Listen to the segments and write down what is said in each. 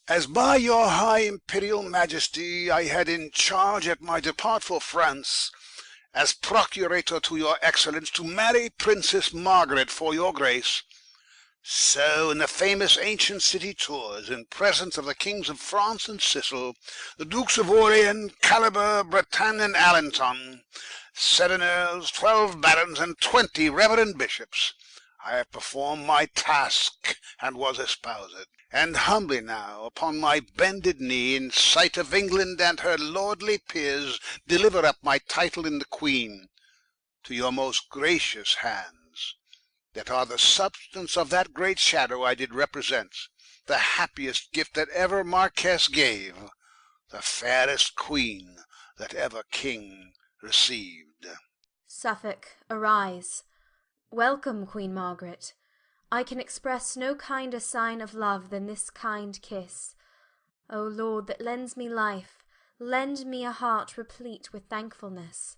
As by your high imperial majesty I had in charge at my depart for France, as procurator to your excellence, to marry Princess Margaret for your grace, so in the famous ancient city tours, in presence of the kings of France and Sicily, the Dukes of Orleans, Calabar, Bretagne, and Alençon, 7 earls, 12 barons, and 20 reverend bishops, I have performed my task and was espoused, and humbly now, upon my bended knee, in sight of England and her lordly peers, deliver up my title in the Queen to your most gracious hands, that are the substance of that great shadow I did represent, the happiest gift that ever Marquess gave, the fairest Queen that ever King received. Suffolk, arise. Welcome, Queen Margaret. I can express no kinder sign of love than this kind kiss. O Lord, that lends me life, lend me a heart replete with thankfulness.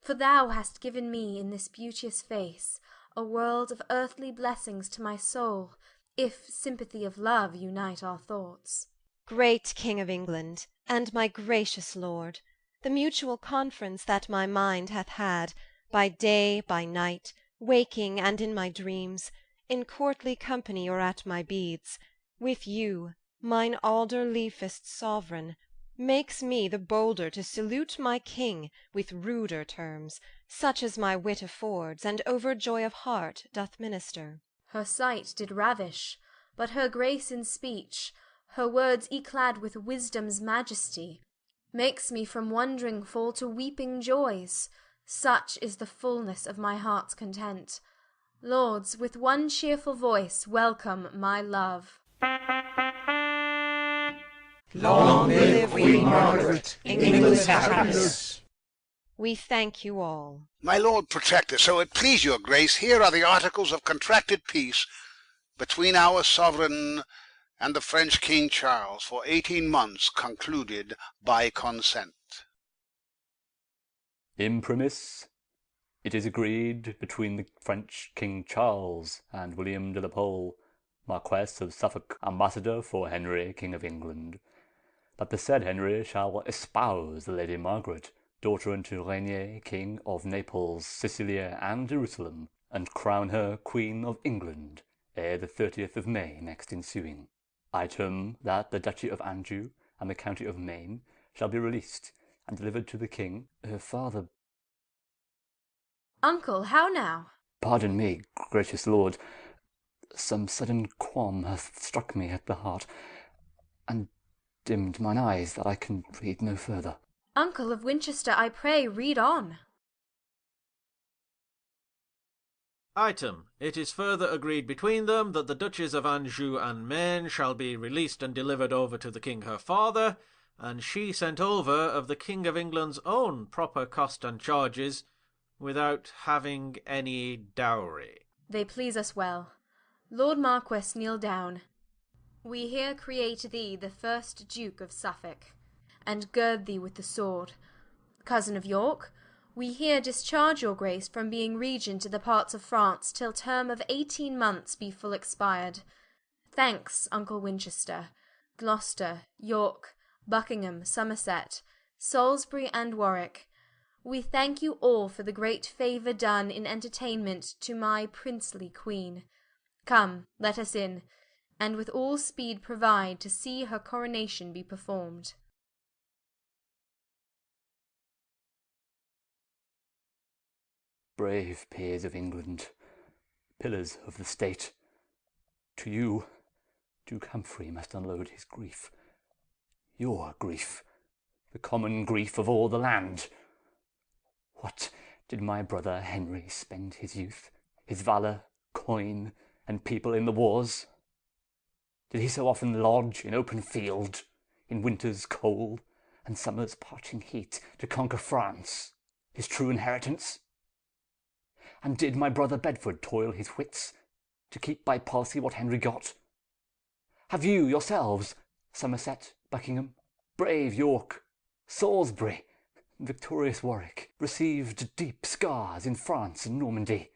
For thou hast given me in this beauteous face a world of earthly blessings to my soul, if sympathy of love unite our thoughts. Great King of England, and my gracious lord, the mutual conference that my mind hath had, by day, by night, waking and in my dreams, in courtly company or at my beads, with you, mine alder-leafest sovereign, makes me the bolder to salute my king with ruder terms, such as my wit affords, and overjoy of heart doth minister. Her sight did ravish, but her grace in speech, her words yclad with wisdom's majesty, makes me from wondering fall to weeping joys. Such is the fullness of my heart's content. Lords, with one cheerful voice welcome my love. Long live Queen Margaret, England's happiness. We thank you all. My Lord Protector, so it please your grace, here are the articles of contracted peace between our sovereign and the French King Charles for 18 months, concluded by consent. Imprimis, it is agreed between the French King Charles and William de la Pole, Marquess of Suffolk, ambassador for Henry, King of England, that the said Henry shall espouse the Lady Margaret, daughter unto Rainier, King of Naples, Sicilia, and Jerusalem, and crown her Queen of England ere the 30th of May next ensuing. Item, that the Duchy of Anjou and the County of Maine shall be released and delivered to the King, her father. Uncle, how now? Pardon me, gracious lord, some sudden qualm hath struck me at the heart, and dimmed mine eyes, that I can read no further. Uncle of Winchester, I pray, read on. Item, it is further agreed between them that the Duchess of Anjou and Maine shall be released and delivered over to the King her father, and she sent over of the King of England's own proper cost and charges, without having any dowry. They please us well. Lord Marquess, kneel down. We here create thee the first Duke of Suffolk, and gird thee with the sword. Cousin of York, we here discharge your grace from being regent to the parts of France till term of 18 months be full expired. Thanks, Uncle Winchester, Gloucester, York, Buckingham, Somerset, Salisbury, and Warwick. We thank you all for the great favour done in entertainment to my princely queen. Come, let us in, and with all speed provide to see her coronation be performed. Brave peers of England, pillars of the state, to you Duke Humphrey must unload his grief, your grief, the common grief of all the land. What did my brother Henry spend his youth, his valour, coin, and people in the wars? Did he so often lodge in open field, in winter's cold and summer's parching heat, to conquer France, his true inheritance? And did my brother Bedford toil his wits to keep by policy what Henry got? Have you yourselves, Somerset, Buckingham, brave York, Salisbury, victorious Warwick, received deep scars in France and Normandy?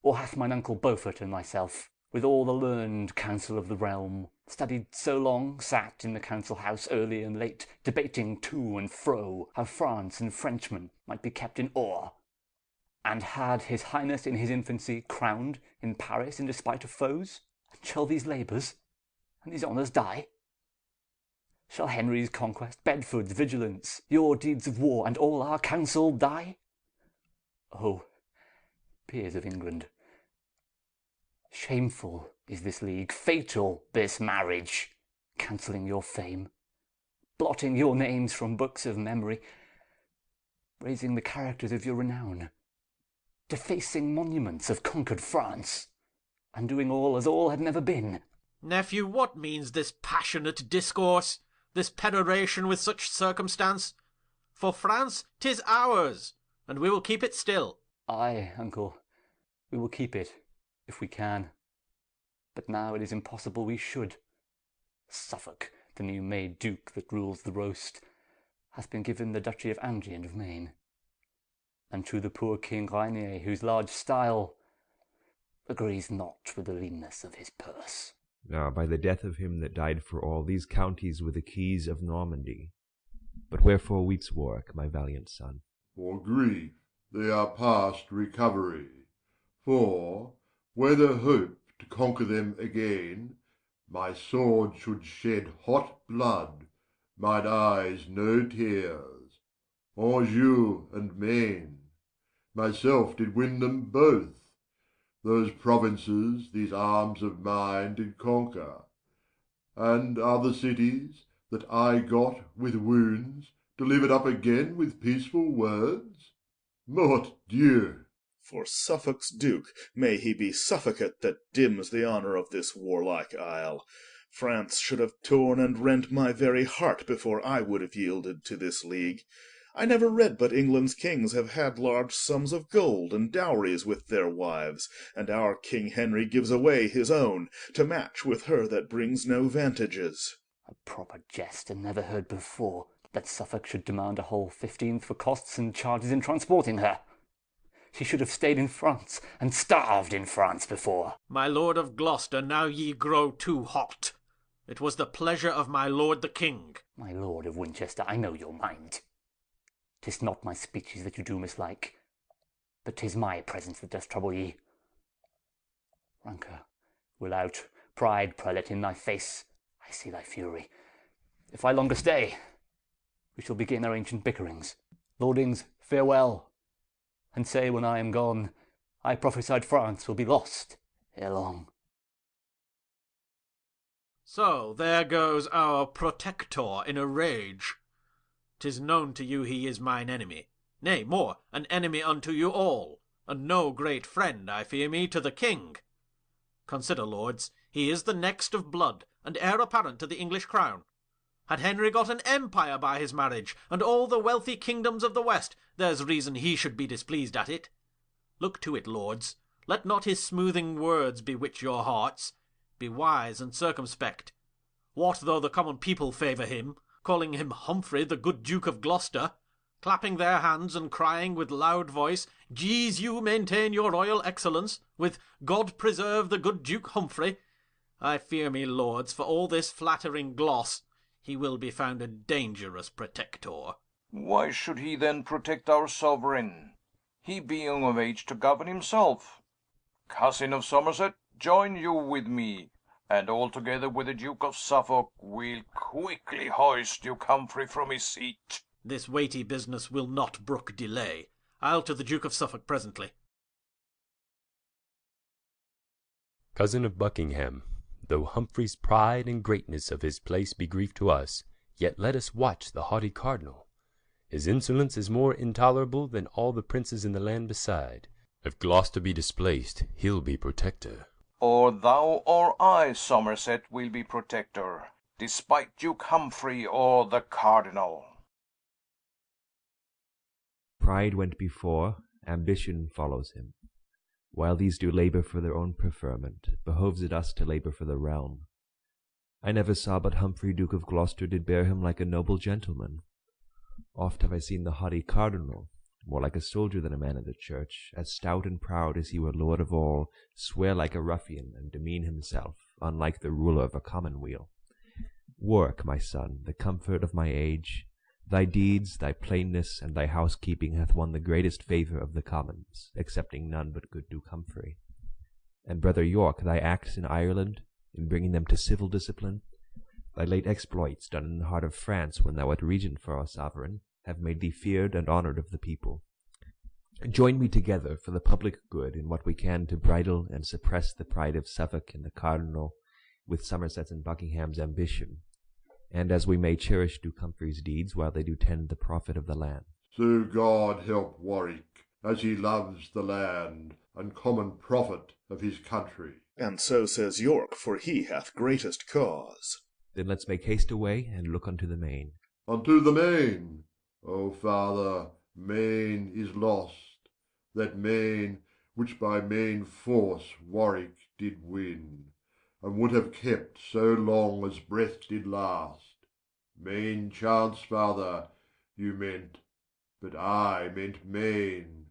Or hath mine uncle Beaufort and myself, with all the learned counsel of the realm, studied so long, sat in the council house early and late, debating to and fro how France and Frenchmen might be kept in awe, and had his highness in his infancy crowned in Paris in despite of foes? And shall these labours and these honours die? Shall Henry's conquest, Bedford's vigilance, your deeds of war, and all our counsel die? O peers of England, shameful is this league, fatal this marriage, cancelling your fame, blotting your names from books of memory, raising the characters of your renown, defacing monuments of conquered France, and doing all as all had never been. Nephew, what means this passionate discourse, this peroration with such circumstance? For France, 'tis ours, and we will keep it still. Ay, uncle, we will keep it, if we can. But now it is impossible we should. Suffolk, the new made duke that rules the roast, hath been given the duchy of Anjou and of Maine, and to the poor King Rainier, whose large style agrees not with the leanness of his purse. Now, by the death of him that died for all, these counties were the keys of Normandy. But wherefore weeps Warwick, my valiant son? For grief they are past recovery. For, whether hope to conquer them again, my sword should shed hot blood, mine eyes no tears. Anjou and Maine, myself did win them both. Those provinces these arms of mine did conquer, and other cities that I got with wounds delivered up again with peaceful words. Mort Dieu! For Suffolk's duke, may he be suffocate that dims the honour of this warlike isle. France should have torn and rent my very heart before I would have yielded to this league. I never read but England's kings have had large sums of gold and dowries with their wives, and our King Henry gives away his own to match with her that brings no vantages. A proper jest, and never heard before, that Suffolk should demand a whole 15th for costs and charges in transporting her. She should have stayed in France, and starved in France before. My lord of Gloucester, now ye grow too hot. It was the pleasure of my lord the king. My lord of Winchester, I know your mind. 'Tis not my speeches that you do mislike, but 'tis my presence that does trouble ye. Rancour will out, pride prelate in thy face, I see thy fury. If I longer stay, we shall begin our ancient bickerings. Lordings, farewell, and say when I am gone, I prophesied France will be lost ere long. So there goes our protector in a rage. 'Tis known to you he is mine enemy, nay, more, an enemy unto you all, and no great friend, I fear me, to the king. Consider, lords, he is the next of blood, and heir apparent to the English crown. Had Henry got an empire by his marriage, and all the wealthy kingdoms of the west, there's reason he should be displeased at it. Look to it, lords, let not his smoothing words bewitch your hearts. Be wise and circumspect. What though the common people favour him, calling him Humphrey, the good Duke of Gloucester, clapping their hands and crying with loud voice, Jees you maintain your royal excellence, with God preserve the good Duke Humphrey? I fear me, lords, for all this flattering gloss, he will be found a dangerous protector. Why should he then protect our sovereign, he being of age to govern himself? Cousin of Somerset, join you with me, and all together with the Duke of Suffolk we'll quickly hoist Duke Humphrey from his seat. This weighty business will not brook delay. I'll to the Duke of Suffolk presently. Cousin of Buckingham, though Humphrey's pride and greatness of his place be grief to us, yet let us watch the haughty Cardinal. His insolence is more intolerable than all the princes in the land beside. If Gloucester be displaced, he'll be protector. Or thou or I, Somerset, will be protector, despite Duke Humphrey or the Cardinal. Pride went before, ambition follows him. While these do labour for their own preferment, behoves it us to labour for the realm. I never saw but Humphrey Duke of Gloucester did bear him like a noble gentleman. Oft have I seen the haughty Cardinal, more like a soldier than a man of the church, as stout and proud as he were lord of all, swear like a ruffian, and demean himself, unlike the ruler of a commonweal. Warwick, my son, the comfort of my age, thy deeds, thy plainness, and thy housekeeping hath won the greatest favour of the commons, excepting none but good Duke Humphrey. And brother York, thy acts in Ireland, in bringing them to civil discipline, thy late exploits done in the heart of France when thou wert regent for our sovereign, have made thee feared and honoured of the people. Join we together for the public good in what we can to bridle and suppress the pride of Suffolk and the Cardinal, with Somerset's and Buckingham's ambition, and as we may cherish Duke Humphrey's deeds while they do tend the profit of the land. So God help Warwick, as he loves the land, and common profit of his country. And so says York, for he hath greatest cause. Then let's make haste away, and look unto the main. Unto the main! O father, Maine is lost, that Maine which by main force Warwick did win, and would have kept so long as breath did last. Main chance, father, you meant, but I meant Maine,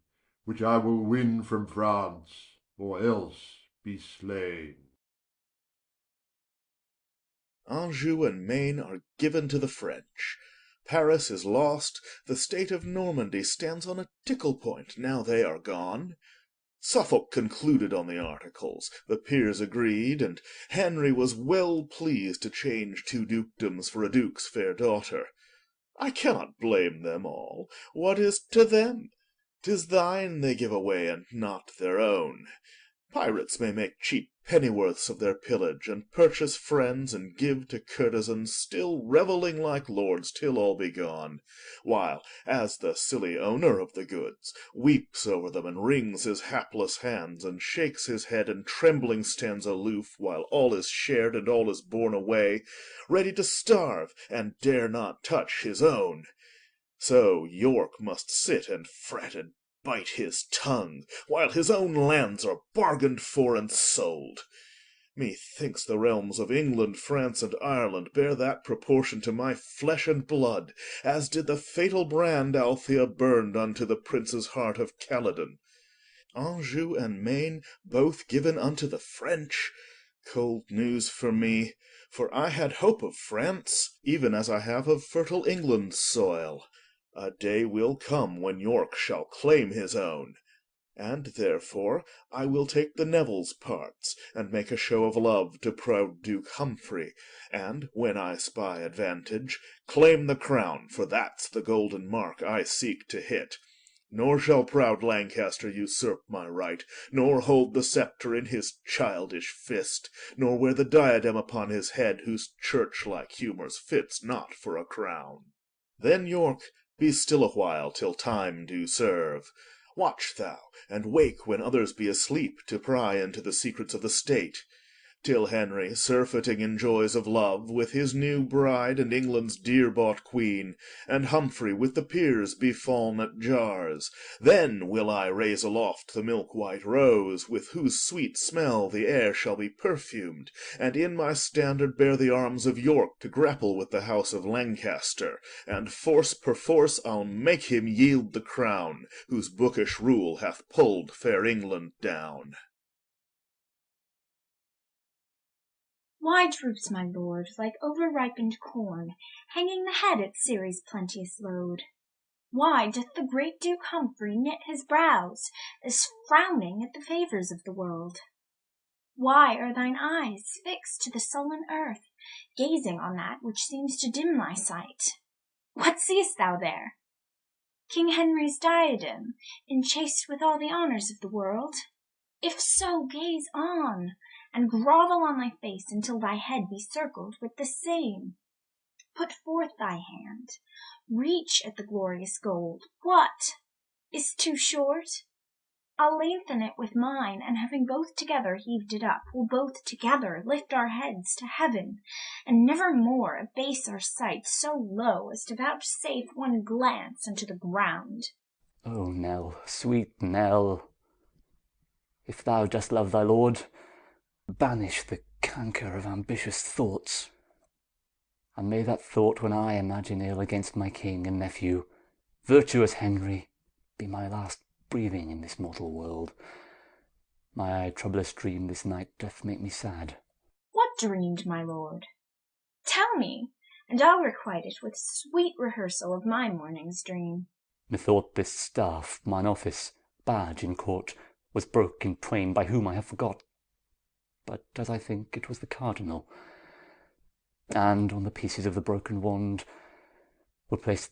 which I will win from France, or else be slain. Anjou and Maine are given to the French. Paris is lost, the state of Normandy stands on a tickle point now they are gone. Suffolk concluded on the articles, the peers agreed, and Henry was well pleased to change two dukedoms for a duke's fair daughter. I cannot blame them all. What is to them? 'Tis thine they give away, and not their own. Pirates may make cheap pennyworths of their pillage, and purchase friends, and give to courtesans, still revelling like lords till all be gone, while, as the silly owner of the goods, weeps over them, and wrings his hapless hands, and shakes his head, and trembling stands aloof, while all is shared and all is borne away, ready to starve, and dare not touch his own. So York must sit and fret and bite his tongue, while his own lands are bargained for and sold. Methinks the realms of England, France, and Ireland bear that proportion to my flesh and blood, as did the fatal brand Althea burned unto the prince's heart of Caledon. Anjou and Maine both given unto the French! Cold news for me, for I had hope of France, even as I have of fertile England's soil. A day will come when York shall claim his own, and therefore I will take the Neville's parts, and make a show of love to proud Duke Humphrey, and, when I spy advantage, claim the crown, for that's the golden mark I seek to hit. Nor shall proud Lancaster usurp my right, nor hold the sceptre in his childish fist, nor wear the diadem upon his head, whose church-like humours fits not for a crown. Then, York, be still a while till time do serve. Watch thou, and wake when others be asleep, to pry into the secrets of the state, till Henry, surfeiting in joys of love, with his new bride and England's dear-bought queen, and Humphrey with the peers be fall'n at jars, then will I raise aloft the milk-white rose, with whose sweet smell the air shall be perfumed, and in my standard bear the arms of York to grapple with the house of Lancaster, and force perforce I'll make him yield the crown, whose bookish rule hath pulled fair England down. Why droops my lord like over-ripened corn, hanging the head at Ceres' plenteous load? Why doth the great Duke Humphrey knit his brows, as frowning at the favours of the world? Why are thine eyes fixed to the sullen earth, gazing on that which seems to dim thy sight? What seest thou there? King Henry's diadem, enchased with all the honours of the world? If so, gaze on, and grovel on thy face until thy head be circled with the same. Put forth thy hand, reach at the glorious gold. What? Is't too short? I'll lengthen it with mine, and having both together heaved it up, we'll both together lift our heads to heaven, and never more abase our sight so low as to vouchsafe one glance unto the ground. O Nell, sweet Nell, if thou dost love thy lord, banish the canker of ambitious thoughts, and may that thought, when I imagine ill against my king and nephew, virtuous Henry, be my last breathing in this mortal world. My troublous dream this night doth make me sad. What dreamed, my lord? Tell me, and I'll requite it with sweet rehearsal of my morning's dream. Methought this staff, mine office, badge in court, was broke in twain by whom I have forgot. But as I think, it was the Cardinal, and on the pieces of the broken wand were placed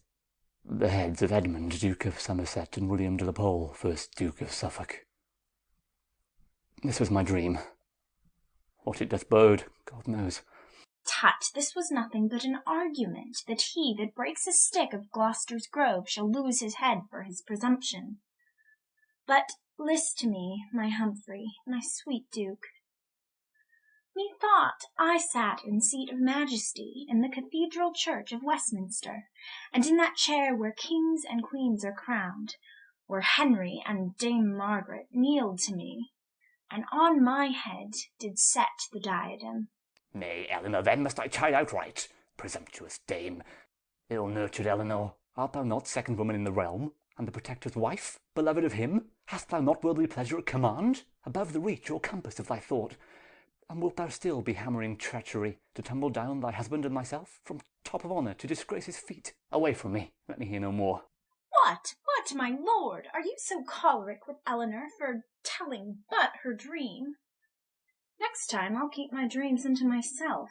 the heads of Edmund, Duke of Somerset, and William de la Pole, first Duke of Suffolk. This was my dream. What it doth bode, God knows. Tut, this was nothing but an argument, that he that breaks a stick of Gloucester's grove shall lose his head for his presumption. But list to me, my Humphrey, my sweet Duke. Methought I sat in seat of majesty in the cathedral church of Westminster, and in that chair where kings and queens are crowned, where Henry and Dame Margaret kneeled to me, and on my head did set the diadem. Nay, Eleanor, then must I chide outright. Presumptuous dame, ill-nurtured Eleanor, art thou not second woman in the realm, and the Protector's wife, beloved of him? Hast thou not worldly pleasure at command, above the reach or compass of thy thought? And wilt thou still be hammering treachery to tumble down thy husband and myself from top of honour to disgrace his feet? Away from me, let me hear no more. What, my lord, are you so choleric with Eleanor for telling but her dream? Next time I'll keep my dreams unto myself,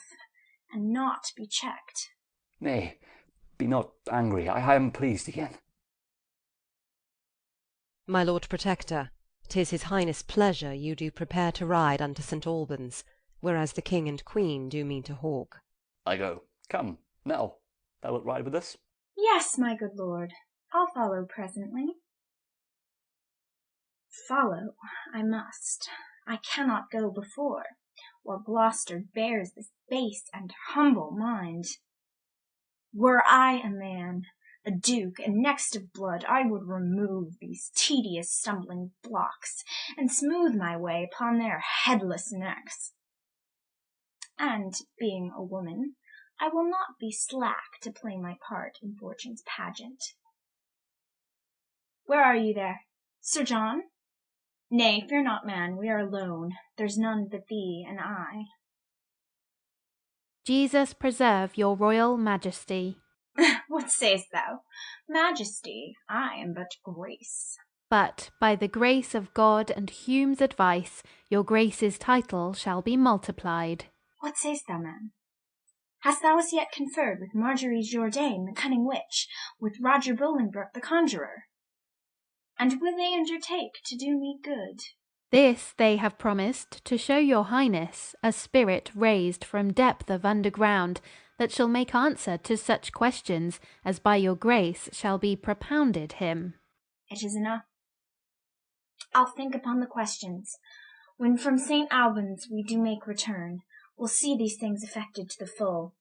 and not be checked. Nay, be not angry, I am pleased again. My Lord Protector, 'tis his Highness' pleasure you do prepare to ride unto St. Albans, whereas the King and Queen do mean to hawk. I go. Come, Nell, thou wilt ride with us? Yes, my good lord, I'll follow presently. Follow I must. I cannot go before, while Gloucester bears this base and humble mind. Were I a man, a duke, and next of blood, I would remove these tedious stumbling blocks, and smooth my way upon their headless necks. And, being a woman, I will not be slack to play my part in fortune's pageant. Where are you there? Sir John? Nay, fear not, man, we are alone. There's none but thee and I. Jesus preserve your royal majesty. What say'st thou? Majesty, I am but grace. But by the grace of God and Hume's advice, your grace's title shall be multiplied. What say'st thou, man? Hast thou as yet conferred with Margery Jourdain, the cunning witch, with Roger Bolingbroke, the conjurer? And will they undertake to do me good? This they have promised to show your highness a spirit raised from depth of underground, that shall make answer to such questions as by your grace shall be propounded him. It is enough. I'll think upon the questions. When from St. Albans we do make return, we'll see these things effected to the full.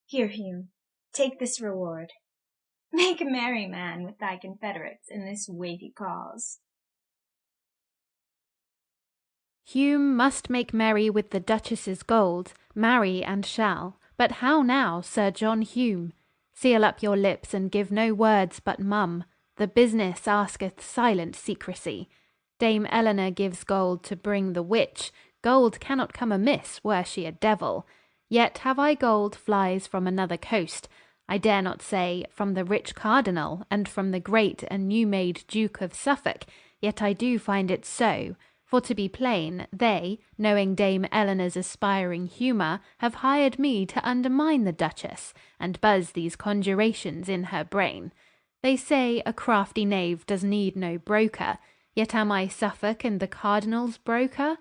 Here, Hume, take this reward. Make a merry, man, with thy confederates in this weighty cause. Hume must make merry with the Duchess's gold, marry and shall. But how now, Sir John Hume? Seal up your lips and give no words but mum. The business asketh silent secrecy. Dame Eleanor gives gold to bring the witch. Gold cannot come amiss, were she a devil. Yet have I gold flies from another coast. I dare not say from the rich Cardinal, and from the great and new-made Duke of Suffolk, yet I do find it so. For to be plain, they, knowing Dame Eleanor's aspiring humour, have hired me to undermine the Duchess, and buzz these conjurations in her brain. They say a crafty knave does need no broker, yet am I Suffolk and the Cardinal's broker?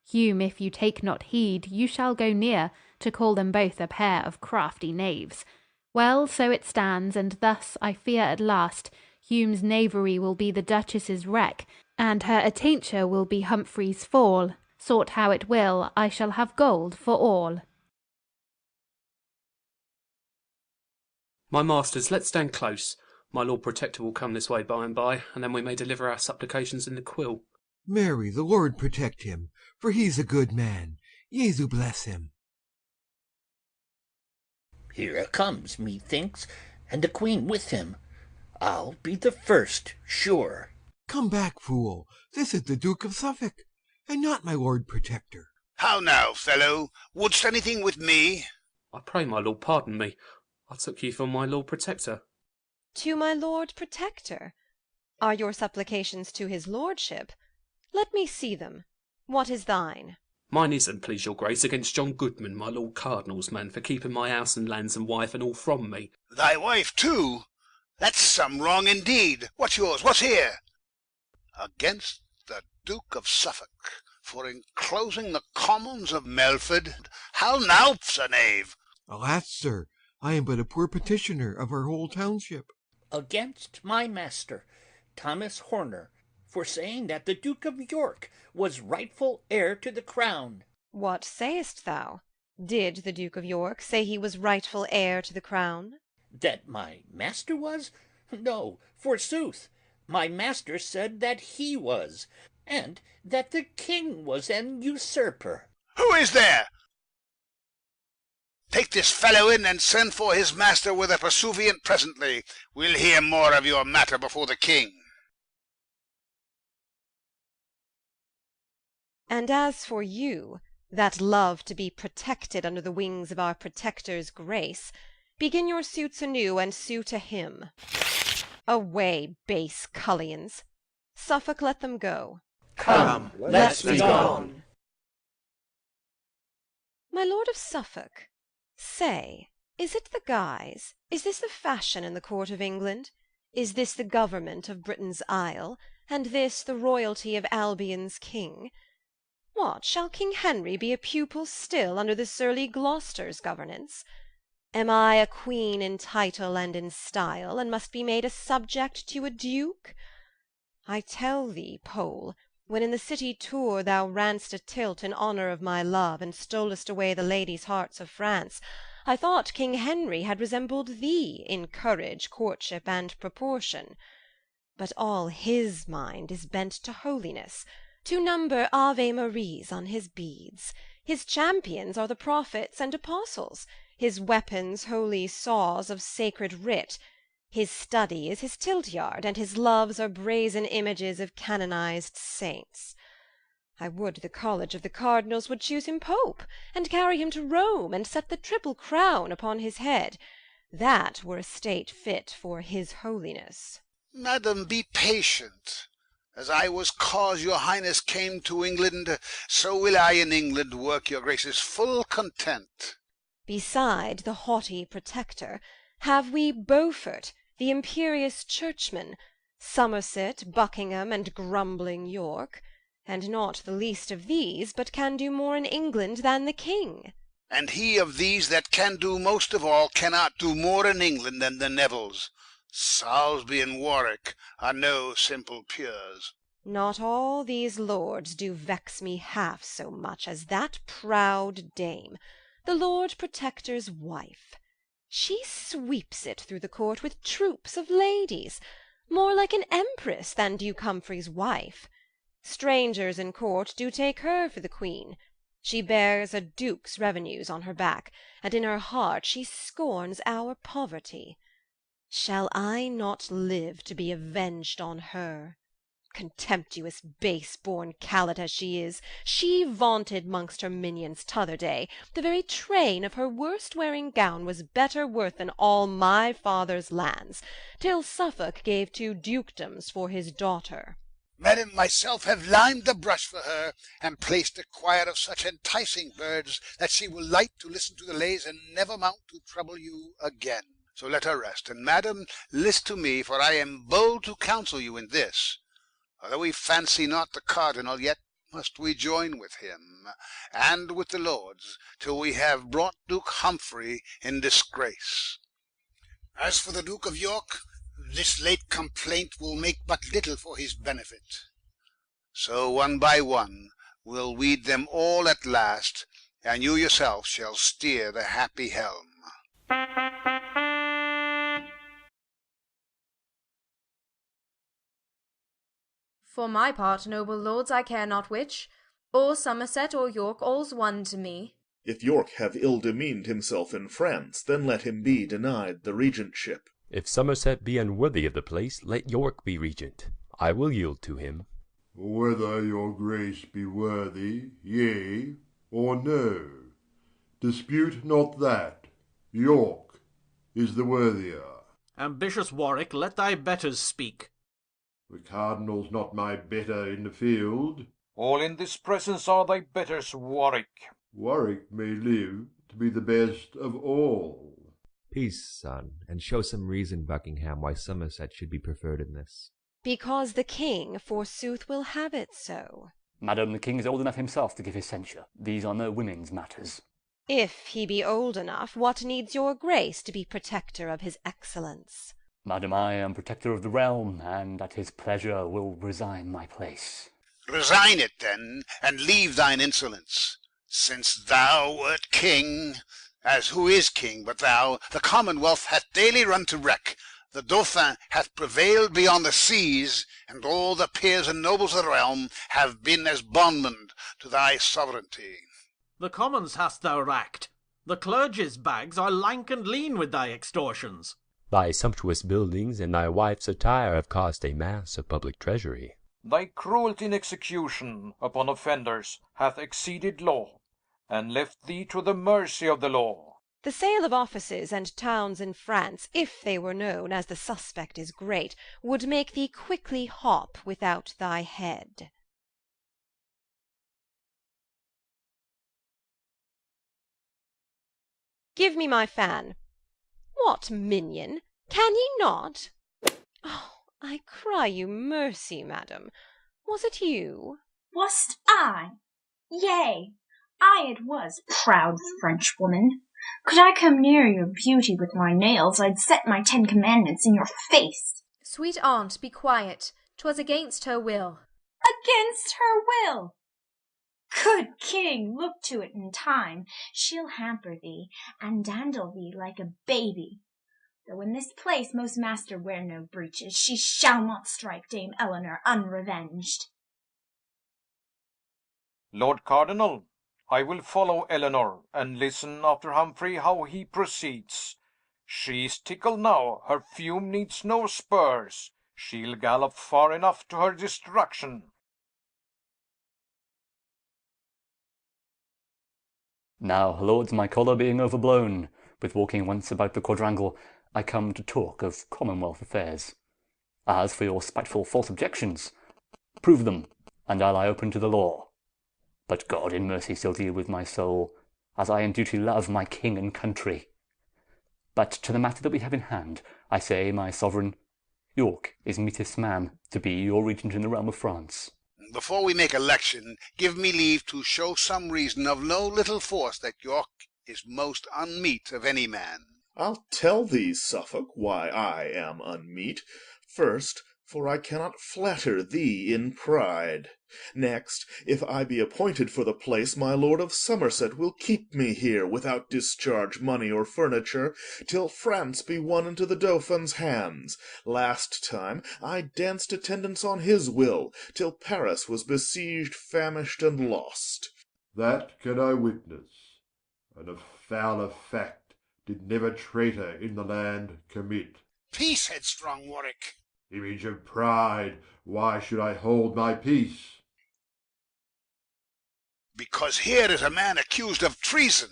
Hume, if you take not heed, you shall go near to call them both a pair of crafty knaves. Well, so it stands, and thus I fear at last Hume's knavery will be the Duchess's wreck, and her attainder will be Humphrey's fall. Sort how it will, I shall have gold for all. My masters, let's stand close. My Lord Protector will come this way by and by, and then we may deliver our supplications in the quill. Mary, the Lord protect him, for he's a good man. Jesu bless him. Here comes, methinks, and the Queen with him. I'll be the first, sure. Come back, fool. This is the Duke of Suffolk, and not my Lord Protector. How now, fellow? Wouldst anything with me? I pray my lord pardon me. I took you for my Lord Protector. To my Lord Protector? Are your supplications to his lordship? Let me see them. What is thine? Mine isn't, please your grace, against John Goodman, my Lord Cardinal's man, for keeping my house and lands and wife and all from me. Thy wife too? That's some wrong indeed. What's yours? What's here? Against the Duke of Suffolk, for enclosing the commons of Melford. How now, sir knave? Alas, sir, I am but a poor petitioner of our whole township. Against my master, Thomas Horner, for saying that the Duke of York was rightful heir to the crown. What sayest thou? Did the Duke of York say he was rightful heir to the crown? That my master was? No, forsooth. My master said that he was, and that the king was an usurper. Who is there? Take this fellow in and send for his master with a pursuivant presently. We'll hear more of your matter before the king. And as for you, that love to be protected under the wings of our Protector's grace, begin your suits anew, and sue to him. Away, base cullions! Suffolk, let them go. Come, let's be gone. My lord of Suffolk, say, is it the guise, is this the fashion in the court of England? Is this the government of Britain's isle, and this the royalty of Albion's king? What, shall King Henry be a pupil still under the surly Gloucester's governance? Am I a queen in title and in style, and must be made a subject to a duke? I tell thee, Pole, when in the city Tour thou ranst a tilt in honour of my love, and stolest away the ladies' hearts of France, I thought King Henry had resembled thee in courage, courtship, and proportion. But all his mind is bent to holiness, to number Ave Maries on his beads. His champions are the prophets and apostles, his weapons holy saws of sacred writ. His study is his tilt-yard, and his loves are brazen images of canonized saints. I would the college of the cardinals would choose him pope, and carry him to Rome, and set the triple crown upon his head. That were a state fit for his holiness. Madam, be patient. As I was cause your highness came to England, so will I in England work your grace's full content. Beside the haughty Protector, have we Beaufort, the imperious churchman, Somerset, Buckingham, and grumbling York, and not the least of these but can do more in England than the king. And he of these that can do most of all cannot do more in England than the Nevilles. Salisbury and Warwick are no simple peers. Not all these lords do vex me half so much as that proud dame, the Lord Protector's wife. She sweeps it through the court with troops of ladies, more like an empress than Duke Humphrey's wife. Strangers in court do take her for the queen. She bears a duke's revenues on her back, and in her heart she scorns our poverty. Shall I not live to be avenged on her? Contemptuous, base-born callet as she is, she vaunted mongst her minions t'other day, the very train of her worst-wearing gown was better worth than all my father's lands, till Suffolk gave 2 dukedoms for his daughter. Madam, myself have limed the brush for her, and placed a choir of such enticing birds that she will light to listen to the lays, and never mount to trouble you again. So let her rest. And, madam, list to me, for I am bold to counsel you in this. Although we fancy not the Cardinal, yet must we join with him, and with the lords, till we have brought Duke Humphrey in disgrace. As for the Duke of York, this late complaint will make but little for his benefit. So one by one we'll weed them all at last, and you yourself shall steer the happy helm. For my part, noble lords, I care not which, or Somerset or York, all's one to me. If York have ill demeaned himself in France, then let him be denied the regentship. If Somerset be unworthy of the place, let York be regent. I will yield to him. Whether your grace be worthy, yea or no, dispute not that. York is the worthier. Ambitious Warwick, let thy betters speak. The cardinal's not my better in the field. All in this presence are thy betters, Warwick. Warwick may live to be the best of all. Peace, son, and show some reason, Buckingham, why Somerset should be preferred in this. Because the king, forsooth, will have it so. Madam, the king is old enough himself to give his censure. These are no women's matters. If he be old enough, what needs your grace to be protector of his excellence? Madam, I am protector of the realm, and at his pleasure will resign my place. Resign it, then, and leave thine insolence. Since thou wert king, as who is king but thou, the commonwealth hath daily run to wreck. The Dauphin hath prevailed beyond the seas, and all the peers and nobles of the realm have been as bondmen to thy sovereignty. The commons hast thou racked. The clergy's bags are lank and lean with thy extortions. Thy sumptuous buildings and thy wife's attire have cost a mass of public treasury. Thy cruelty in execution upon offenders hath exceeded law, and left thee to the mercy of the law. The sale of offices and towns in France, if they were known, as the suspect is great, would make thee quickly hop without thy head. Give me my fan. What, minion? Can ye not? Oh, I cry you mercy, madam. Was it you? Was't I? Yea, I it was, proud Frenchwoman. Could I come near your beauty with my nails, I'd set my 10 commandments in your face. Sweet aunt, be quiet. 'Twas against her will. Against her will! Good king, look to it in time. She'll hamper thee, and dandle thee like a baby. Though in this place most master wear no breeches, she shall not strike Dame Eleanor unrevenged. Lord Cardinal, I will follow Eleanor, and listen after Humphrey how he proceeds. She's tickled now, her fume needs no spurs. She'll gallop far enough to her destruction. Now, lords, my choler being overblown, with walking once about the quadrangle, I come to talk of commonwealth affairs. As for your spiteful false objections, prove them, and I lie open to the law. But God in mercy still deal with my soul, as I in duty love my king and country. But to the matter that we have in hand, I say, my sovereign, York is meetest man to be your regent in the realm of France. Before we make election, give me leave to show some reason of no little force that York is most unmeet of any man. I'll tell thee, Suffolk, why I am unmeet. First, for I cannot flatter thee in pride. Next, if I be appointed for the place, my lord of Somerset will keep me here without discharge, money, or furniture, till France be won into the Dauphin's hands. Last time I danced attendance on his will, till Paris was besieged, famished, and lost. That can I witness, and a fouler fact did never traitor in the land commit. Peace, headstrong Warwick. Image of pride, why should I hold my peace? Because here is a man accused of treason.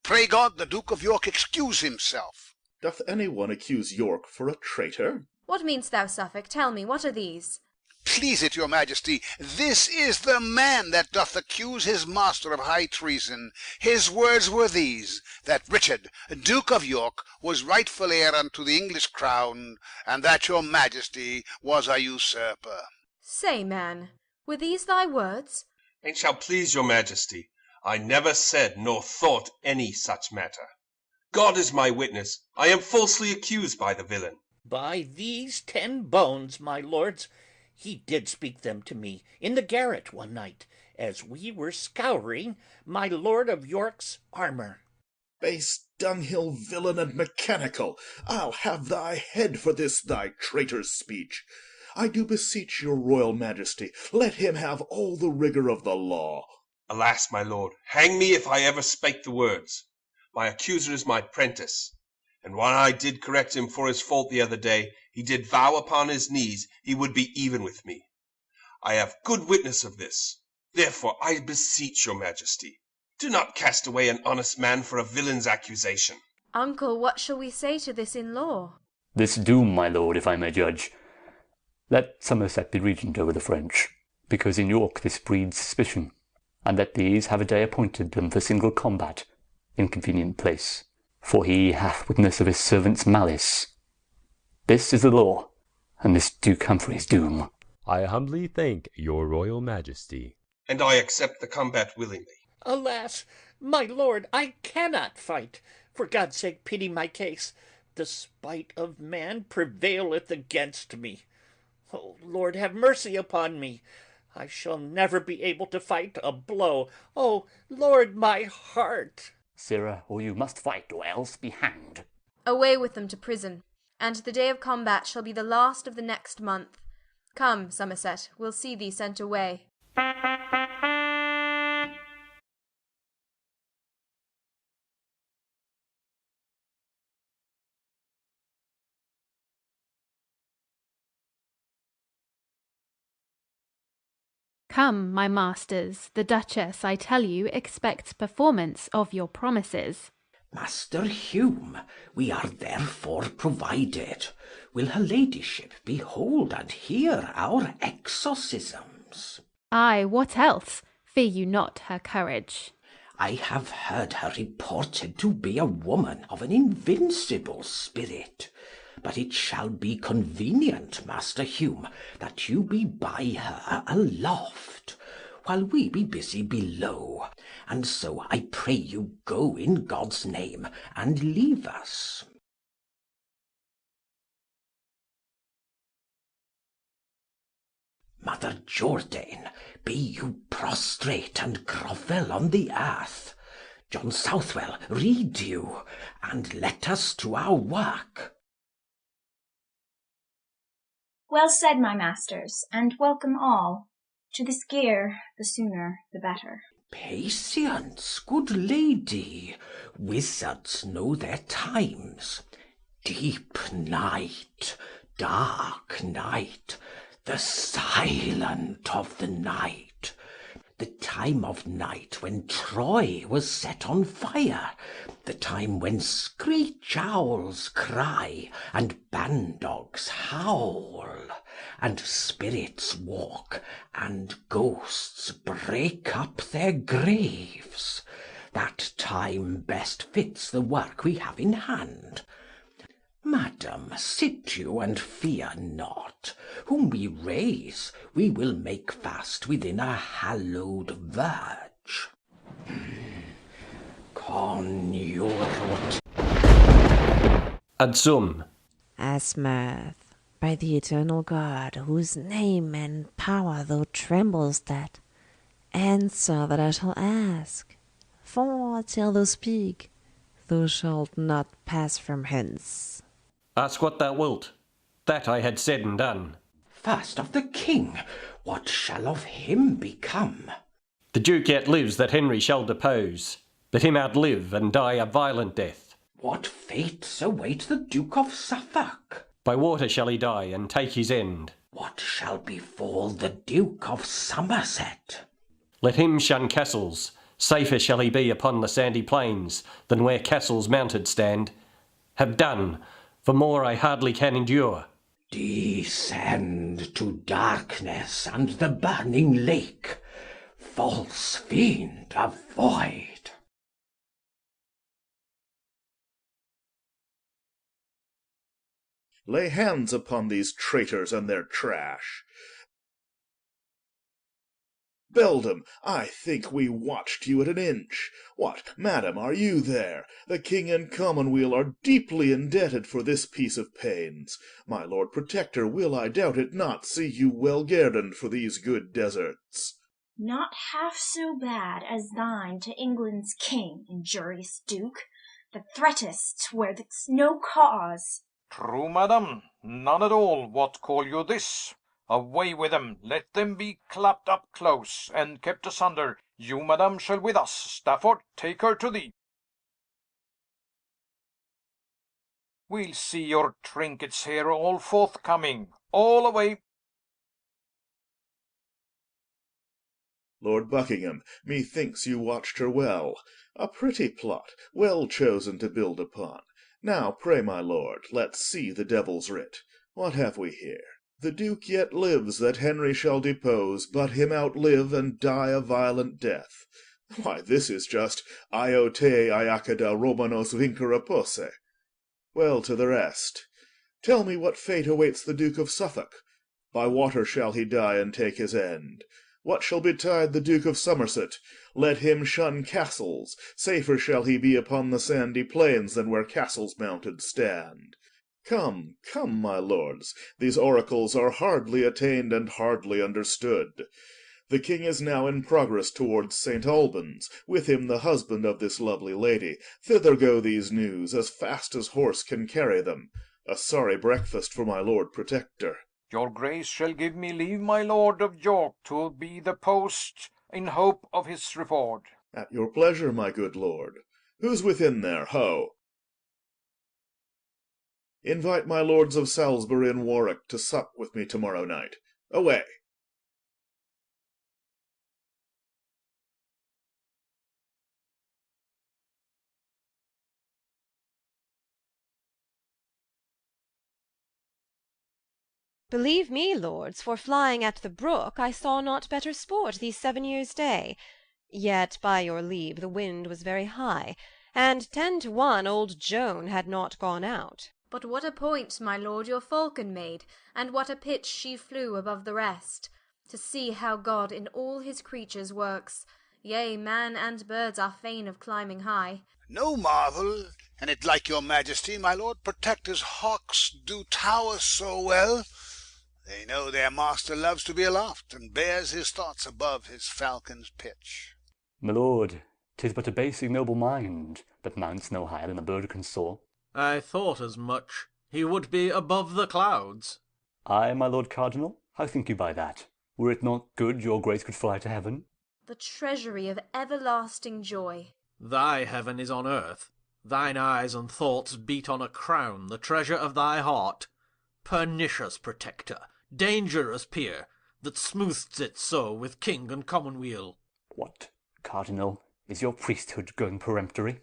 Pray God the Duke of York excuse himself. Doth any one accuse York for a traitor? What mean'st thou, Suffolk? Tell me, what are these? Please it your majesty, this is the man that doth accuse his master of high treason. His words were these, that Richard, Duke of York, was rightful heir unto the English crown, and that your majesty was a usurper. Say, man, were these thy words? And shall please your majesty, I never said nor thought any such matter. God is my witness, I am falsely accused by the villain. By these 10 bones, my lords, he did speak them to me in the garret one night, as we were scouring my Lord of York's armour. Base dunghill villain and mechanical, I'll have thy head for this thy traitor's speech. I do beseech your royal majesty, let him have all the rigour of the law. Alas, my lord, hang me if I ever spake the words. My accuser is my prentice. and when I did correct him for his fault the other day, he did vow upon his knees he would be even with me. I have good witness of this. Therefore I beseech your majesty, do not cast away an honest man for a villain's accusation. Uncle, what shall we say to this in law? This doom, my lord, if I may judge. Let Somerset be regent over the French, because in York this breeds suspicion, and let these have a day appointed them for single combat, in convenient place. For he hath witness of his servant's malice. This is the law, and this Duke Humphrey's doom. I humbly thank your royal majesty. And I accept the combat willingly. Alas, my lord, I cannot fight. For God's sake, pity my case. The spite of man prevaileth against me. O Lord, have mercy upon me. I shall never be able to fight a blow. O Lord, my heart. Sirrah, or you must fight, or else be hanged. Away with them to prison, and the day of combat shall be the last of the next month. Come, Somerset, we'll see thee sent away. Come, my masters, the Duchess, I tell you, expects performance of your promises. Master Hume, we are therefore provided. Will her ladyship behold and hear our exorcisms? Ay, what else? Fear you not her courage. I have heard her reported to be a woman of an invincible spirit. But it shall be convenient, Master Hume, that you be by her aloft, while we be busy below, and so I pray you go in God's name, and leave us. Mother Jourdain, be you prostrate and grovel on the earth. John Southwell, read you, and let us to our work. Well said, my masters, and welcome all. To this gear, the sooner the better. Patience, good lady. Wizards know their times. Deep night, dark night, the silent of the night. The time of night when Troy was set on fire, the time when screech owls cry, and bandogs howl, and spirits walk, and ghosts break up their graves. That time best fits the work we have in hand. Madam, sit you and fear not. Whom we raise, we will make fast within a hallowed verge. Conjurot. Adsum. As mirth, by the eternal God, whose name and power thou trembles that, answer that I shall ask. For till thou speak, thou shalt not pass from hence. Ask what thou wilt. That I had said and done. First of the king, what shall of him become? The Duke yet lives that Henry shall depose. Let him outlive and die a violent death. What fates await the Duke of Suffolk? By water shall he die and take his end. What shall befall the Duke of Somerset? Let him shun castles. Safer shall he be upon the sandy plains than where castles mounted stand. Have done, for more I hardly can endure. Descend to darkness and the burning lake. False fiend, avoid. Lay hands upon these traitors and their trash. Beldam, I think we watched you at an inch. What, madam, are you there? The king and commonweal are deeply indebted for this piece of pains. My lord protector will, I doubt it not, see you well guerdoned for these good deserts. Not half so bad as thine to England's king, injurious duke, that threatest where there's no cause. True, madam, none at all. What call you this? Away with them, let them be clapped up close, and kept asunder. You, madam, shall with us. Stafford, take her to thee. We'll see your trinkets here all forthcoming. All away. Lord Buckingham, methinks you watched her well. A pretty plot, well chosen to build upon. Now, pray, my lord, let's see the devil's writ. What have we here? The Duke yet lives that Henry shall depose, but him outlive and die a violent death. Why, this is just Io te iacida Romanos vincere posse. Well, to the rest. Tell me what fate awaits the Duke of Suffolk. By water shall he die and take his end. What shall betide the Duke of Somerset? Let him shun castles. Safer shall he be upon the sandy plains than where castles mounted stand. Come, come, my lords, these oracles are hardly attained and hardly understood. The king is now in progress towards St. Albans, with him the husband of this lovely lady. Thither go these news, as fast as horse can carry them. A sorry breakfast for my lord protector. Your grace shall give me leave, my lord of York, to be the post in hope of his reward. At your pleasure, my good lord. Who's within there, ho? Invite my lords of Salisbury and Warwick to sup with me tomorrow night. Away. Believe me, lords, for flying at the brook, I saw not better sport these 7 years' day. Yet, by your leave, the wind was very high, and 10 to 1 old Joan had not gone out. But what a point, my lord, your falcon made, and what a pitch she flew above the rest, to see how God in all his creatures works. Yea, man and birds are fain of climbing high. No marvel, and it like your majesty, my lord protector's hawks do tower so well. They know their master loves to be aloft, and bears his thoughts above his falcon's pitch. My lord, 'tis but a base ignoble mind that mounts no higher than a bird can soar. I thought as much. He would be above the clouds. Ay, my lord Cardinal, how think you by that? Were it not good your grace could fly to heaven? The treasury of everlasting joy. Thy heaven is on earth. Thine eyes and thoughts beat on a crown, the treasure of thy heart. Pernicious protector, dangerous peer, that smooths it so with king and commonweal. What, Cardinal, is your priesthood grown peremptory?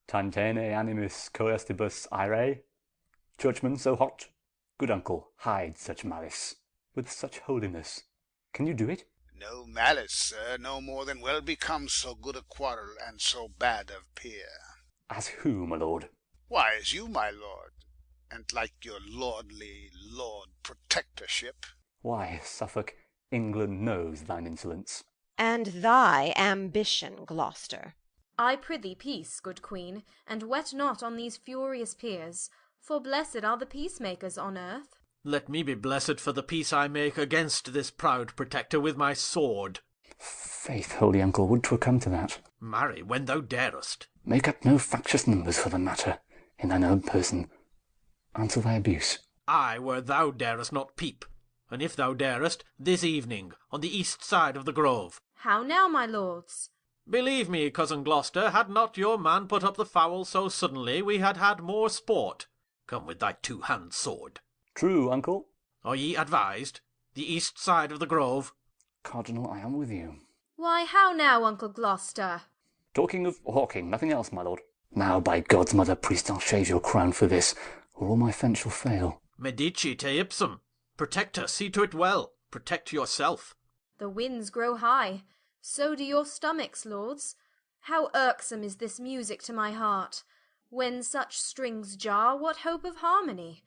Tantene animis coestibus aere? Churchman so hot? Good uncle, hide such malice. With such holiness, can you do it? No malice, sir, no more than well becomes so good a quarrel and so bad of peer. As who, my lord? Why, as you, my lord, and like your lordly lord protectorship. Why, Suffolk, England knows thine insolence. And thy ambition, Gloucester. I prithee peace, good queen, and wet not on these furious peers, for blessed are the peacemakers on earth. Let me be blessed for the peace I make against this proud protector with my sword. Faith, holy uncle, would 'twere come to that. Marry, when thou darest. Make up no factious numbers for the matter, in thine own person. Answer thy abuse. Ay, where thou darest not peep, and if thou darest, this evening, on the east side of the grove. How now, my lords? Believe me, cousin Gloucester, had not your man put up the fowl so suddenly, we had had more sport. Come with thy two-hand sword. True, uncle. Are ye advised? The east side of the grove? Cardinal, I am with you. Why, how now, Uncle Gloucester? Talking of hawking, nothing else, my lord. Now, by God's mother priest, I'll shave your crown for this, or all my fence shall fail. Medici te ipsum. Protector, see to it well. Protect yourself. The winds grow high. So do your stomachs, lords. How irksome is this music to my heart. When such strings jar, what hope of harmony?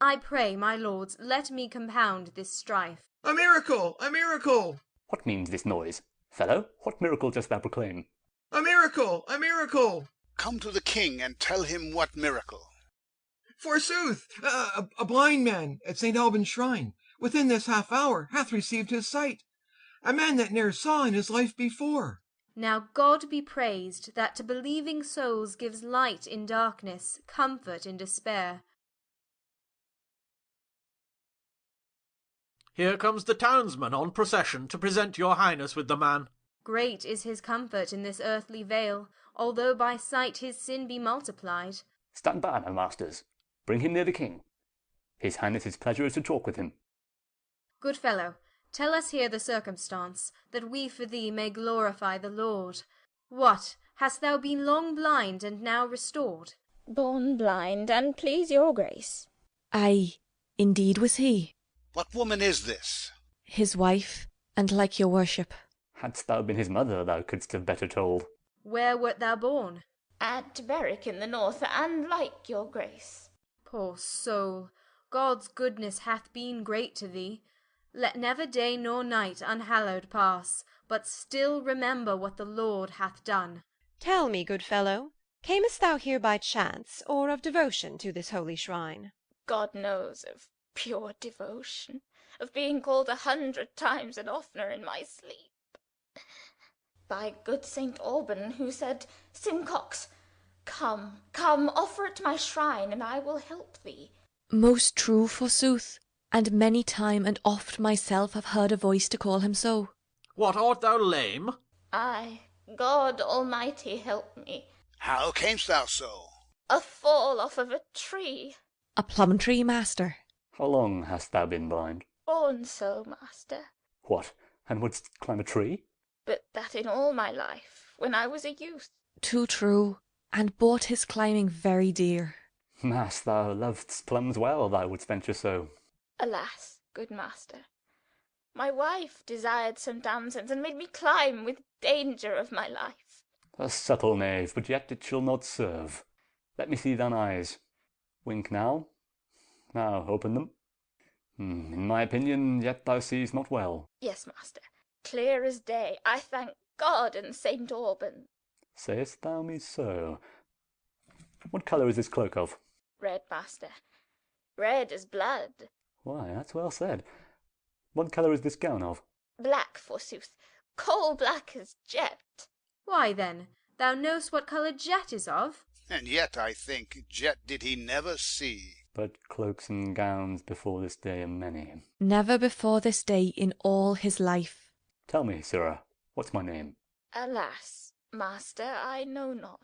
I pray, my lords, let me compound this strife. A miracle! A miracle! What means this noise? Fellow, what miracle dost thou proclaim? A miracle! A miracle! Come to the king and tell him what miracle. Forsooth, a blind man at St. Alban's shrine, within this half hour, hath received his sight. A man that ne'er saw in his life before. Now God be praised, that to believing souls gives light in darkness, comfort in despair. Here comes the townsman on procession to present your highness with the man. Great is his comfort in this earthly vale, although by sight his sin be multiplied. Stand by, my masters. Bring him near the king. His Highness's pleasure is to talk with him. Good fellow, tell us here the circumstance, that we for thee may glorify the Lord. What, hast thou been long blind, and now restored? Born blind, and please your grace. Ay, indeed was he. What woman is this? His wife, and like your worship. Hadst thou been his mother, thou couldst have better told. Where wert thou born? At Berwick in the north, and like your grace. Poor soul, God's goodness hath been great to thee. Let never day nor night unhallowed pass, but still remember what the Lord hath done. Tell me, good fellow, camest thou here by chance, or of devotion to this holy shrine? God knows, of pure devotion, of being called 100 times and oftener in my sleep. By good Saint Alban, who said, Simcox, come, offer at my shrine, and I will help thee. Most true, forsooth, and many time and oft myself have heard a voice to call him so. What, art thou lame? Aye, God Almighty help me. How camest thou so? A fall off of a tree. A plum tree, master. How long hast thou been blind? Born so, master. What, and wouldst climb a tree? But that in all my life, when I was a youth. Too true, and bought his climbing very dear. Mass, thou lov'st plums well, thou wouldst venture so. Alas, good master, my wife desired some damsons, and made me climb with danger of my life. A subtle knave, but yet it shall not serve. Let me see thine eyes. Wink now. Now open them. In my opinion, yet thou seest not well. Yes, master, clear as day, I thank God and Saint Alban. Sayest thou me so? What colour is this cloak of? Red, master, red as blood. Why, that's well said. What colour is this gown of? Black, forsooth, coal black as jet. Why then, thou know'st what colour jet is of? And yet, I think, jet did he never see. But cloaks and gowns before this day are many. Never before this day in all his life. Tell me, sirrah, what's my name? Alas, master, I know not.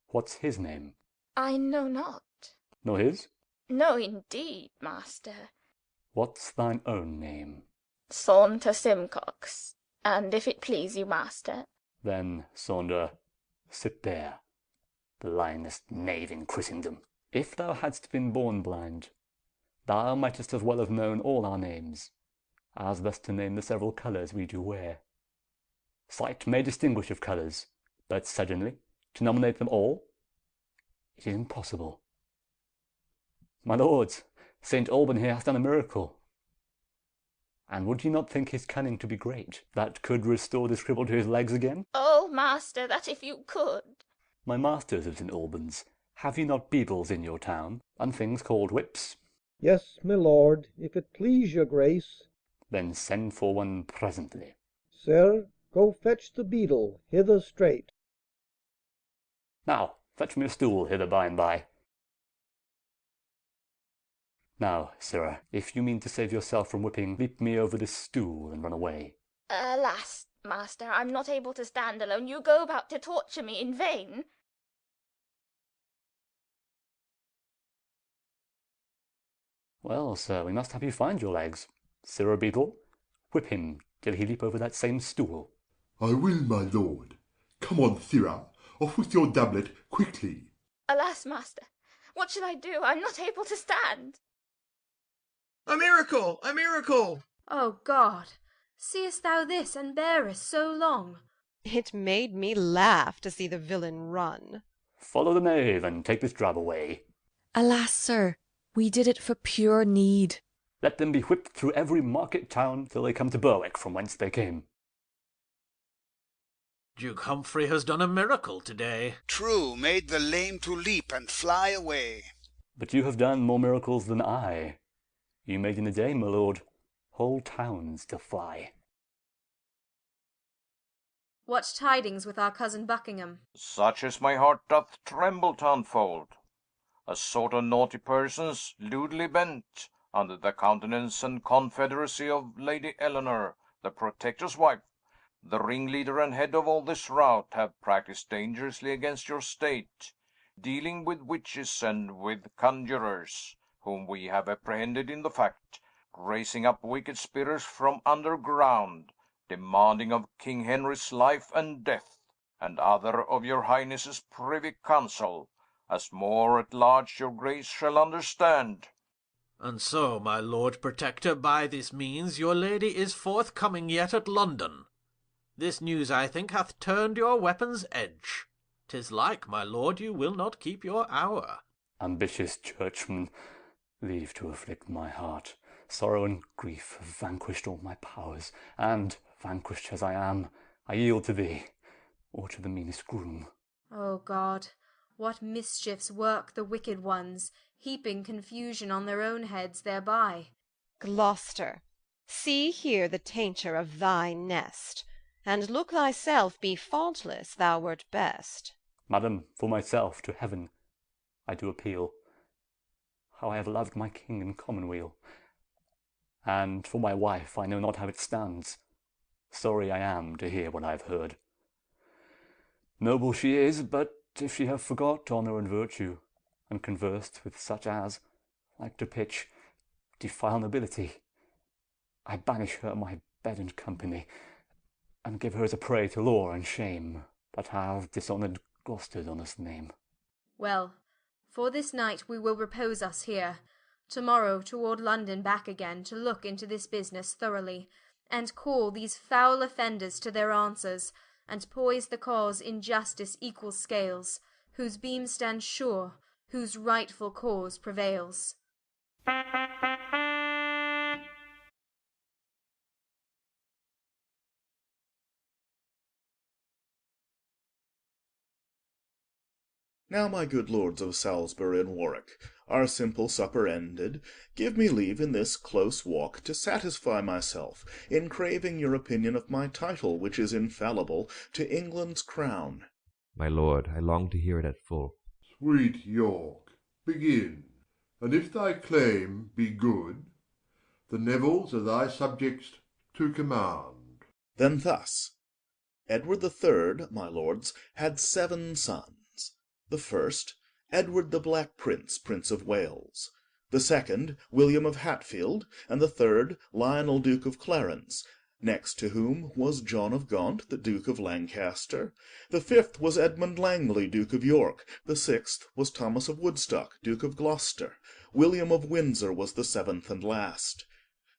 What's his name? I know not. Nor his? No, indeed, master. What's thine own name? Saunter Simcox, and if it please you, master. Then, Saunter, sit there, the lyingest knave in Christendom. If thou hadst been born blind, thou mightest as well have known all our names, as thus to name the several colours we do wear. Sight may distinguish of colours, but suddenly to nominate them all, it is impossible. My lords, St. Alban here hath done a miracle. And would ye not think his cunning to be great, that could restore this cripple to his legs again? Oh, master, that if you could. My masters of St. Albans, have ye not beadles in your town, and things called whips? Yes, my lord, if it please your grace. Then send for one presently. Sir, go fetch the beadle hither straight. Now, fetch me a stool hither by and by. Now, sirrah, if you mean to save yourself from whipping, leap me over this stool and run away. Alas, master, I'm not able to stand alone. You go about to torture me in vain. Well, sir, we must have you find your legs. Sirrah Beadle, whip him till he leap over that same stool. I will, my lord. Come on, sirrah, off with your doublet, quickly. Alas, master, what shall I do? I'm not able to stand. A miracle! A miracle! O God, seest thou this, and bearest so long? It made me laugh to see the villain run. Follow the knave, and take this drab away. Alas, sir, we did it for pure need. Let them be whipped through every market town till they come to Berwick, from whence they came. Duke Humphrey has done a miracle today. True, made the lame to leap and fly away. But you have done more miracles than I. You made in a day, my lord, whole towns to fly. What tidings with our cousin Buckingham? Such as my heart doth tremble tenfold. A sort of naughty persons, lewdly bent, under the countenance and confederacy of Lady Eleanor, the Protector's wife, the ringleader and head of all this rout, have practised dangerously against your state, dealing with witches and with conjurers, whom we have apprehended in the fact, raising up wicked spirits from underground, demanding of King Henry's life and death, and other of your Highness's privy council, as more at large your grace shall understand. And so, my Lord Protector, by this means your lady is forthcoming yet at London. This news, I think, hath turned your weapon's edge. 'Tis like, my lord, you will not keep your hour. Ambitious churchman, leave to afflict my heart. Sorrow and grief have vanquished all my powers, and, vanquished as I am, I yield to thee, or to the meanest groom. O God, what mischiefs work the wicked ones, heaping confusion on their own heads thereby! Gloucester, see here the tainture of thy nest, and look thyself be faultless thou wert best. Madam, for myself to heaven I do appeal, how I have loved my king and commonweal, and for my wife I know not how it stands. Sorry I am to hear what I have heard. Noble she is, but if she have forgot honour and virtue, and conversed with such as, like to pitch, defile nobility, I banish her my bed and company, and give her as a prey to law and shame, that have dishonoured Gloucester's honest name. Well, for this night we will repose us here, to-morrow toward London back again, to look into this business thoroughly, and call these foul offenders to their answers, and poise the cause in justice equal scales, whose beam stands sure, whose rightful cause prevails. Now, my good lords of Salisbury and Warwick, our simple supper ended, give me leave in this close walk to satisfy myself in craving your opinion of my title, which is infallible, to England's crown. My lord, I long to hear it at full. Sweet York, begin, and if thy claim be good, the Nevilles are thy subjects to command. Then thus: Edward the Third, my lords, had 7 sons. The first, Edward the Black Prince, Prince of Wales; the second, William of Hatfield; and the third, Lionel, Duke of Clarence, next to whom was John of Gaunt, the Duke of Lancaster; the fifth was Edmund Langley, Duke of York; the sixth was Thomas of Woodstock, Duke of Gloucester; William of Windsor was the seventh and last.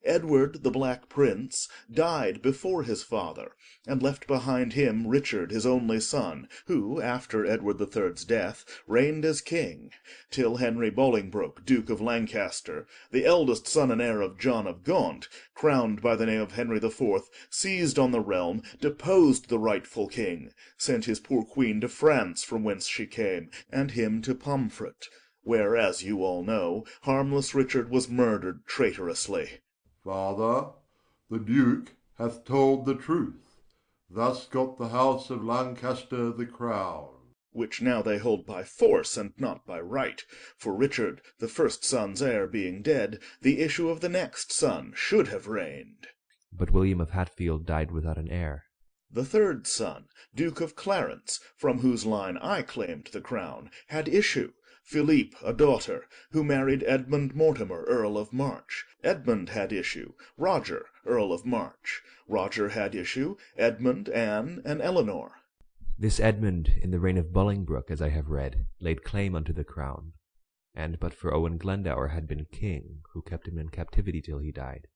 Edward the Black Prince died before his father, and left behind him Richard his only son, who, after Edward the Third's death, reigned as king, till Henry Bolingbroke, Duke of Lancaster, the eldest son and heir of John of Gaunt, crowned by the name of Henry the Fourth, seized on the realm, deposed the rightful king, sent his poor queen to France, from whence she came, and him to Pomfret, where, as you all know, harmless Richard was murdered traitorously. Father, the Duke hath told the truth. Thus got the house of Lancaster the crown, which now they hold by force and not by right, for Richard, the first son's heir, being dead, the issue of the next son should have reigned. But William of Hatfield died without an heir. The third son, Duke of Clarence, from whose line I claimed the crown, had issue, Philippe a daughter, who married Edmund Mortimer, Earl of March. Edmund had issue, Roger, Earl of March. Roger had issue, Edmund, Anne, and Eleanor. This Edmund, in the reign of Bolingbroke, as I have read, laid claim unto the crown, and but for Owen Glendower had been king, who kept him in captivity till he died.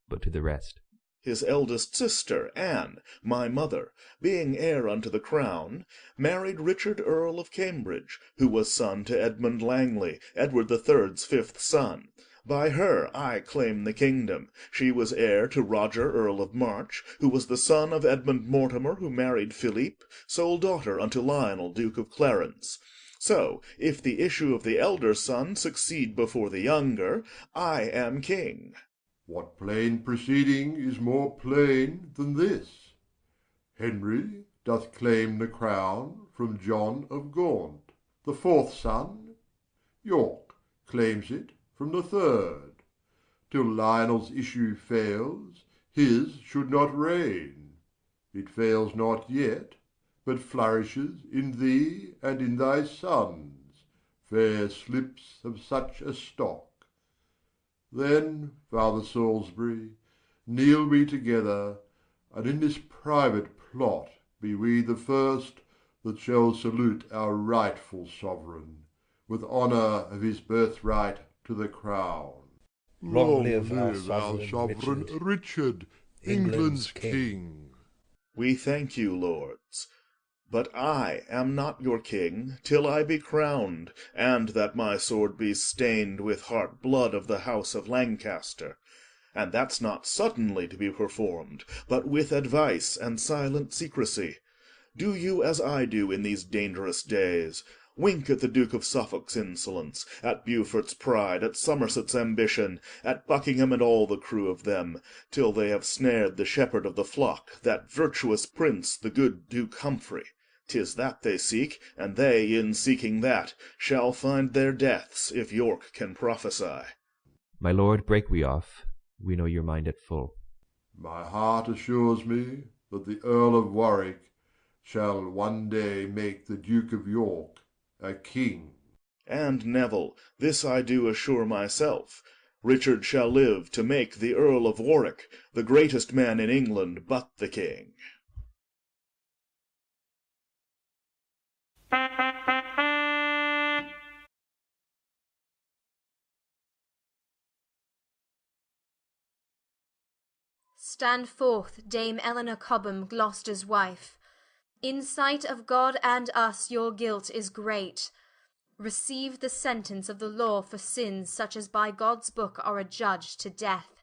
But to the rest. His eldest sister, Anne, my mother, being heir unto the crown, married Richard Earl of Cambridge, who was son to Edmund Langley, Edward the Third's fifth son. By her I claim the kingdom. She was heir to Roger Earl of March, who was the son of Edmund Mortimer, who married Philippe, sole daughter unto Lionel, Duke of Clarence. So, if the issue of the elder son succeed before the younger, I am king. What plain proceeding is more plain than this? Henry doth claim the crown from John of Gaunt, the fourth son. York claims it from the third. Till Lionel's issue fails, his should not reign. It fails not yet, but flourishes in thee and in thy sons. fair slips of such a stock. Then, Father Salisbury, kneel we together, and in this private plot be we the first that shall salute our rightful sovereign, with honour of his birthright to the crown. Long live our sovereign Richard, England's king. We thank you, lords. But I am not your king till I be crowned, and that my sword be stained with heart-blood of the house of Lancaster. And that's not suddenly to be performed, but with advice and silent secrecy. Do you as I do in these dangerous days. Wink at the Duke of Suffolk's insolence, at Beaufort's pride, at Somerset's ambition, at Buckingham and all the crew of them, till they have snared the shepherd of the flock, that virtuous prince, the good Duke Humphrey. 'Tis that they seek, and they, in seeking that, shall find their deaths, if York can prophesy. My lord, break we off. We know your mind at full. My heart assures me that the Earl of Warwick shall one day make the Duke of York a king. And, Neville, this I do assure myself: Richard shall live to make the Earl of Warwick the greatest man in England but the king. Stand forth, Dame Eleanor Cobham, Gloucester's wife. In sight of God and us your guilt is great. Receive the sentence of the law for sins such as by God's book are adjudged to death.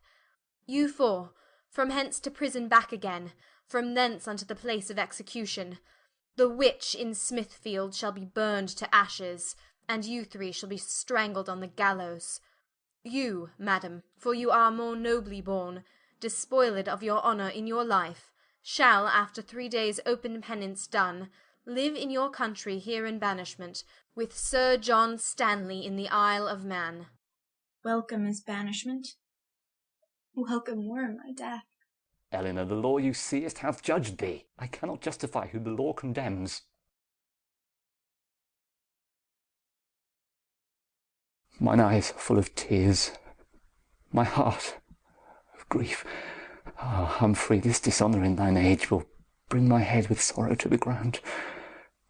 You four, from hence to prison back again, from thence unto the place of execution. The witch in Smithfield shall be burned to ashes, and you three shall be strangled on the gallows. You, madam, for you are more nobly born, despoiled of your honour in your life, shall, after 3 days open penance done, live in your country here in banishment, with Sir John Stanley in the Isle of Man. Welcome is banishment. Welcome were my death. Eleanor, the law you seest hath judged thee. I cannot justify who the law condemns. Mine eyes are full of tears, my heart of grief. Ah, Humphrey, this dishonour in thine age will bring my head with sorrow to the ground.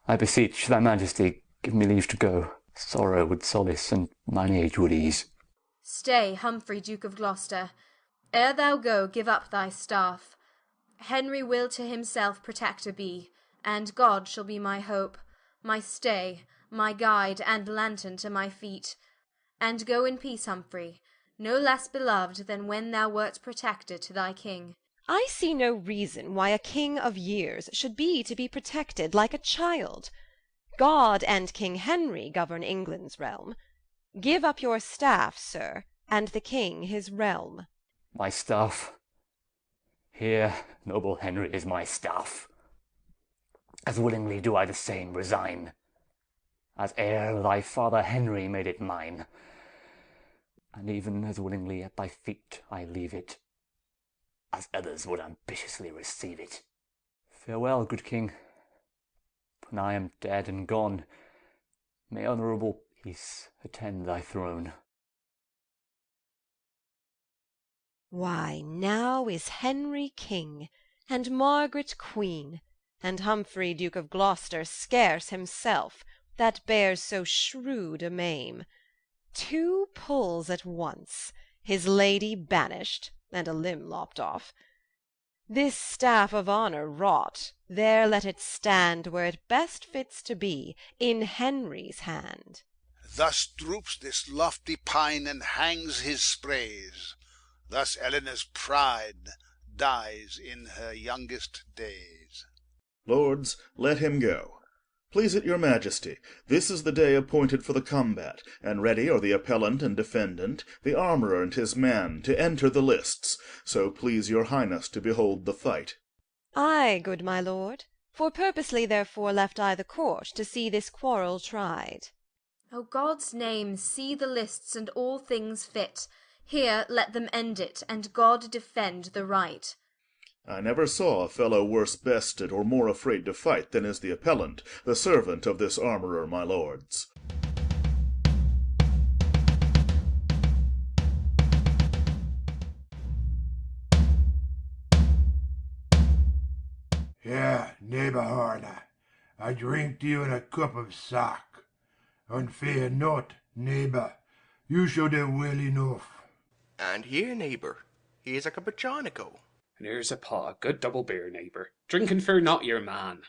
I beseech thy majesty, give me leave to go. Sorrow would solace, and mine age would ease. Stay, Humphrey, Duke of Gloucester. Ere thou go, give up thy staff. Henry will to himself protector be, and God shall be my hope, my stay, my guide, and lantern to my feet. And go in peace, Humphrey, no less beloved than when thou wert protector to thy king. I see no reason why a king of years should be to be protected like a child. God and King Henry govern England's realm. Give up your staff, sir, and the king his realm. My staff. Here, noble Henry, is my staff. As willingly do I the same resign, as ere thy father Henry made it mine. And even as willingly at thy feet I leave it, as others would ambitiously receive it. Farewell, good king. When I am dead and gone, may honourable peace attend thy throne. Why, now is Henry king, and Margaret queen, and Humphrey Duke of Gloucester scarce himself, that bears so shrewd a maim. 2 pulls at once, his lady banished, and a limb lopped off. This staff of honour wrought, there let it stand where it best fits to be, in Henry's hand. Thus droops this lofty pine and hangs his sprays. Thus Eleanor's pride dies in her youngest days. Lords, let him go. Please it your majesty, this is the day appointed for the combat, and ready are the appellant and defendant, the armourer and his man, to enter the lists. So please your highness to behold the fight. Ay, good my lord, for purposely therefore left I the court, to see this quarrel tried. O God's name, see the lists and all things fit. Here let them end it, and God defend the right. I never saw a fellow worse bested or more afraid to fight than is the appellant, the servant of this armourer, my lords. neighbour Horner, I drink to you in a cup of sack. And fear not, neighbour, you shall do well enough. And here, neighbour, here's a cup of charnico. And here's a paw, good double beer, neighbour. Drink and fear not your man.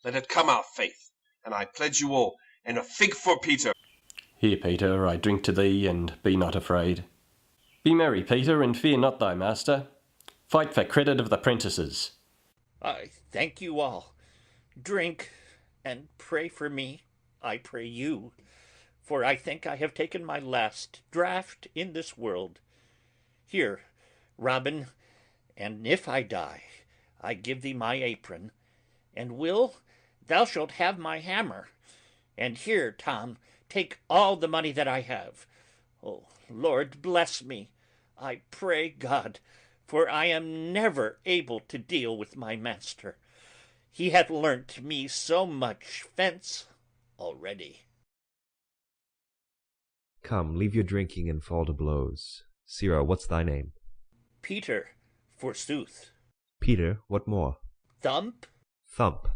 Let it come out, faith, and I pledge you all, and a fig for Peter. Here, Peter, I drink to thee, and be not afraid. Be merry, Peter, and fear not thy master. Fight for credit of the prentices. I thank you all. Drink, and pray for me, I pray you, for I think I have taken my last draught in this world. Here, Robin, and if I die, I give thee my apron, and Will, thou shalt have my hammer. And here, Tom, take all the money that I have. Oh, Lord, bless me, I pray God, for I am never able to deal with my master. He hath learnt me so much fence already. Come, leave your drinking and fall to blows. Sirrah, what's thy name? Peter, forsooth. Peter, what more? Thump? Thump.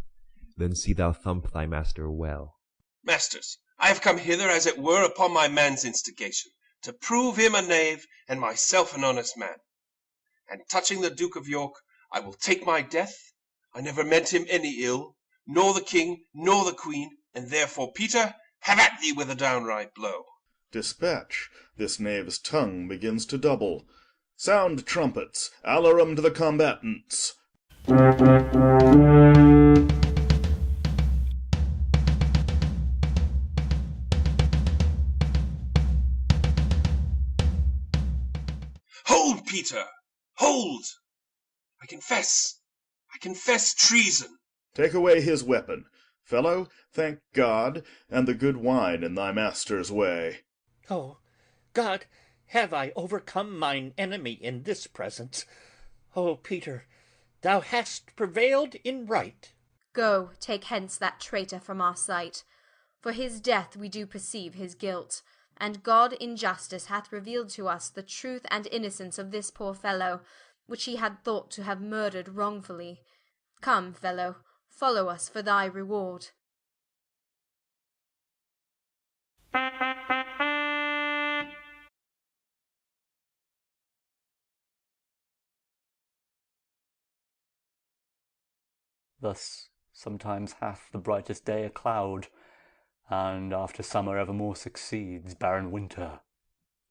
Then see thou thump thy master well. Masters, I have come hither as it were upon my man's instigation, to prove him a knave, and myself an honest man. And touching the Duke of York, I will take my death. I never meant him any ill, nor the king, nor the queen, and therefore, Peter, have at thee with a downright blow. Dispatch, this knave's tongue begins to double. Sound trumpets, alarum to the combatants. Hold, Peter, hold! I confess treason. Take away his weapon. Fellow, thank God, and the good wine in thy master's way. Oh, God, have I overcome mine enemy in this presence? Oh, Peter, thou hast prevailed in right. Go, take hence that traitor from our sight. For his death we do perceive his guilt, and God in justice hath revealed to us the truth and innocence of this poor fellow, which he had thought to have murdered wrongfully. Come, fellow, follow us for thy reward. Thus sometimes hath the brightest day a cloud, and after summer evermore succeeds barren winter,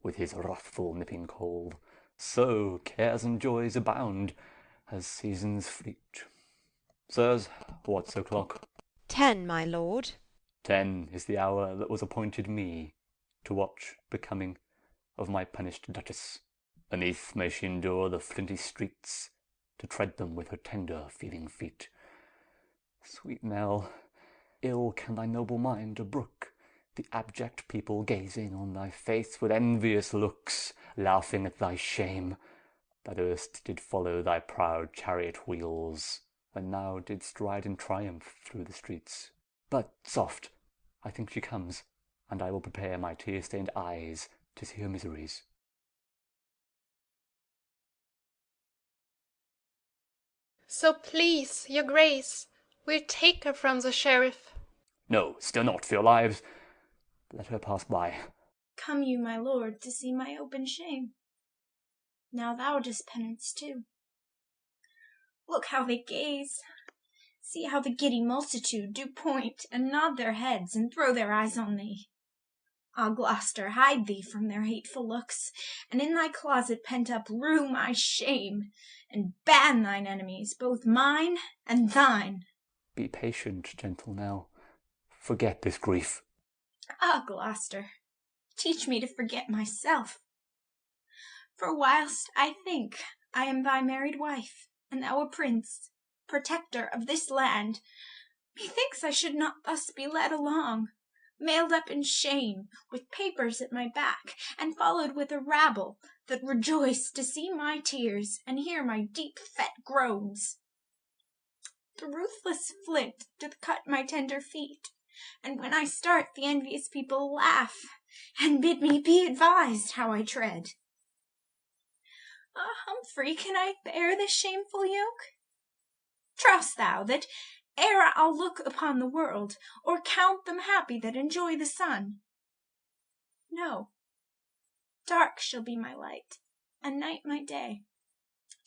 with his wrathful nipping cold. So cares and joys abound, as seasons fleet. Sirs, what's o'clock? 10, my lord. 10 is the hour that was appointed me to watch the coming of my punished Duchess. Beneath may she endure the flinty streets, to tread them with her tender feeling feet. Sweet Nell, ill can thy noble mind brook the abject people gazing on thy face with envious looks, laughing at thy shame, that erst did follow thy proud chariot wheels, and now didst ride in triumph through the streets. But soft, I think she comes, and I will prepare my tear-stained eyes to see her miseries. So please, your grace, we'll take her from the sheriff. No, stir not for your lives. Let her pass by. Come you, my lord, to see my open shame. Now thou dost penance too. Look how they gaze. See how the giddy multitude do point and nod their heads and throw their eyes on thee. Ah, Gloucester, hide thee from their hateful looks, and in thy closet pent up rue my shame, and ban thine enemies, both mine and thine. Be patient, gentle Nell. Forget this grief. Ah, Gloucester, teach me to forget myself. For whilst I think I am thy married wife, and thou a prince, protector of this land, methinks I should not thus be led along, mailed up in shame, with papers at my back, and followed with a rabble that rejoice to see my tears and hear my deep fet groans. The ruthless flint doth cut my tender feet, and when I start the envious people laugh, and bid me be advised how I tread. Ah, Humphrey, can I bear this shameful yoke? Trust thou that ere I'll look upon the world, or count them happy that enjoy the sun. No, dark shall be my light, and night my day.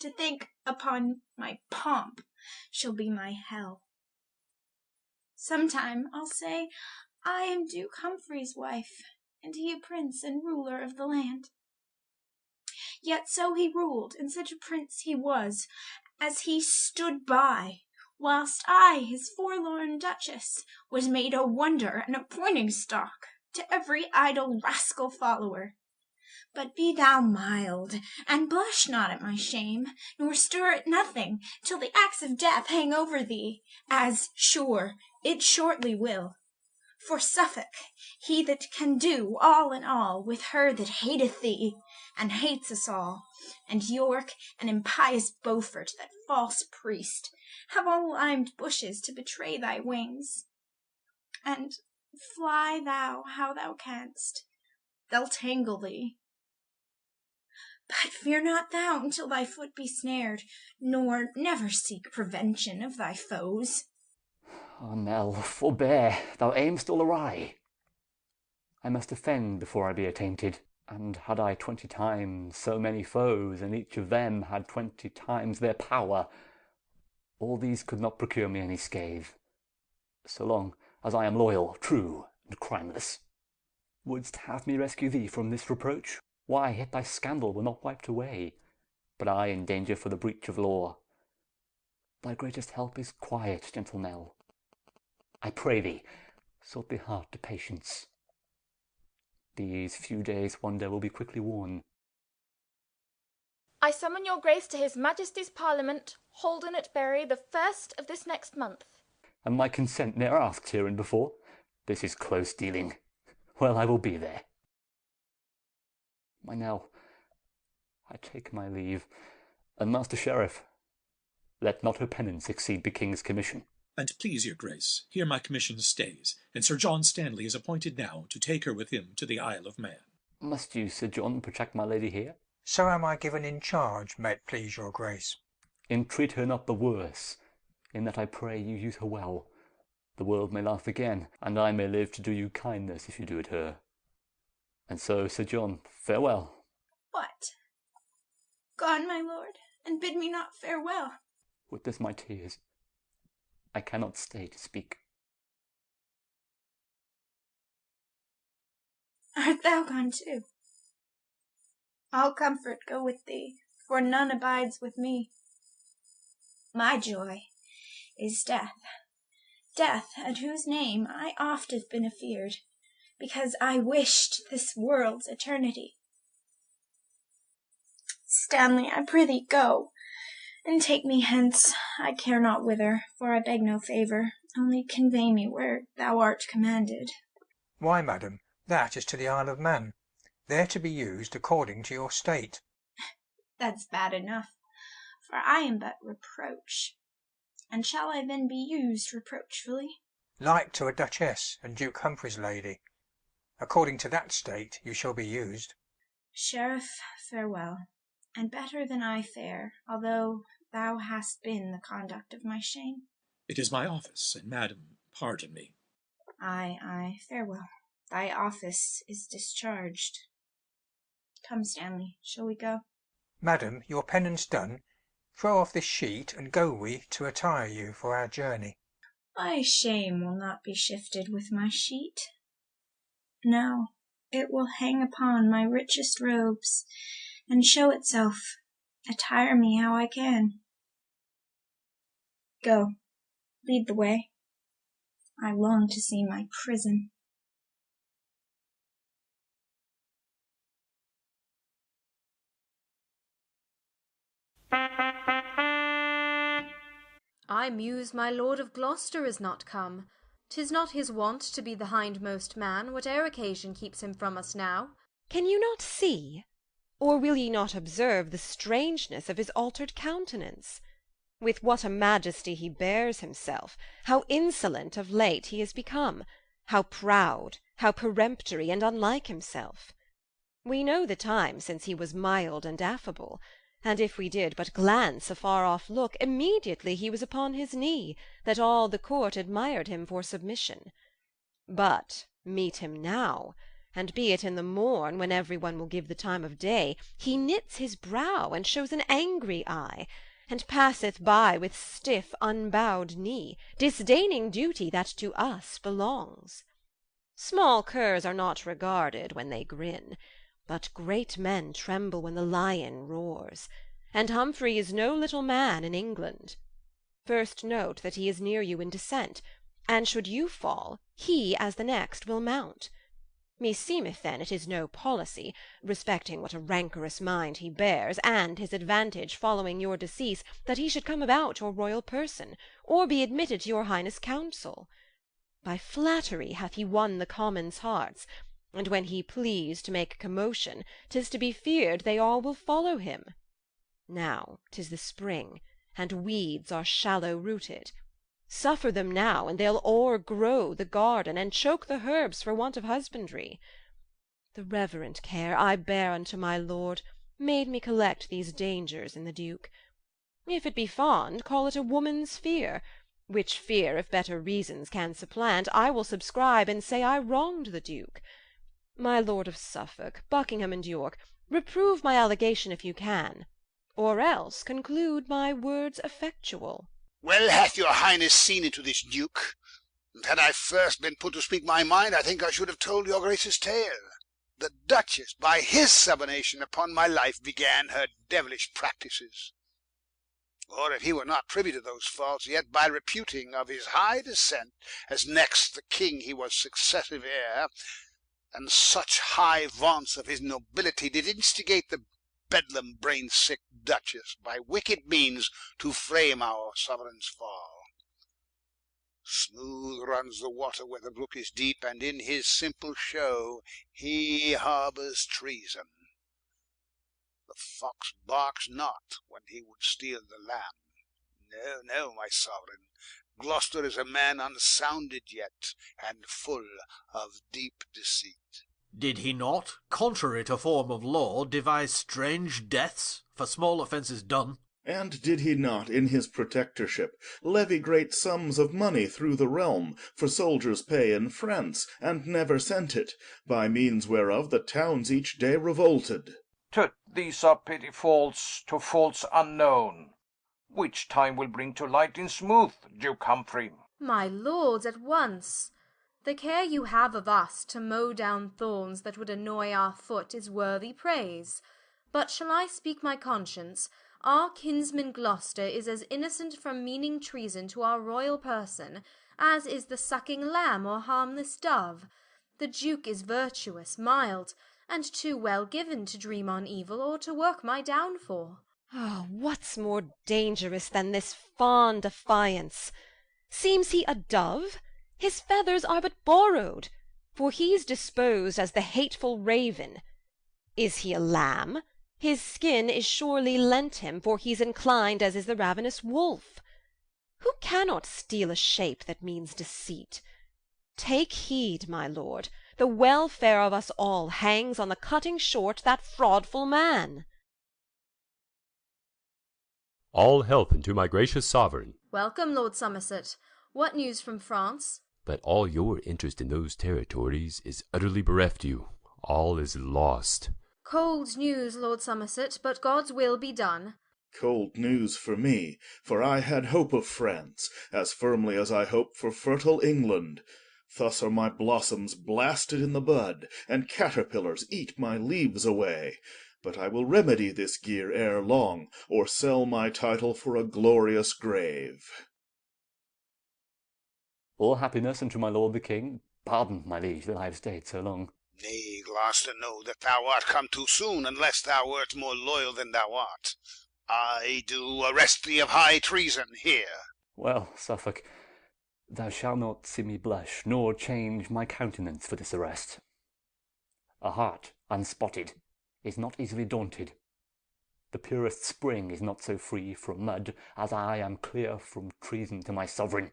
To think upon my pomp shall be my hell. Sometime I'll say, I am Duke Humphrey's wife, and he a prince and ruler of the land. Yet so he ruled, and such a prince he was, as he stood by, whilst I, his forlorn Duchess, was made a wonder and a pointing stock to every idle rascal follower. But be thou mild, and blush not at my shame, nor stir at nothing, till the axe of death hang over thee, as, sure, it shortly will. For Suffolk, he that can do all in all with her that hateth thee, and hates us all, and York, and impious Beaufort, that false priest, have all limed bushes to betray thy wings. And fly thou how thou canst, they'll tangle thee. But fear not thou until thy foot be snared, nor never seek prevention of thy foes. Ah, Nell, forbear, thou aim'st all awry. I must offend before I be attainted. And had I 20 times so many foes, and each of them had 20 times their power, all these could not procure me any scathe, so long as I am loyal, true, and crimeless. Wouldst have me rescue thee from this reproach? Why, yet thy scandal were not wiped away, but I in danger for the breach of law. Thy greatest help is quiet, gentle Nell. I pray thee, sort thy heart to patience. These few days' wonder will be quickly worn. I summon your grace to his majesty's parliament, holden at Bury, the 1st of this next month. And my consent ne'er asked hereinbefore? This is close dealing. Well, I will be there. My Nell, I take my leave. And Master Sheriff, let not her penance exceed the king's commission. And please your grace, here my commission stays, and Sir John Stanley is appointed now to take her with him to the Isle of Man. Must you, Sir John, protect my lady here? So am I given in charge, may it please your grace. Entreat her not the worse, in that I pray you use her well. The world may laugh again, and I may live to do you kindness if you do it her. And so, Sir John, farewell. What? Gone, my lord, and bid me not farewell? Witness my tears. I cannot stay to speak. Art thou gone too? All comfort go with thee, for none abides with me. My joy is death, death at whose name I oft have been afeard, because I wished this world's eternity. Stanley, I prithee go, and take me hence. I care not whither, for I beg no favour, only convey me where thou art commanded. Why, madam, that is to the Isle of Man, there to be used according to your state. That's bad enough, for I am but reproach. And shall I then be used reproachfully? Like to a Duchess and Duke Humphrey's lady. According to that state you shall be used. Sheriff, farewell, and better than I fare, although thou hast been the conduct of my shame. It is my office, and madam, pardon me. Ay, farewell. Thy office is discharged. Come, Stanley, shall we go? Madam, your penance done, throw off this sheet, and go we to attire you for our journey. My shame will not be shifted with my sheet. No, it will hang upon my richest robes, and show itself, attire me how I can. Go, lead the way. I long to see my prison. I muse my Lord of Gloucester is not come. 'Tis not his wont to be the hindmost man, whate'er occasion keeps him from us now. Can you not see? Or will ye not observe the strangeness of his altered countenance? With what a majesty he bears himself, how insolent of late he is become, how proud, how peremptory, and unlike himself. We know the time since he was mild and affable, and if we did but glance a far-off look, immediately he was upon his knee, that all the court admired him for submission. But meet him now, and be it in the morn, when every one will give the time of day, he knits his brow, and shows an angry eye, and passeth by with stiff unbowed knee, disdaining duty that to us belongs. Small curs are not regarded when they grin, but great men tremble when the lion roars, and Humphrey is no little man in England. First note that he is near you in descent, and should you fall, he as the next will mount. Meseemeth then it is no policy, respecting what a rancorous mind he bears, and his advantage following your decease, that he should come about your royal person, or be admitted to your highness' council. By flattery hath he won the commons' hearts, and when he please to make commotion, 'tis to be feared they all will follow him. Now 'tis the spring, and weeds are shallow-rooted. Suffer them now, and they'll o'ergrow the garden, and choke the herbs for want of husbandry. The reverent care I bear unto my lord made me collect these dangers in the Duke. If it be fond, call it a woman's fear, which fear, if better reasons can supplant, I will subscribe and say I wronged the Duke. My Lord of Suffolk, Buckingham, and York, reprove my allegation if you can, or else conclude my words effectual. Well hath your highness seen into this duke, and had I first been put to speak my mind, I think I should have told your grace's tale. The Duchess, by his subordination upon my life, began her devilish practices. Or if he were not privy to those faults, yet by reputing of his high descent, as next the king he was successive heir, and such high vaunts of his nobility, did instigate the bedlam brain-sick Duchess by wicked means to frame our sovereign's fall. Smooth runs the water where the brook is deep, and in his simple show he harbours treason. The fox barks not when he would steal the lamb. No, no, my sovereign, Gloucester is a man unsounded yet, and full of deep deceit. Did he not, contrary to form of law, devise strange deaths for small offences done? And did he not, in his protectorship, levy great sums of money through the realm for soldiers' pay in France, and never sent it, by means whereof the towns each day revolted? Tut, these are petty faults to faults unknown, which time will bring to light in smooth, Duke Humphrey. My lords, at once. The care you have of us to mow down thorns that would annoy our foot is worthy praise. But shall I speak my conscience? Our kinsman Gloucester is as innocent from meaning treason to our royal person, as is the sucking lamb or harmless dove. The Duke is virtuous, mild, and too well given to dream on evil, or to work my downfall. Ah, what's more dangerous than this fond affiance? Seems he a dove? His feathers are but borrowed, for he's disposed as the hateful raven. Is he a lamb? His skin is surely lent him, for he's inclined as is the ravenous wolf. Who cannot steal a shape that means deceit? Take heed, my lord, the welfare of us all hangs on the cutting short that fraudful man. All health unto my gracious sovereign. Welcome, Lord Somerset. What news from France? That all your interest in those territories is utterly bereft you. All is lost. Cold news, Lord Somerset, but God's will be done. Cold news for me, for I had hope of France, as firmly as I hope for fertile England. Thus are my blossoms blasted in the bud, and caterpillars eat my leaves away. But I will remedy this gear ere long, or sell my title for a glorious grave. All happiness unto my lord the king. Pardon, my liege, that I have stayed so long. Nay, Gloucester, know that thou art come too soon, unless thou wert more loyal than thou art. I do arrest thee of high treason here. Well, Suffolk, thou shalt not see me blush, nor change my countenance for this arrest. A heart unspotted is not easily daunted. The purest spring is not so free from mud as I am clear from treason to my sovereign.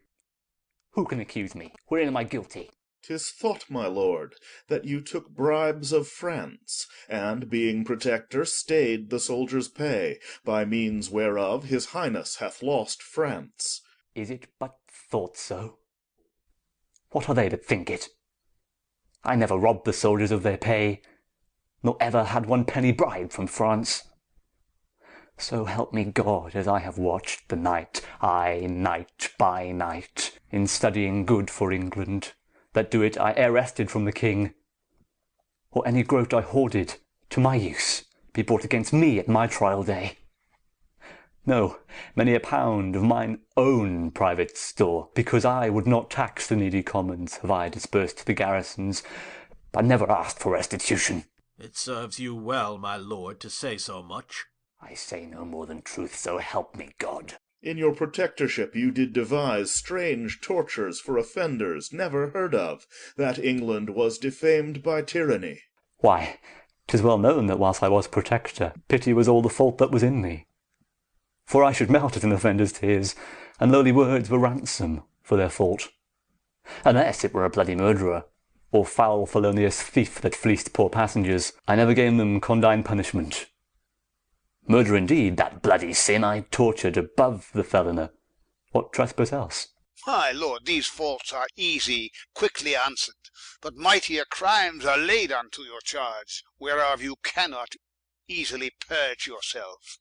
Who can accuse me? Wherein am I guilty? 'Tis thought, my lord, that you took bribes of France, and, being protector, stayed the soldiers' pay, by means whereof his highness hath lost France. Is it but thought so? What are they that think it? I never robbed the soldiers of their pay, nor ever had one penny bribe from France. So help me God, as I have watched the night, aye, night by night, in studying good for England, that do it I e'er wrested from the king, or any groat I hoarded to my use be brought against me at my trial day. No, many a pound of mine own private store, because I would not tax the needy commons, have I dispersed to the garrisons, but never asked for restitution. It serves you well, my lord, to say so much. I say no more than truth, so help me God. In your protectorship you did devise strange tortures for offenders never heard of, that England was defamed by tyranny. Why, 'tis well known that whilst I was protector, pity was all the fault that was in me. For I should melt at an offender's tears, and lowly words were ransom for their fault. Unless it were a bloody murderer, or foul felonious thief that fleeced poor passengers, I never gave them condign punishment. Murder indeed, that bloody sin, I tortured above the felony. What trespass else? My lord, these faults are easy, quickly answered, but mightier crimes are laid unto your charge, whereof you cannot easily purge yourself.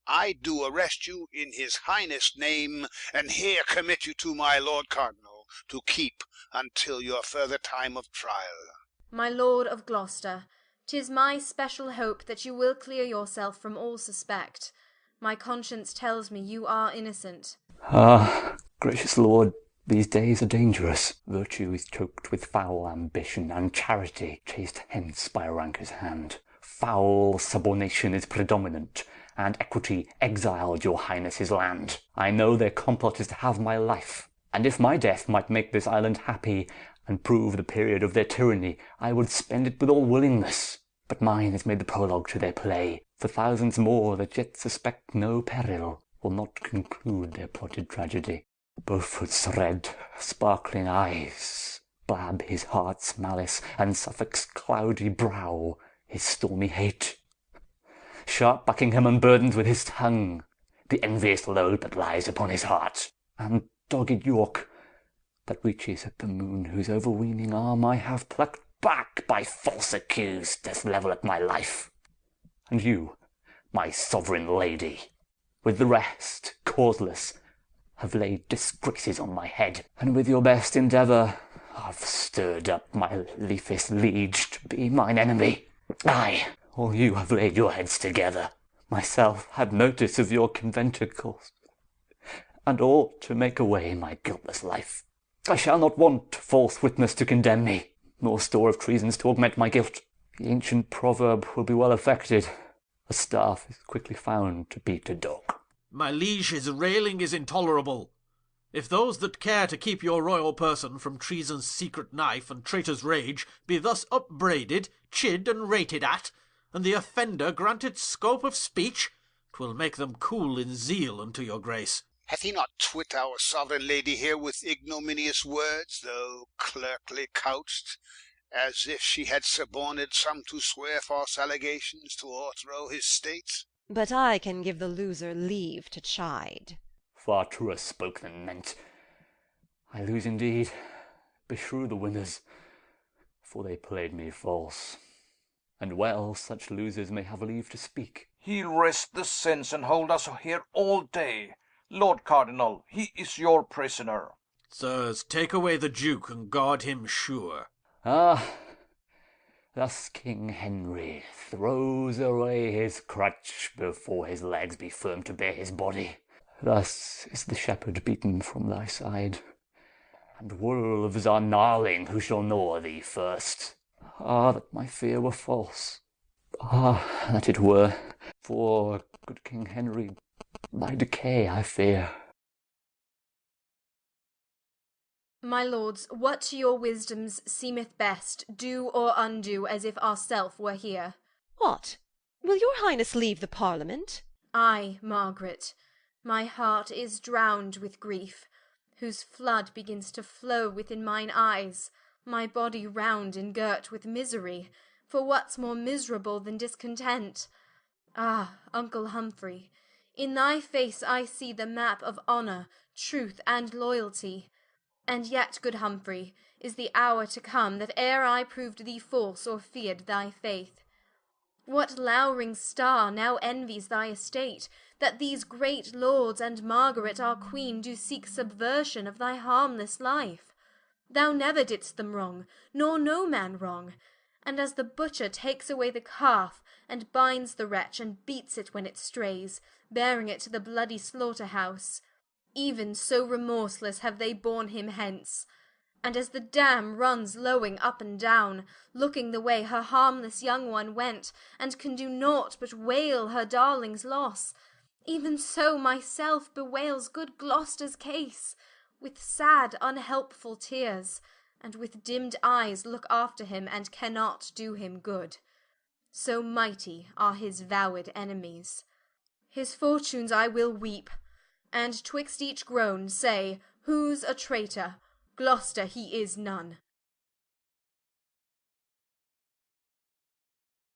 I do arrest you in his highness' name, and here commit you to my lord Cardinal, to keep until your further time of trial. My lord of Gloucester, 'tis my special hope that you will clear yourself from all suspect. My conscience tells me you are innocent. Ah, gracious lord, these days are dangerous. Virtue is choked with foul ambition, and charity chased hence by a rancor's hand. Foul subornation is predominant, and equity exiled your highness's land. I know their complot is to have my life, and if my death might make this island happy, and prove the period of their tyranny, I would spend it with all willingness. But mine is made the prologue to their play, for thousands more that yet suspect no peril will not conclude their plotted tragedy. Beaufort's red, sparkling eyes blab his heart's malice, and Suffolk's cloudy brow his stormy hate. Sharp Buckingham unburdened with his tongue the envious load that lies upon his heart, and dogged York that reaches at the moon, whose overweening arm I have plucked back by false accused, doth level at my life. And you, my sovereign lady, with the rest, causeless, have laid disgraces on my head, and with your best endeavour have stirred up my liefest liege to be mine enemy. Ay, all you have laid your heads together. Myself had notice of your conventicles, and all to make away my guiltless life. I shall not want false witness to condemn me, nor store of treasons to augment my guilt. The ancient proverb will be well affected. A staff is quickly found to beat a dog. My liege, his railing is intolerable. If those that care to keep your royal person from treason's secret knife and traitor's rage be thus upbraided, chid, and rated at, and the offender granted scope of speech, 'twill make them cool in zeal unto your grace. Hath he not twit our sovereign lady here with ignominious words, though clerkly couched, as if she had suborned some to swear false allegations to o'erthrow his state? But I can give the loser leave to chide. Far truer spoke than meant. I lose indeed. Beshrew the winners, for they played me false. And well such losers may have leave to speak. He'll wrest the sense and hold us here all day. Lord Cardinal, he is your prisoner. Sirs, take away the Duke, and guard him sure. Ah, thus King Henry throws away his crutch before his legs be firm to bear his body. Thus is the shepherd beaten from thy side, and wolves are gnarling who shall gnaw thee first. Ah, that my fear were false! Ah, that it were! For, good King Henry, thy decay I fear. My lords, what to your wisdoms seemeth best, do or undo, as if ourself were here. What? Will your highness leave the Parliament? Ay, Margaret, my heart is drowned with grief, whose flood begins to flow within mine eyes, my body round engirt with misery, for what's more miserable than discontent? Ah, Uncle Humphrey, in thy face I see the map of honour, truth, and loyalty. And yet, good Humphrey, is the hour to come, that ere I proved thee false, or fear'd thy faith. What lowring star now envies thy estate, that these great lords, and Margaret our Queen, do seek subversion of thy harmless life? Thou never didst them wrong, nor no man wrong. And as the butcher takes away the calf, and binds the wretch, and beats it when it strays, bearing it to the bloody slaughter-house, even so remorseless have they borne him hence. And as the dam runs lowing up and down, looking the way her harmless young one went, and can do naught but wail her darling's loss, even so myself bewails good Gloucester's case, with sad unhelpful tears, and with dimmed eyes look after him, and cannot do him good. So mighty are his vowed enemies. His fortunes I will weep, and twixt each groan say, who's a traitor? Gloucester he is none.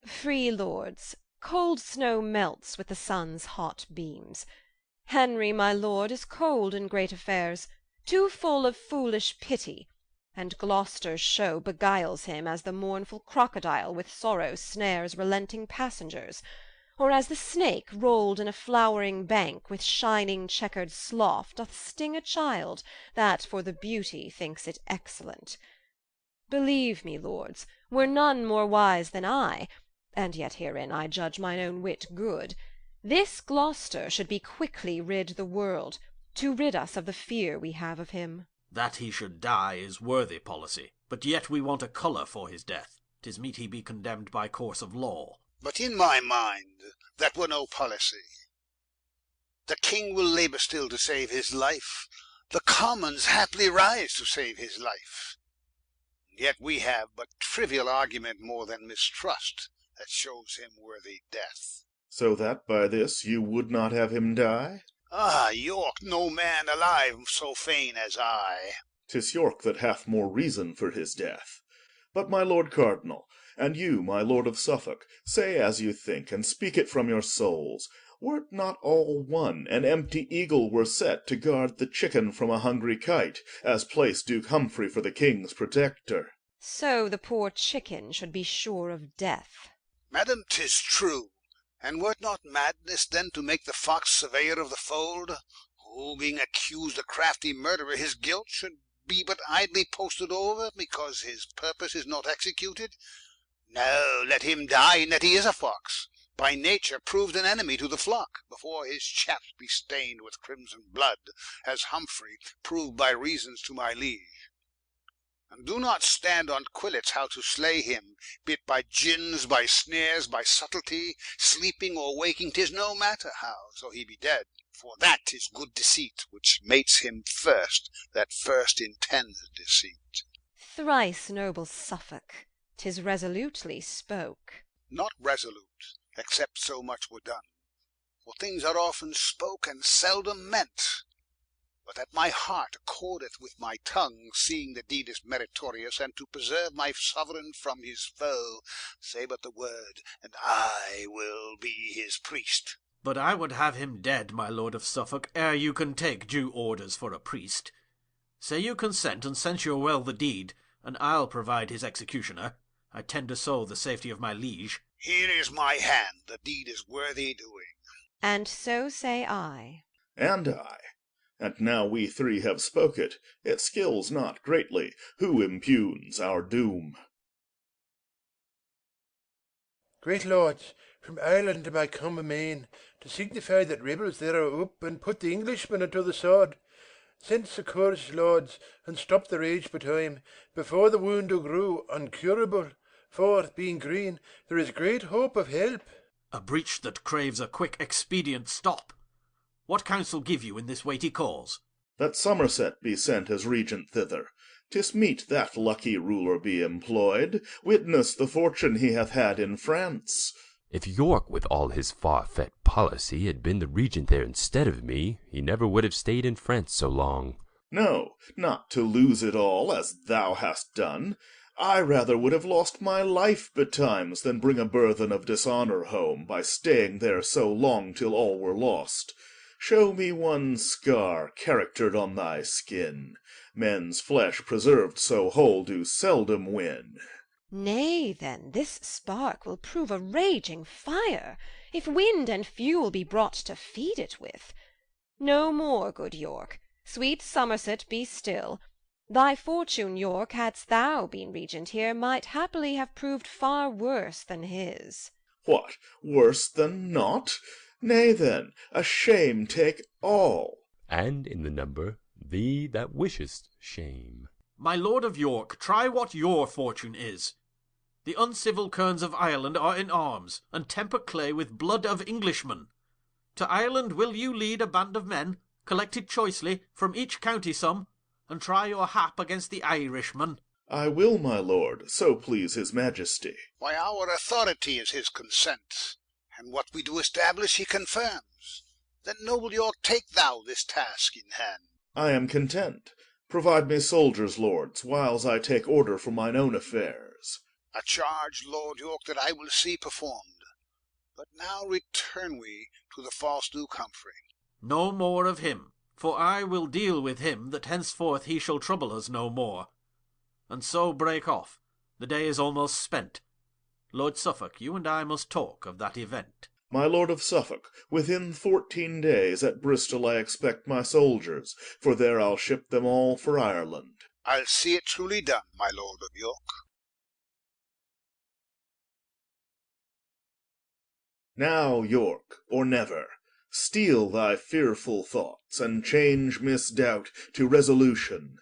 Free lords, cold snow melts with the sun's hot beams. Henry, my lord, is cold in great affairs, too full of foolish pity, and Gloucester's show beguiles him as the mournful crocodile with sorrow snares relenting passengers, or as the snake rolled in a flowering bank with shining chequered slough doth sting a child that for the beauty thinks it excellent. Believe me, lords, were none more wise than I, and yet herein I judge mine own wit good, this Gloucester should be quickly rid the world, to rid us of the fear we have of him. That he should die is worthy policy, but yet we want a colour for his death. 'Tis meet he be condemned by course of law. But in my mind that were no policy. The king will labour still to save his life, the commons haply rise to save his life. Yet we have but trivial argument more than mistrust, that shows him worthy death. So that by this you would not have him die? Ah, York, no man alive so fain as I. 'Tis York that hath more reason for his death. But my lord Cardinal, and you, my lord of Suffolk, say as you think, and speak it from your souls. Were't not all one, an empty eagle were set to guard the chicken from a hungry kite, as place Duke Humphrey for the king's protector? So the poor chicken should be sure of death. Madam, 'tis true. And were't not madness then to make the fox surveyor of the fold, who, being accused a crafty murderer, his guilt should be but idly posted over, because his purpose is not executed? No, let him die in that he is a fox, by nature proved an enemy to the flock, before his chaps be stained with crimson blood, as Humphrey proved by reasons to my liege. And do not stand on quillets how to slay him, be it by gins, by snares, by subtlety, sleeping or waking, 'tis no matter how, so he be dead. For that 'tis good deceit, which mates him first, that first intends deceit. Thrice noble Suffolk, 'tis resolutely spoke. Not resolute, except so much were done. For things are often spoke and seldom meant. But that my heart accordeth with my tongue, seeing the deed is meritorious, and to preserve my sovereign from his foe, say but the word, and I will be his priest. But I would have him dead, my lord of Suffolk, ere you can take due orders for a priest. Say you consent, and censure well the deed, and I'll provide his executioner. I tender so the safety of my liege. Here is my hand, the deed is worthy doing. And so say I. And I. And now we three have spoke it, it skills not greatly who impugns our doom. Great lords, from Ireland am I come amain, to signify that rebels there are up, and put the Englishmen unto the sword. Send succours, lords, and stop the rage betime, before the wound do grew uncurable, for, being green, there is great hope of help. A breach that craves a quick expedient stop. What counsel give you in this weighty cause? That Somerset be sent as regent thither. 'Tis meet that lucky ruler be employed. Witness the fortune he hath had in France. If York, with all his far-fet policy, had been the regent there instead of me, he never would have stayed in France so long. No, not to lose it all, as thou hast done. I rather would have lost my life betimes than bring a burthen of dishonour home by staying there so long till all were lost. Show me one scar charactered on thy skin. Men's flesh preserved so whole do seldom win. Nay, then, this spark will prove a raging fire, if wind and fuel be brought to feed it with. No more, good York. Sweet Somerset, be still. Thy fortune, York, hadst thou been regent here, might happily have proved far worse than his. What, worse than naught? Nay, then, a shame take all. And in the number, thee that wishest shame. My Lord of York, try what your fortune is. The uncivil kerns of Ireland are in arms, and temper clay with blood of Englishmen. To Ireland will you lead a band of men, collected choicely, from each county some, and try your hap against the Irishmen? I will, my lord, so please his majesty. Why, our authority is his consent, and what we do establish he confirms. Then, noble York, take thou this task in hand. I am content. Provide me soldiers, lords, whiles I take order for mine own affairs. A charge, Lord York, that I will see performed. But now return we to the false Duke Humphrey. No more of him, for I will deal with him that henceforth he shall trouble us no more. And so break off. The day is almost spent. Lord Suffolk, you and I must talk of that event. My lord of Suffolk, within 14 days at Bristol I expect my soldiers, for there I'll ship them all for Ireland. I'll see it truly done, my Lord of York. Now, York, or never, steel thy fearful thoughts, and change misdoubt to resolution.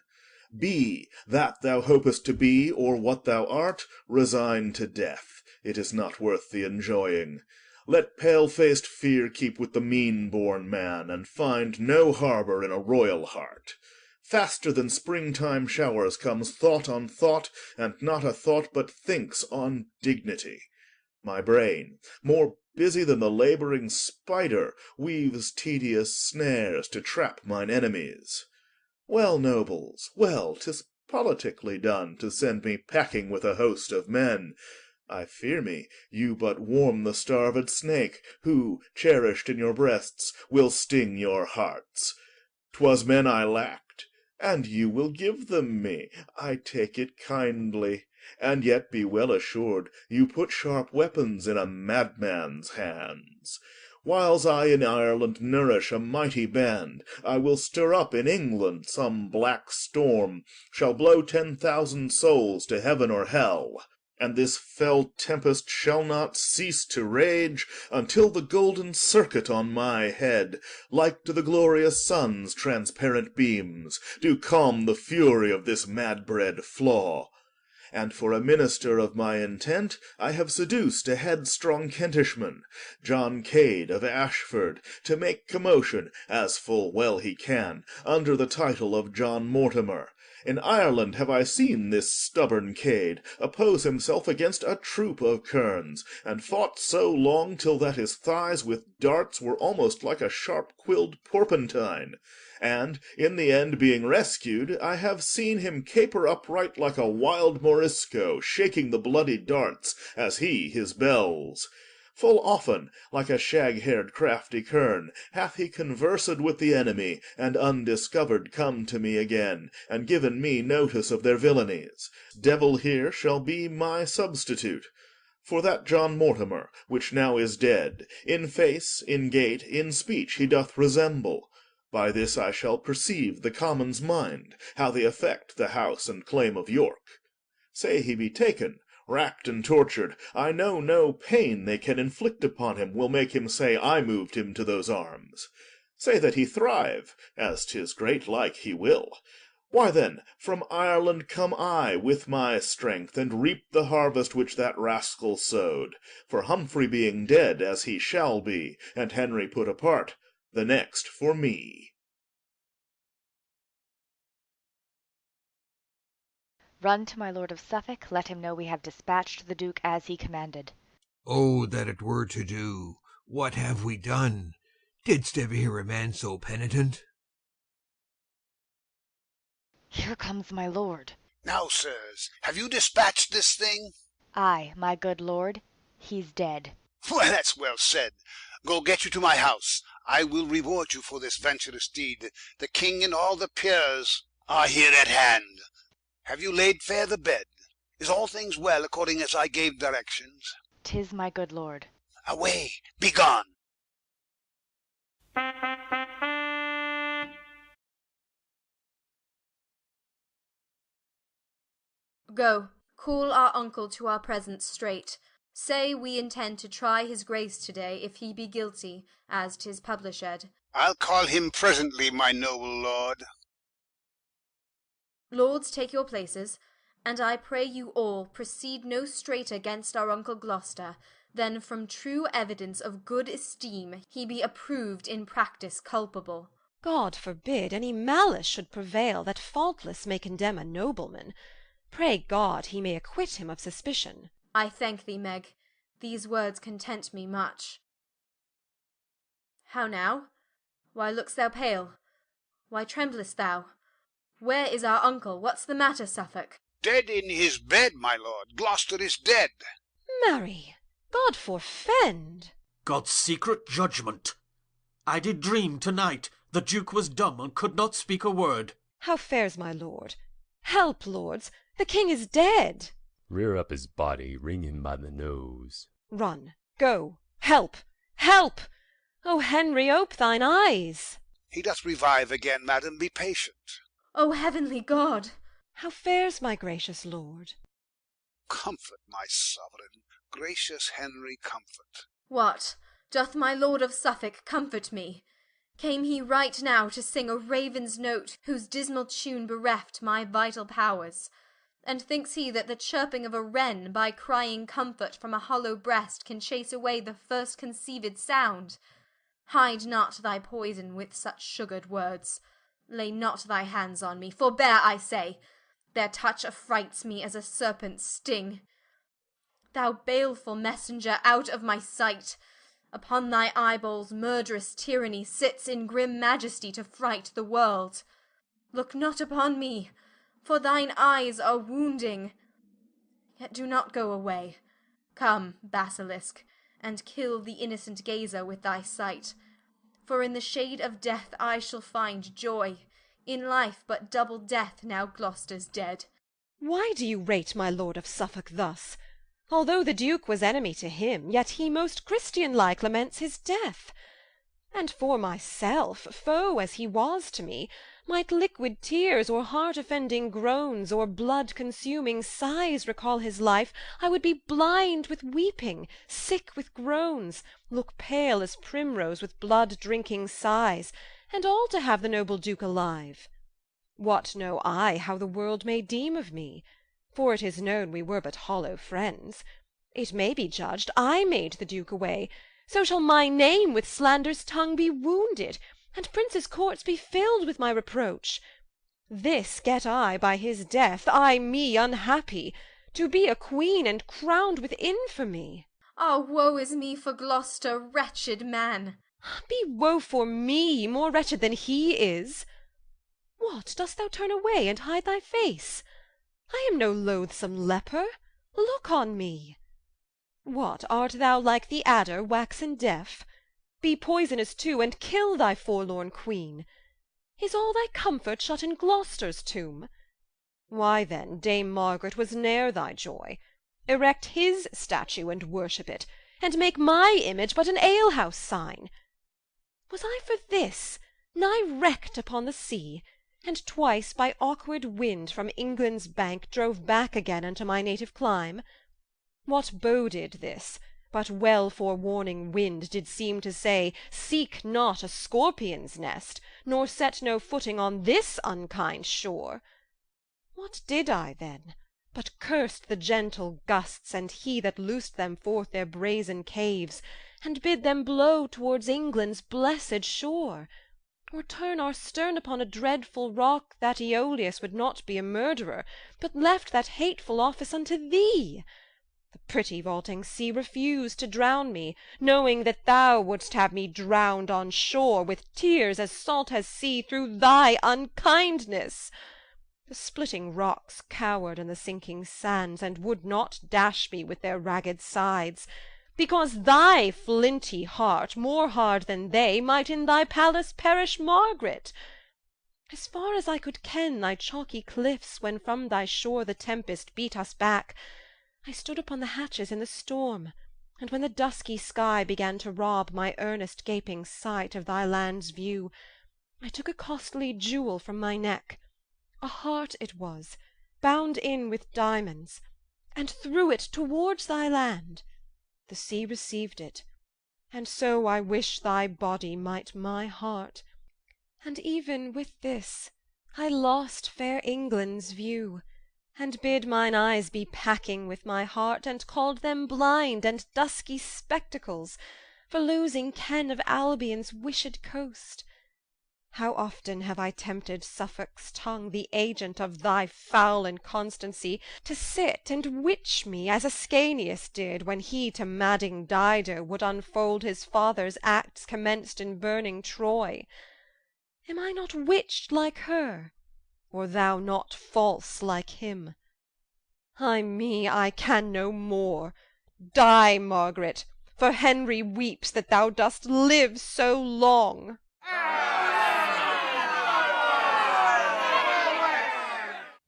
Be that thou hopest to be, or what thou art, resign to death. It is not worth the enjoying. Let pale-faced fear keep with the mean-born man, and find no harbour in a royal heart. Faster than springtime showers comes thought on thought, and not a thought but thinks on dignity. My brain, more busy than the labouring spider, weaves tedious snares to trap mine enemies. Well, nobles, well, 'tis politically done to send me packing with a host of men. I fear me you but warm the starved snake, who, cherished in your breasts, will sting your hearts. 'Twas men I lacked, and you will give them me. I take it kindly. And yet be well assured, you put sharp weapons in a madman's hands. Whiles I in Ireland nourish a mighty band, I will stir up in England some black storm, shall blow 10,000 souls to heaven or hell. And this fell tempest shall not cease to rage until the golden circuit on my head, like to the glorious sun's transparent beams, do calm the fury of this mad-bred flaw. And for a minister of my intent, I have seduced a headstrong Kentishman, John Cade of Ashford, to make commotion, as full well he can, under the title of John Mortimer. In Ireland have I seen this stubborn Cade oppose himself against a troop of kerns, and fought so long till that his thighs with darts were almost like a sharp-quilled porpentine. And, in the end being rescued, I have seen him caper upright like a wild Morisco, shaking the bloody darts, as he his bells. Full often, like a shag-haired crafty kern, hath he conversed with the enemy, and undiscovered come to me again, and given me notice of their villainies. Devil here shall be my substitute. For that John Mortimer, which now is dead, in face, in gait, in speech he doth resemble. By this I shall perceive the commons' mind, how they affect the house and claim of York. Say he be taken, racked and tortured, I know no pain they can inflict upon him will make him say I moved him to those arms. Say that he thrive, as 'tis great like he will. Why then, from Ireland come I with my strength, and reap the harvest which that rascal sowed. For Humphrey being dead, as he shall be, and Henry put apart, the next for me. Run to my lord of Suffolk, let him know we have dispatched the Duke as he commanded. Oh, that it were to do! What have we done? Didst ever hear a man so penitent? Here comes my lord. Now, sirs, have you dispatched this thing? Ay, my good lord, he's dead. Well, that's well said. Go get you to my house. I will reward you for this venturous deed. The king and all the peers are here at hand. Have you laid fair the bed? Is all things well according as I gave directions? 'Tis my good lord. Away, be gone. Go, call our uncle to our presence straight. Say we intend to try his grace today, if he be guilty, as 'tis published. I'll call him presently, my noble lord. Lords, take your places, and I pray you all proceed no straighter against our uncle Gloucester, than from true evidence of good esteem he be approved in practice culpable. God forbid any malice should prevail that faultless may condemn a nobleman. Pray God he may acquit him of suspicion. I thank thee, Meg. These words content me much. How now? Why look'st thou pale? Why tremblest thou? Where is our uncle? What's the matter, Suffolk? Dead in his bed, my lord. Gloucester is dead. Marry, God forfend. God's secret judgment. I did dream to-night the Duke was dumb and could not speak a word. How fares my lord? Help, lords, the king is dead. Rear up his body, wring him by the nose. Run, go, help, help! O Henry, ope thine eyes. He doth revive again, madam, be patient. O heavenly God! How fares my gracious lord? Comfort, my sovereign, gracious Henry, comfort. What, doth my lord of Suffolk comfort me? Came he right now to sing a raven's note, whose dismal tune bereft my vital powers? And thinks he that the chirping of a wren, by crying comfort from a hollow breast, can chase away the first conceived sound? Hide not thy poison with such sugared words. Lay not thy hands on me, forbear, I say. Their touch affrights me as a serpent's sting. Thou baleful messenger, out of my sight! Upon thy eyeballs murderous tyranny sits in grim majesty to fright the world. Look not upon me, for thine eyes are wounding. Yet do not go away. Come, basilisk, and kill the innocent gazer with thy sight. For in the shade of death I shall find joy, in life but double death now Gloucester's dead. Why do you rate my lord of Suffolk thus? Although the Duke was enemy to him, yet he most Christian-like laments his death. And for myself, foe as he was to me, might liquid tears, or heart-offending groans, or blood-consuming sighs recall his life, I would be blind with weeping, sick with groans, look pale as primrose with blood-drinking sighs, and all to have the noble Duke alive. What know I how the world may deem of me? For it is known we were but hollow friends. It may be judged I made the Duke away, so shall my name with slander's tongue be wounded, and princes' courts be filled with my reproach. This get I by his death, I me unhappy, to be a queen and crowned with infamy. Ah, woe is me for Gloucester, wretched man! Be woe for me, more wretched than he is. What, dost thou turn away and hide thy face? I am no loathsome leper. Look on me. What, art thou like the adder, waxen deaf? Be poisonous too, and kill thy forlorn queen. Is all thy comfort shut in Gloucester's tomb? Why then, Dame Margaret was ne'er thy joy. Erect his statue and worship it, and make my image but an alehouse sign. Was I for this, nigh wrecked upon the sea, and twice by awkward wind from England's bank drove back again unto my native clime? What boded this, but well forewarning wind did seem to say, seek not a scorpion's nest, nor set no footing on this unkind shore? What did I then, but cursed the gentle gusts, and he that loosed them forth their brazen caves, and bid them blow towards England's blessed shore, or turn our stern upon a dreadful rock, that Aeolus would not be a murderer, but left that hateful office unto thee? The pretty vaulting sea refused to drown me, knowing that thou wouldst have me drowned on shore, with tears as salt as sea, through thy unkindness. The splitting rocks cowered in the sinking sands, and would not dash me with their ragged sides, because thy flinty heart, more hard than they, might in thy palace perish Margaret. As far as I could ken thy chalky cliffs, when from thy shore the tempest beat us back, I stood upon the hatches in the storm, and when the dusky sky began to rob my earnest gaping sight of thy land's view, I took a costly jewel from my neck, a heart it was, bound in with diamonds, and threw it towards thy land. The sea received it, and so I wish thy body might my heart. And even with this I lost fair England's view, and bid mine eyes be packing with my heart, and called them blind and dusky spectacles, for losing ken of Albion's wished coast. How often have I tempted Suffolk's tongue, the agent of thy foul inconstancy, to sit and witch me, as Ascanius did, when he to madding Dido would unfold his father's acts commenced in burning Troy. Am I not witched like her, or thou not false like him? Ay me, I can no more. Die, Margaret, for Henry weeps that thou dost live so long.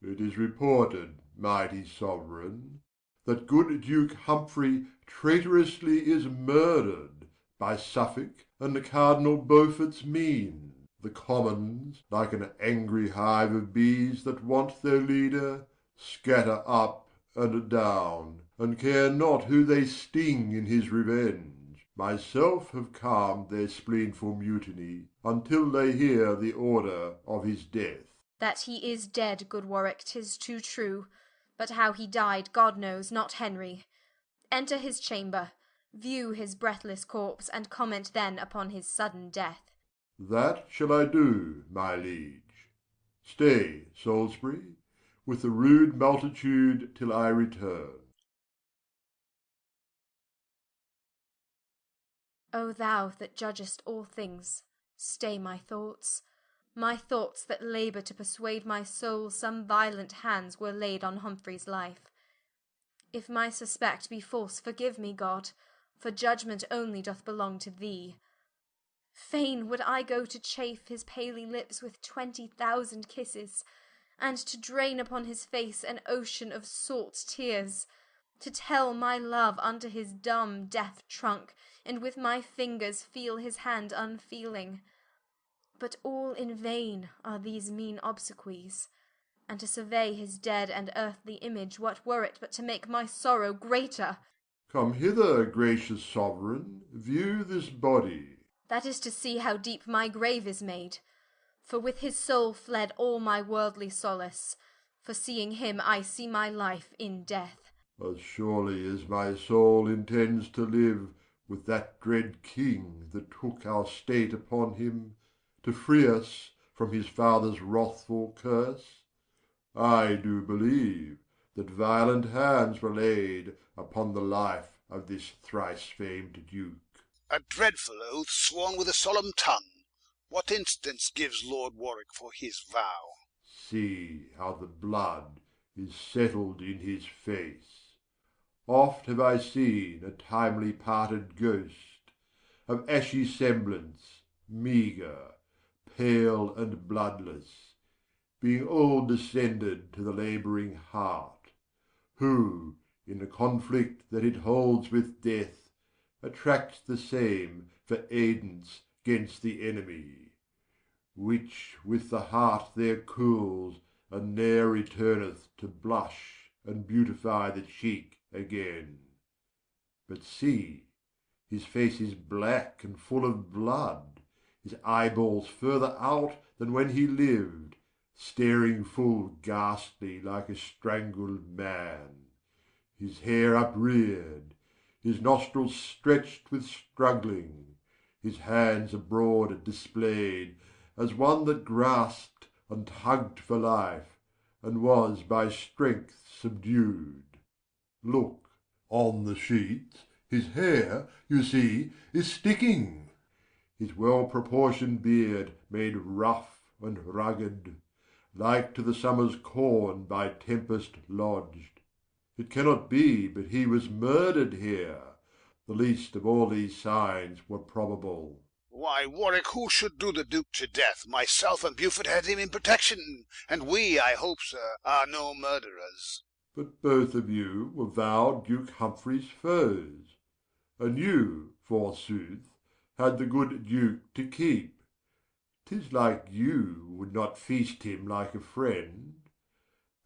It is reported, mighty sovereign, that good Duke Humphrey traitorously is murdered by Suffolk and the Cardinal Beaufort's mean. The commons, like an angry hive of bees that want their leader, scatter up and down, and care not who they sting in his revenge. Myself have calmed their spleenful mutiny, until they hear the order of his death. That he is dead, good Warwick, 'tis too true, but how he died, God knows, not Henry. Enter his chamber, view his breathless corpse, and comment then upon his sudden death. That shall I do, my liege. Stay, Salisbury, with the rude multitude till I return. O thou that judgest all things, stay my thoughts that labour to persuade my soul some violent hands were laid on Humphrey's life. If my suspect be false, forgive me, God, for judgment only doth belong to thee. Fain would I go to chafe his paly lips with 20,000 kisses, and to drain upon his face an ocean of salt tears, to tell my love unto his dumb deaf trunk, and with my fingers feel his hand unfeeling. But all in vain are these mean obsequies, and to survey his dead and earthly image, what were it but to make my sorrow greater? Come hither, gracious sovereign, view this body. That is to see how deep my grave is made, for with his soul fled all my worldly solace, for seeing him I see my life in death. As surely as my soul intends to live with that dread king that took our state upon him, to free us from his father's wrathful curse, I do believe that violent hands were laid upon the life of this thrice famed duke. A dreadful oath sworn with a solemn tongue. What instance gives Lord Warwick for his vow? See how the blood is settled in his face. Oft have I seen a timely parted ghost, of ashy semblance, meagre, pale and bloodless, being all descended to the labouring heart, who, in the conflict that it holds with death, attracts the same for aidance gainst the enemy, which with the heart there cools, and ne'er returneth to blush and beautify the cheek again. But see, his face is black and full of blood, his eyeballs further out than when he lived, staring full ghastly like a strangled man, his hair upreared, his nostrils stretched with struggling, his hands abroad displayed, as one that grasped and tugged for life, and was by strength subdued. Look, on the sheets his hair, you see, is sticking, his well-proportioned beard made rough and rugged, like to the summer's corn by tempest lodged. It cannot be but he was murdered here. The least of all these signs were probable. Why, Warwick, who should do the Duke to death? Myself and Beaufort had him in protection, and we, I hope, sir, are no murderers. But both of you were vowed Duke Humphrey's foes, and you, forsooth, had the good Duke to keep. 'Tis like you would not feast him like a friend,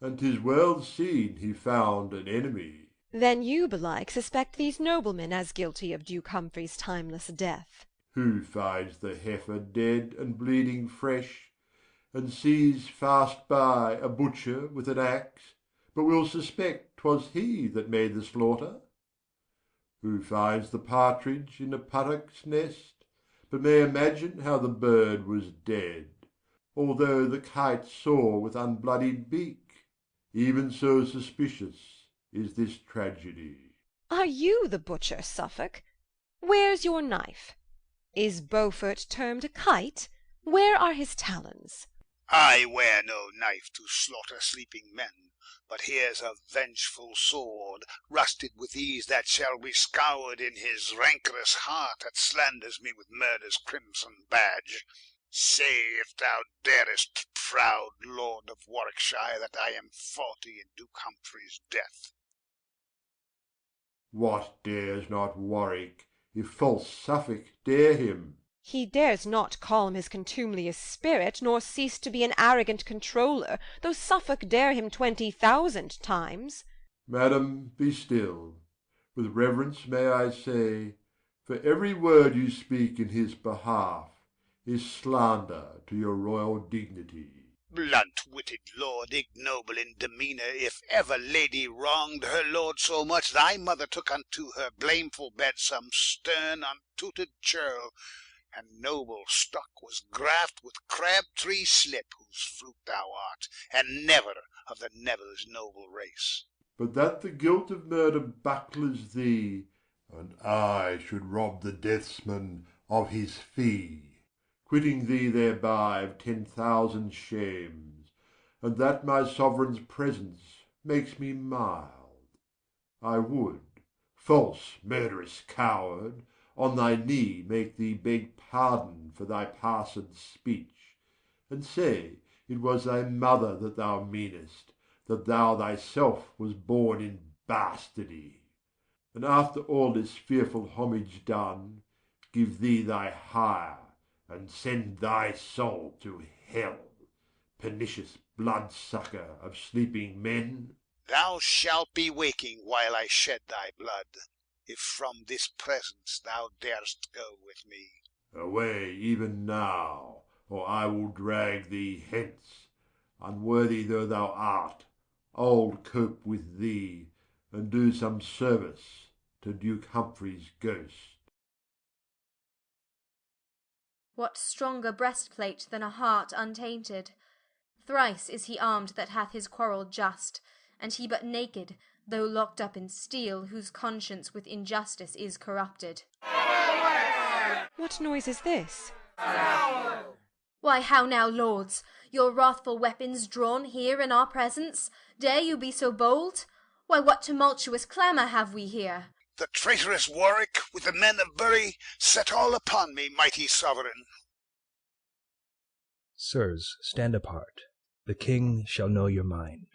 and 'tis well seen he found an enemy. Then you, belike, suspect these noblemen as guilty of Duke Humphrey's timeless death. Who finds the heifer dead and bleeding fresh, and sees fast by a butcher with an axe, but will suspect 'twas he that made the slaughter? Who finds the partridge in the puttock's nest, but may imagine how the bird was dead, although the kite soar with unbloodied beak? Even so suspicious is this tragedy. Are you the butcher, Suffolk? Where's your knife? Is Beaufort termed a kite? Where are his talons? I wear no knife to slaughter sleeping men, but here's a vengeful sword, rusted with ease, that shall be scoured in his rancorous heart that slanders me with murder's crimson badge. Say, if thou darest, proud lord of Warwickshire, that I am faulty in Duke Humphrey's death. What dares not Warwick, if false Suffolk dare him? He dares not calm his contumelious spirit, nor cease to be an arrogant controller, though Suffolk dare him 20,000 times. Madam, be still. With reverence may I say, for every word you speak in his behalf is slander to your royal dignity. Blunt-witted lord, ignoble in demeanour, if ever lady wronged her lord so much, thy mother took unto her blameful bed some stern untutored churl, and noble stock was graft with crab-tree slip, whose fruit thou art, and never of the Neville's noble race. But that the guilt of murder bucklers thee, and I should rob the deathsman of his fee, quitting thee thereby of 10,000 shames, and that my sovereign's presence makes me mild, I would, false murderous coward, on thy knee make thee beg pardon for thy passed speech, and say it was thy mother that thou meanest, that thou thyself was born in bastardy, and after all this fearful homage done, give thee thy hire, and send thy soul to hell, pernicious blood-sucker of sleeping men. Thou shalt be waking while I shed thy blood, if from this presence thou darest go with me. Away even now, or I will drag thee hence. Unworthy though thou art, I'll cope with thee, and do some service to Duke Humphrey's ghost. What stronger breastplate than a heart untainted? Thrice is he armed that hath his quarrel just, and he but naked, though locked up in steel, whose conscience with injustice is corrupted. What noise is this? Why, how now, lords? Your wrathful weapons drawn here in our presence? Dare you be so bold? Why, what tumultuous clamour have we here? The traitorous Warwick, with the men of Bury, set all upon me, mighty sovereign. Sirs, stand apart. The king shall know your mind.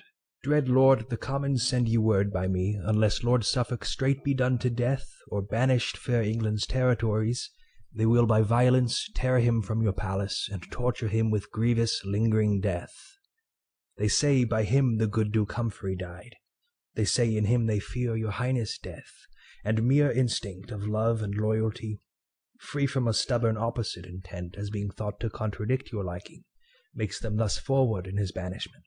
Dread lord, the commons send you word by me, unless Lord Suffolk straight be done to death, or banished fair England's territories, they will by violence tear him from your palace, and torture him with grievous lingering death. They say by him the good Duke Humphrey died. They say in him they fear your highness' death, and mere instinct of love and loyalty, free from a stubborn opposite intent as being thought to contradict your liking, makes them thus forward in his banishment.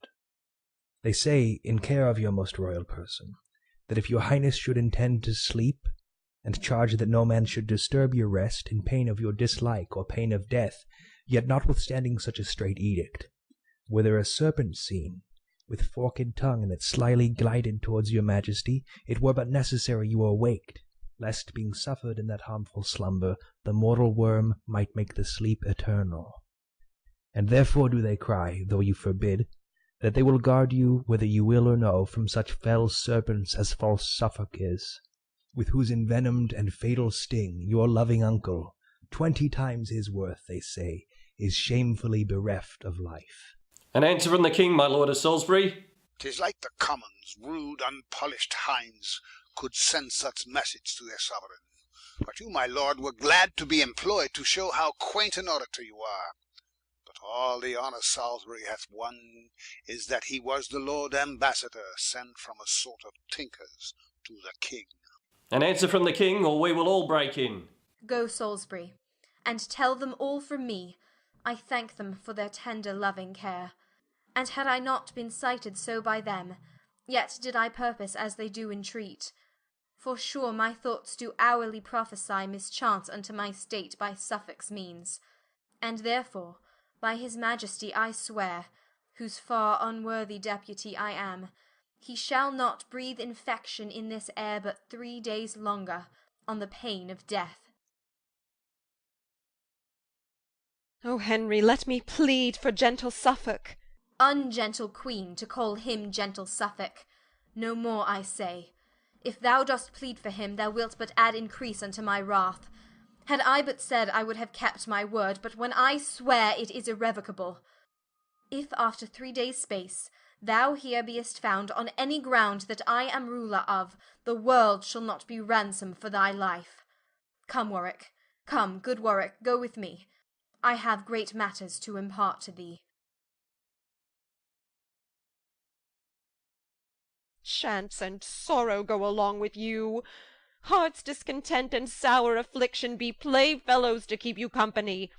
They say, in care of your most royal person, that if your highness should intend to sleep, and charge that no man should disturb your rest in pain of your dislike or pain of death, yet notwithstanding such a strait edict, were there a serpent seen, with forked tongue that slyly glided towards your majesty, it were but necessary you awaked, lest being suffered in that harmful slumber, the mortal worm might make the sleep eternal. and therefore do they cry, though you forbid, that they will guard you, whether you will or no, from such fell serpents as false Suffolk is, with whose envenomed and fatal sting your loving uncle, 20 times his worth, they say, is shamefully bereft of life. An answer from the king, my lord of Salisbury. 'Tis like the commons, rude, unpolished hinds, could send such message to their sovereign. But you, my lord, were glad to be employed to show how quaint an orator you are. But all the honour Salisbury hath won is that he was the Lord Ambassador sent from a sort of tinkers to the king. An answer from the king, or we will all break in. Go, Salisbury, and tell them all from me, I thank them for their tender loving care. And had I not been cited so by them, yet did I purpose as they do entreat. For sure my thoughts do hourly prophesy mischance unto my state by Suffolk's means. And therefore, by his majesty I swear, whose far unworthy deputy I am, he shall not breathe infection in this air but 3 days longer, on the pain of death. O Henry, let me plead for gentle Suffolk. Ungentle queen, to call him gentle Suffolk. No more I say. If thou dost plead for him, thou wilt but add increase unto my wrath. Had I but said, I would have kept my word, but when I swear, it is irrevocable. If after 3 days' space thou here beest found on any ground that I am ruler of, the world shall not be ransom for thy life. Come, Warwick, come, good Warwick, go with me. I have great matters to impart to thee. Chance and sorrow go along with you. Heart's discontent and sour affliction be playfellows to keep you company.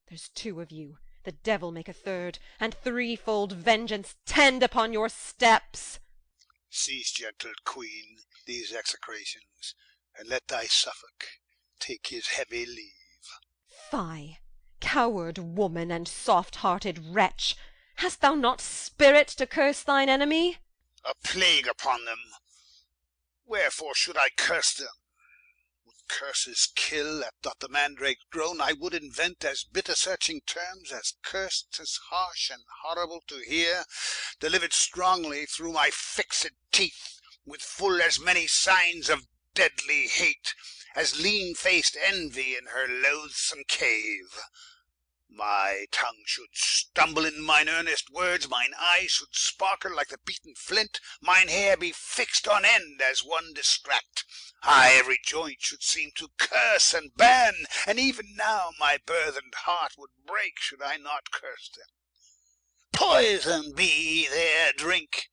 There's 2 of you, the devil make a 3rd, and 3-fold vengeance tend upon your steps. Cease, gentle queen, these execrations, and let thy Suffolk take his heavy leave. Fie, coward woman and soft-hearted wretch, hast thou not spirit to curse thine enemy? A plague upon them! Wherefore should I curse them? Would curses kill, that doth the mandrake groan, I would invent as bitter-searching terms, as cursed, as harsh and horrible to hear, delivered strongly through my fixed teeth, with full as many signs of deadly hate, as lean-faced envy in her loathsome cave. My tongue should stumble in mine earnest words, mine eyes should sparkle like the beaten flint, mine hair be fixed on end as one distract. Aye, every joint should seem to curse and ban, and even now my burthened heart would break should I not curse them. Poison be their drink,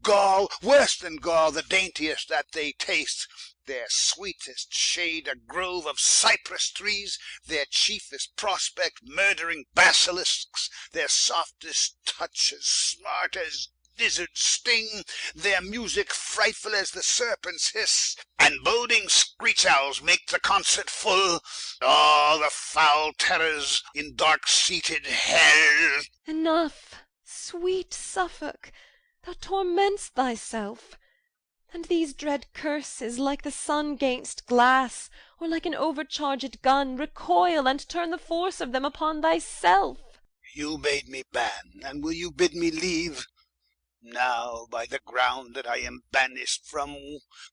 gall, worse than gall, the daintiest that they taste, their sweetest shade a grove of cypress trees, their chiefest prospect murdering basilisks, their softest touch as smart as lizard's sting, their music frightful as the serpent's hiss, and boding screech owls make the concert full, all the foul terrors in dark-seated hell. Enough, sweet Suffolk, thou torment'st thyself. And these dread curses, like the sun gainst glass, or like an overcharged gun, recoil and turn the force of them upon thyself. You bade me ban, and will you bid me leave? Now, by the ground that I am banished from,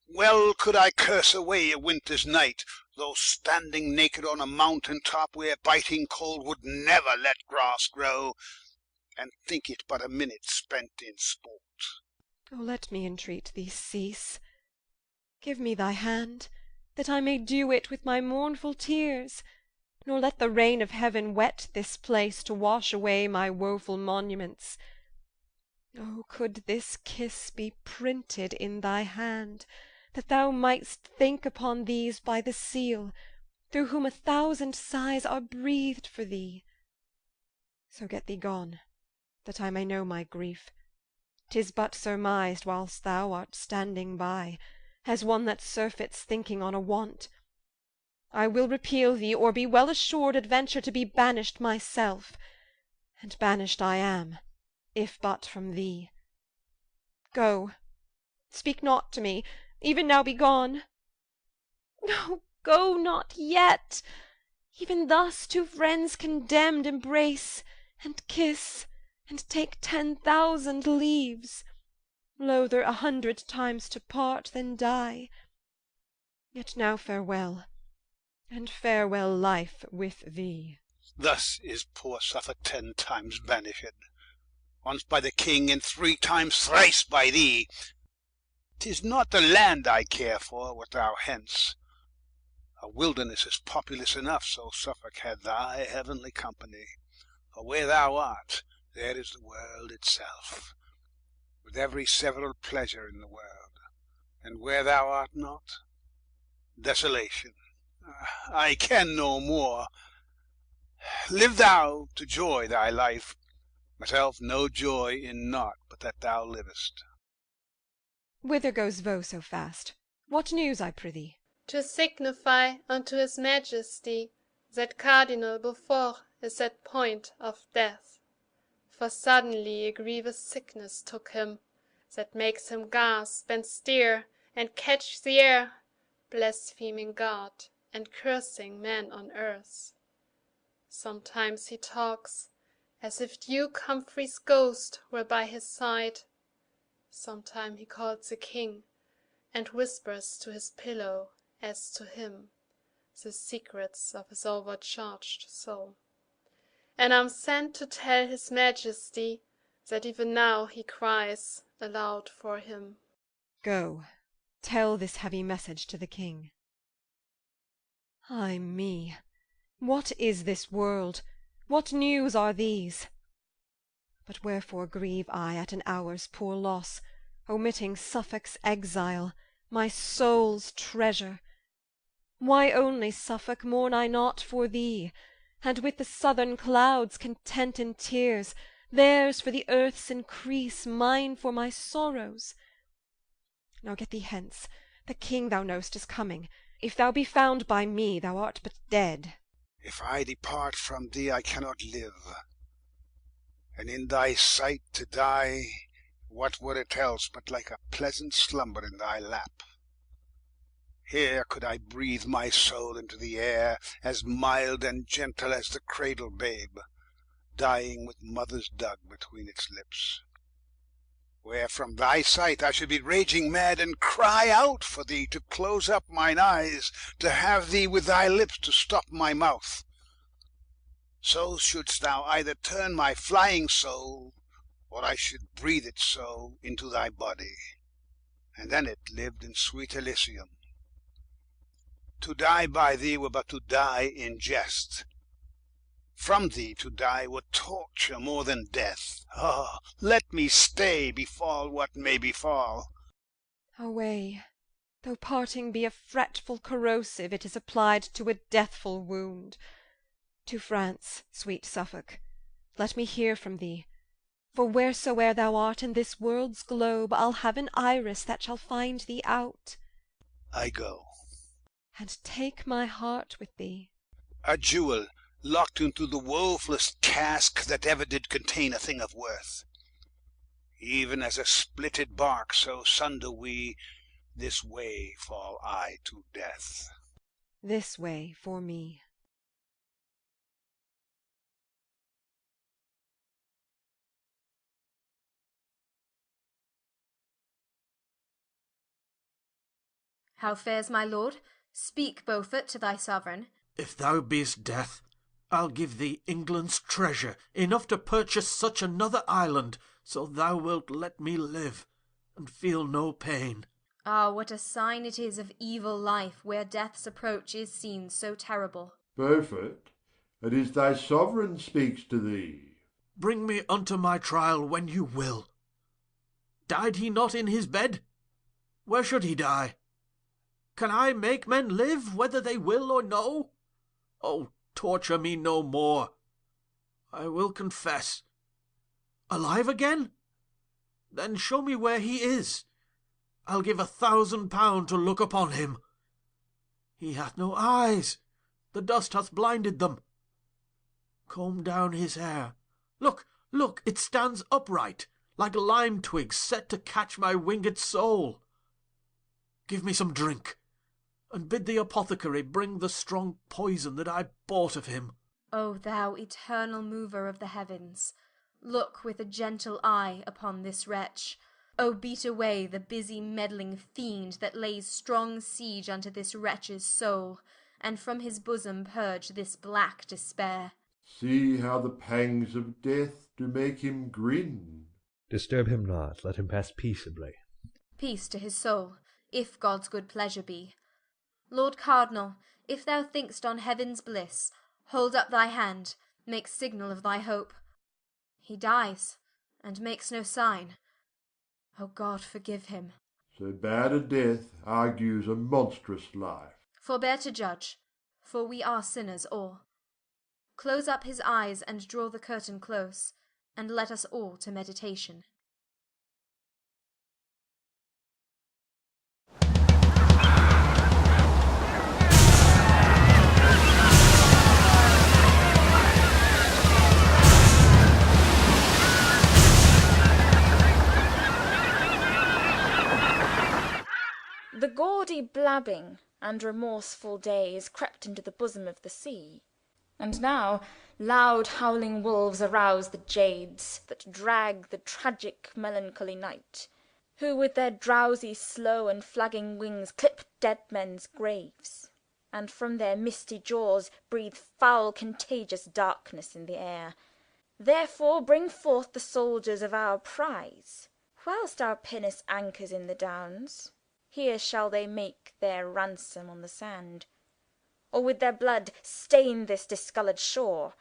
well could I curse away a winter's night, though standing naked on a mountain top where biting cold would never let grass grow, and think it but a minute spent in sport. Oh, let me entreat thee cease. Give me thy hand, that I may dew it with my mournful tears, nor let the rain of heaven wet this place to wash away my woeful monuments. Oh, could this kiss be printed in thy hand, that thou mightst think upon these by the seal, through whom 1,000 sighs are breathed for thee. So get thee gone, that I may know my grief. 'Tis but surmised whilst thou art standing by, as one that surfeits thinking on a want. I will repeal thee, or be well assured adventure to be banished myself, and banished I am, if but from thee. Go, speak not to me, even now be gone. No, go not yet. Even thus 2 friends condemned embrace, and kiss, and take 10,000 leaves, loather 100 times to part than die. Yet now farewell, and farewell life with thee. Thus is poor Suffolk 10 times banished, once by the king, and 3 times thrice by thee. 'Tis not the land I care for, wert thou hence. A wilderness is populous enough, so Suffolk had thy heavenly company. For where thou art, there is the world itself, with every several pleasure in the world. And where thou art not, desolation. I can no more. Live thou to joy thy life, myself no joy in naught but that thou livest. Whither goes Vaux so fast? What news, I prithee? To signify unto his Majesty that Cardinal Beaufort is at point of death. For suddenly a grievous sickness took him, that makes him gasp and stare and catch the air, blaspheming God and cursing men on earth. Sometimes he talks as if Duke Humphrey's ghost were by his side. Sometime he calls the king, and whispers to his pillow as to him the secrets of his overcharged soul. And I'm sent to tell his Majesty that even now he cries aloud for him. Go, tell this heavy message to the king. Ay me, what is this world? What news are these? But wherefore grieve I at an hour's poor loss, omitting Suffolk's exile, my soul's treasure? Why only, Suffolk, mourn I not for thee, and with the southern clouds content in tears, theirs for the earth's increase, mine for my sorrows? Now get thee hence, the king thou know'st is coming. If thou be found by me, thou art but dead. If I depart from thee, I cannot live, and in thy sight to die, what were it else but like a pleasant slumber in thy lap? Here could I breathe my soul into the air, as mild and gentle as the cradle babe, dying with mother's dug between its lips. Where from thy sight I should be raging mad, and cry out for thee to close up mine eyes, to have thee with thy lips to stop my mouth. So shouldst thou either turn my flying soul, or I should breathe it so into thy body, and then it lived in sweet Elysium. To die by thee were but to die in jest. From thee to die were torture more than death. Ah, let me stay, befall what may befall. Away, though parting be a fretful corrosive, it is applied to a deathful wound. To France, sweet Suffolk, let me hear from thee, for wheresoe'er thou art in this world's globe, I'll have an iris that shall find thee out. I go. And take my heart with thee. A jewel locked into the wofullest cask that ever did contain a thing of worth. Even as a splitted bark, so sunder we, this way fall I to death. This way for me. How fares my lord? Speak, Beaufort, to thy sovereign. If thou beest death, I'll give thee England's treasure, enough to purchase such another island, so thou wilt let me live, and feel no pain. Ah, what a sign it is of evil life, where death's approach is seen so terrible. Beaufort, it is thy sovereign speaks to thee. Bring me unto my trial when you will. Died he not in his bed? Where should he die? Can I make men live, whether they will or no? Oh, torture me no more. I will confess. Alive again? Then show me where he is. I'll give £1,000 to look upon him. He hath no eyes. The dust hath blinded them. Comb down his hair. Look, look, it stands upright, like lime twigs set to catch my winged soul. Give me some drink, and bid the apothecary bring the strong poison that I bought of him. O thou eternal mover of the heavens, look with a gentle eye upon this wretch. O beat away the busy meddling fiend that lays strong siege unto this wretches soul, and from his bosom purge this black despair. See how the pangs of death do make him grin. Disturb him not, let him pass peaceably. Peace to his soul, if God's good pleasure be. Lord Cardinal, if thou think'st on heaven's bliss, hold up thy hand, make signal of thy hope. He dies, and makes no sign. O God, forgive him. So bad a death argues a monstrous life. Forbear to judge, for we are sinners all. Close up his eyes, and draw the curtain close, and let us all to meditation. The gaudy blabbing and remorseful days crept into the bosom of the sea, and now loud howling wolves arouse the jades that drag the tragic melancholy night, who with their drowsy slow and flagging wings clip dead men's graves, and from their misty jaws breathe foul contagious darkness in the air. Therefore bring forth the soldiers of our prize, whilst our pinnace anchors in the Downs. Here shall they make their ransom on the sand, or with their blood stain this discoloured shore.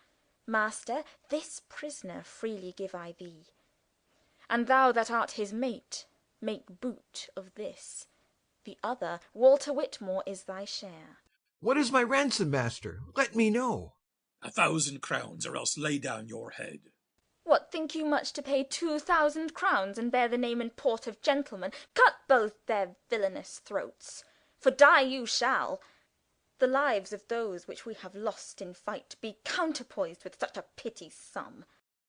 Master, this prisoner freely give I thee, and thou that art his mate, make boot of this. The other, Walter Whitmore, is thy share. What is my ransom, master? Let me know. 1,000 crowns, or else lay down your head. What, think you much to pay 2,000 crowns, and bear the name and port of gentlemen? Cut both their villainous throats, for die you shall. The lives of those which we have lost in fight be counterpoised with such a petty sum.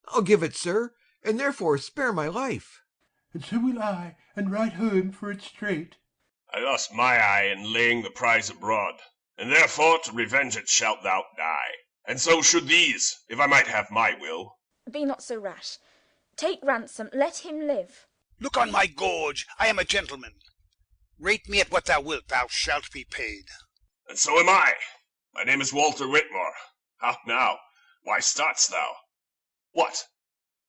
I'll give it, sir, and therefore spare my life. And so will I, and ride home for it straight. I lost my eye in laying the prize abroad, and therefore to revenge it shalt thou die. And so should these, if I might have my will. Be not so rash. Take ransom, let him live. Look on my gorge, I am a gentleman. Rate me at what thou wilt, thou shalt be paid. And so am I. My name is Walter Whitmore. How now? Why start'st thou? What?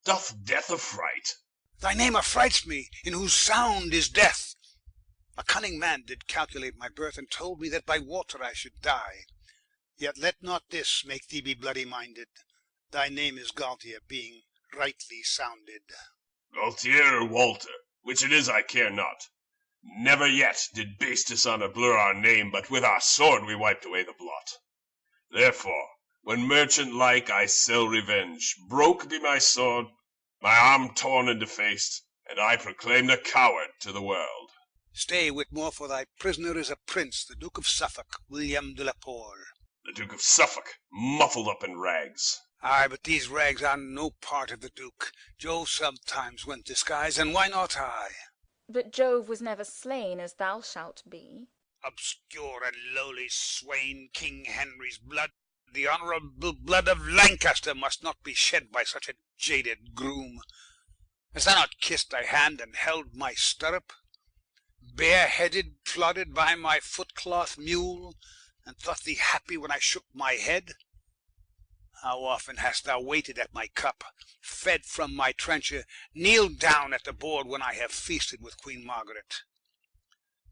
Doth death affright? Thy name affrights me, in whose sound is death. A cunning man did calculate my birth, and told me that by water I should die. Yet let not this make thee be bloody-minded. Thy name is Gaultier, being rightly sounded. Gaultier or Walter, which it is I care not. Never yet did base dishonour blur our name, but with our sword we wiped away the blot. Therefore, when merchant-like I sell revenge, broke be my sword, my arm torn and defaced, and I proclaimed a coward to the world. Stay, Whitmore, for thy prisoner is a prince, the Duke of Suffolk, William de la Pole. The Duke of Suffolk, muffled up in rags. Ay, but these rags are no part of the Duke. Jove sometimes went disguised, and why not I? But Jove was never slain, as thou shalt be. Obscure and lowly swain, King Henry's blood, the honourable blood of Lancaster, must not be shed by such a jaded groom. Hast thou not kissed thy hand and held my stirrup? Bareheaded plodded by my footcloth mule, and thought thee happy when I shook my head? How often hast thou waited at my cup, fed from my trencher, kneeled down at the board when I have feasted with Queen Margaret?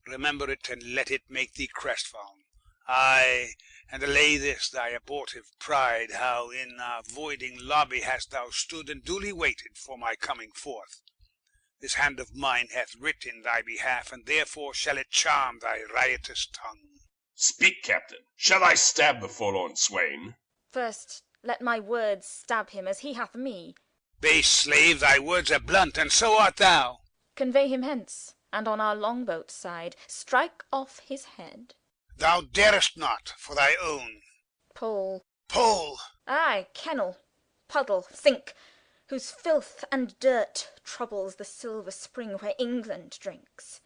Remember it, and let it make thee crestfallen. Ay, and allay this thy abortive pride, how in our voiding lobby hast thou stood and duly waited for my coming forth. This hand of mine hath writ in thy behalf, and therefore shall it charm thy riotous tongue. Speak, Captain. Shall I stab the forlorn swain? First, let my words stab him as he hath me. Base slave, thy words are blunt, and so art thou. Convey him hence, and on our longboat side strike off his head. Thou darest not, for thy own. Pole. Pole! Ay, kennel, puddle, sink, whose filth and dirt troubles the silver spring where England drinks.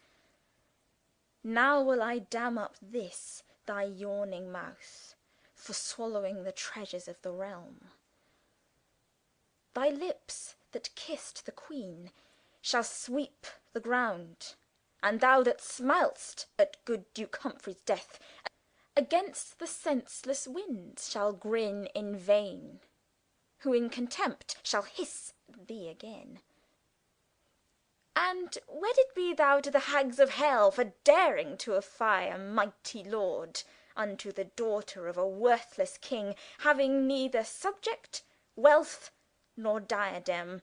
Now will I dam up this thy yawning mouth, for swallowing the treasures of the realm. Thy lips that kissed the Queen shall sweep the ground, and thou that smilest at good Duke Humphrey's death, against the senseless winds shall grin in vain, who in contempt shall hiss thee again. And wedded be thou to the hags of hell for daring to affy a mighty lord unto the daughter of a worthless king, having neither subject, wealth, nor diadem.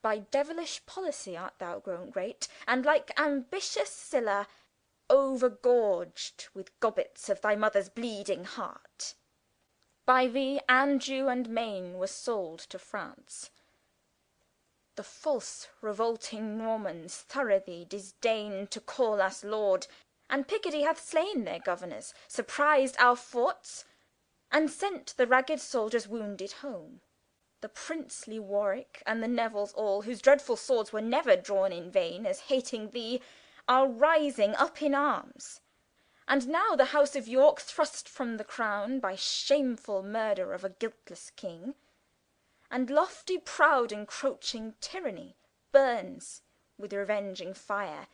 By devilish policy art thou grown great, and like ambitious Scylla, overgorged with gobbets of thy mother's bleeding heart. By thee Anjou and Maine were sold to France. The false revolting Normans thoroughly disdain to call us lord, and Picardy hath slain their governors, surprised our forts, and sent the ragged soldiers wounded home. The princely Warwick and the Nevilles all, whose dreadful swords were never drawn in vain, as hating thee, are rising up in arms. And now the house of York, thrust from the crown by shameful murder of a guiltless king, and lofty proud encroaching tyranny, burns with revenging fire,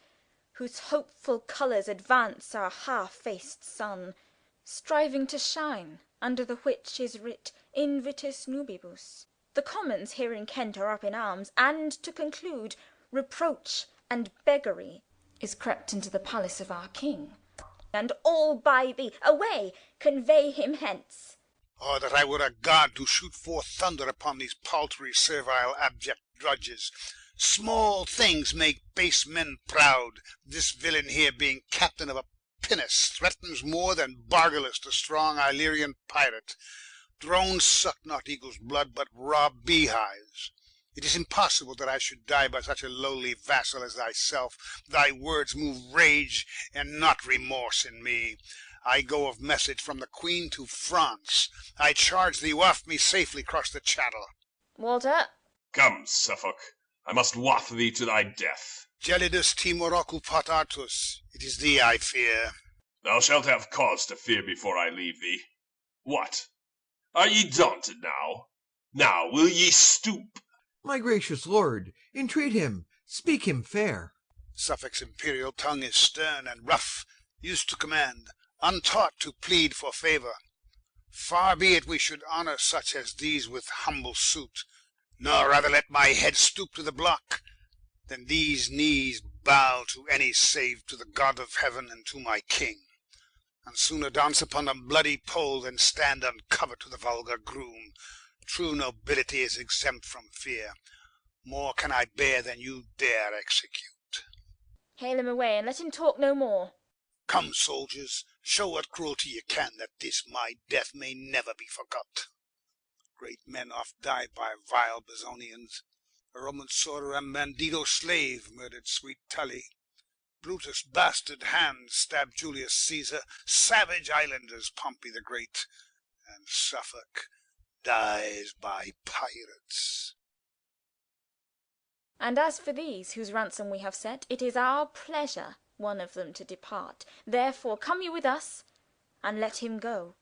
whose hopeful colours advance our half-faced sun, striving to shine under the which is writ Invitus Nubibus. The commons here in Kent are up in arms, and, to conclude, reproach and beggary is crept into the palace of our king. And all by thee, away, convey him hence. Oh, that I were a god to shoot forth thunder upon these paltry, servile, abject drudges! Small things make base men proud. This villain here, being captain of a pinnace, threatens more than Bargalus, the strong Illyrian pirate. Drones suck not eagle's blood, but rob beehives. It is impossible that I should die by such a lowly vassal as thyself. Thy words move rage and not remorse in me. I go of message from the Queen to France. I charge thee waft me safely across the Channel. Walter. Come, Suffolk, I must waft thee to thy death. Gelidus timor occupat artus. It is thee I fear. Thou shalt have cause to fear before I leave thee. What? Are ye daunted now? Now will ye stoop? My gracious lord, entreat him, speak him fair. Suffolk's imperial tongue is stern and rough, used to command, untaught to plead for favour. Far be it we should honour such as these with humble suit, nor rather let my head stoop to the block, than these knees bow to any save to the God of heaven and to my king, and sooner dance upon a bloody pole than stand uncovered to the vulgar groom. True nobility is exempt from fear. More can I bear than you dare execute. Hale him away, and let him talk no more. Come, soldiers, show what cruelty ye can, that this my death may never be forgot. Great men oft die by vile Bezonians. A Roman sorter and bandito slave murdered sweet Tully. Brutus' bastard hand stabbed Julius Caesar. Savage islanders Pompey the Great. And Suffolk dies by pirates. And as for these, whose ransom we have set, it is our pleasure one of them to depart. Therefore come you with us, and let him go.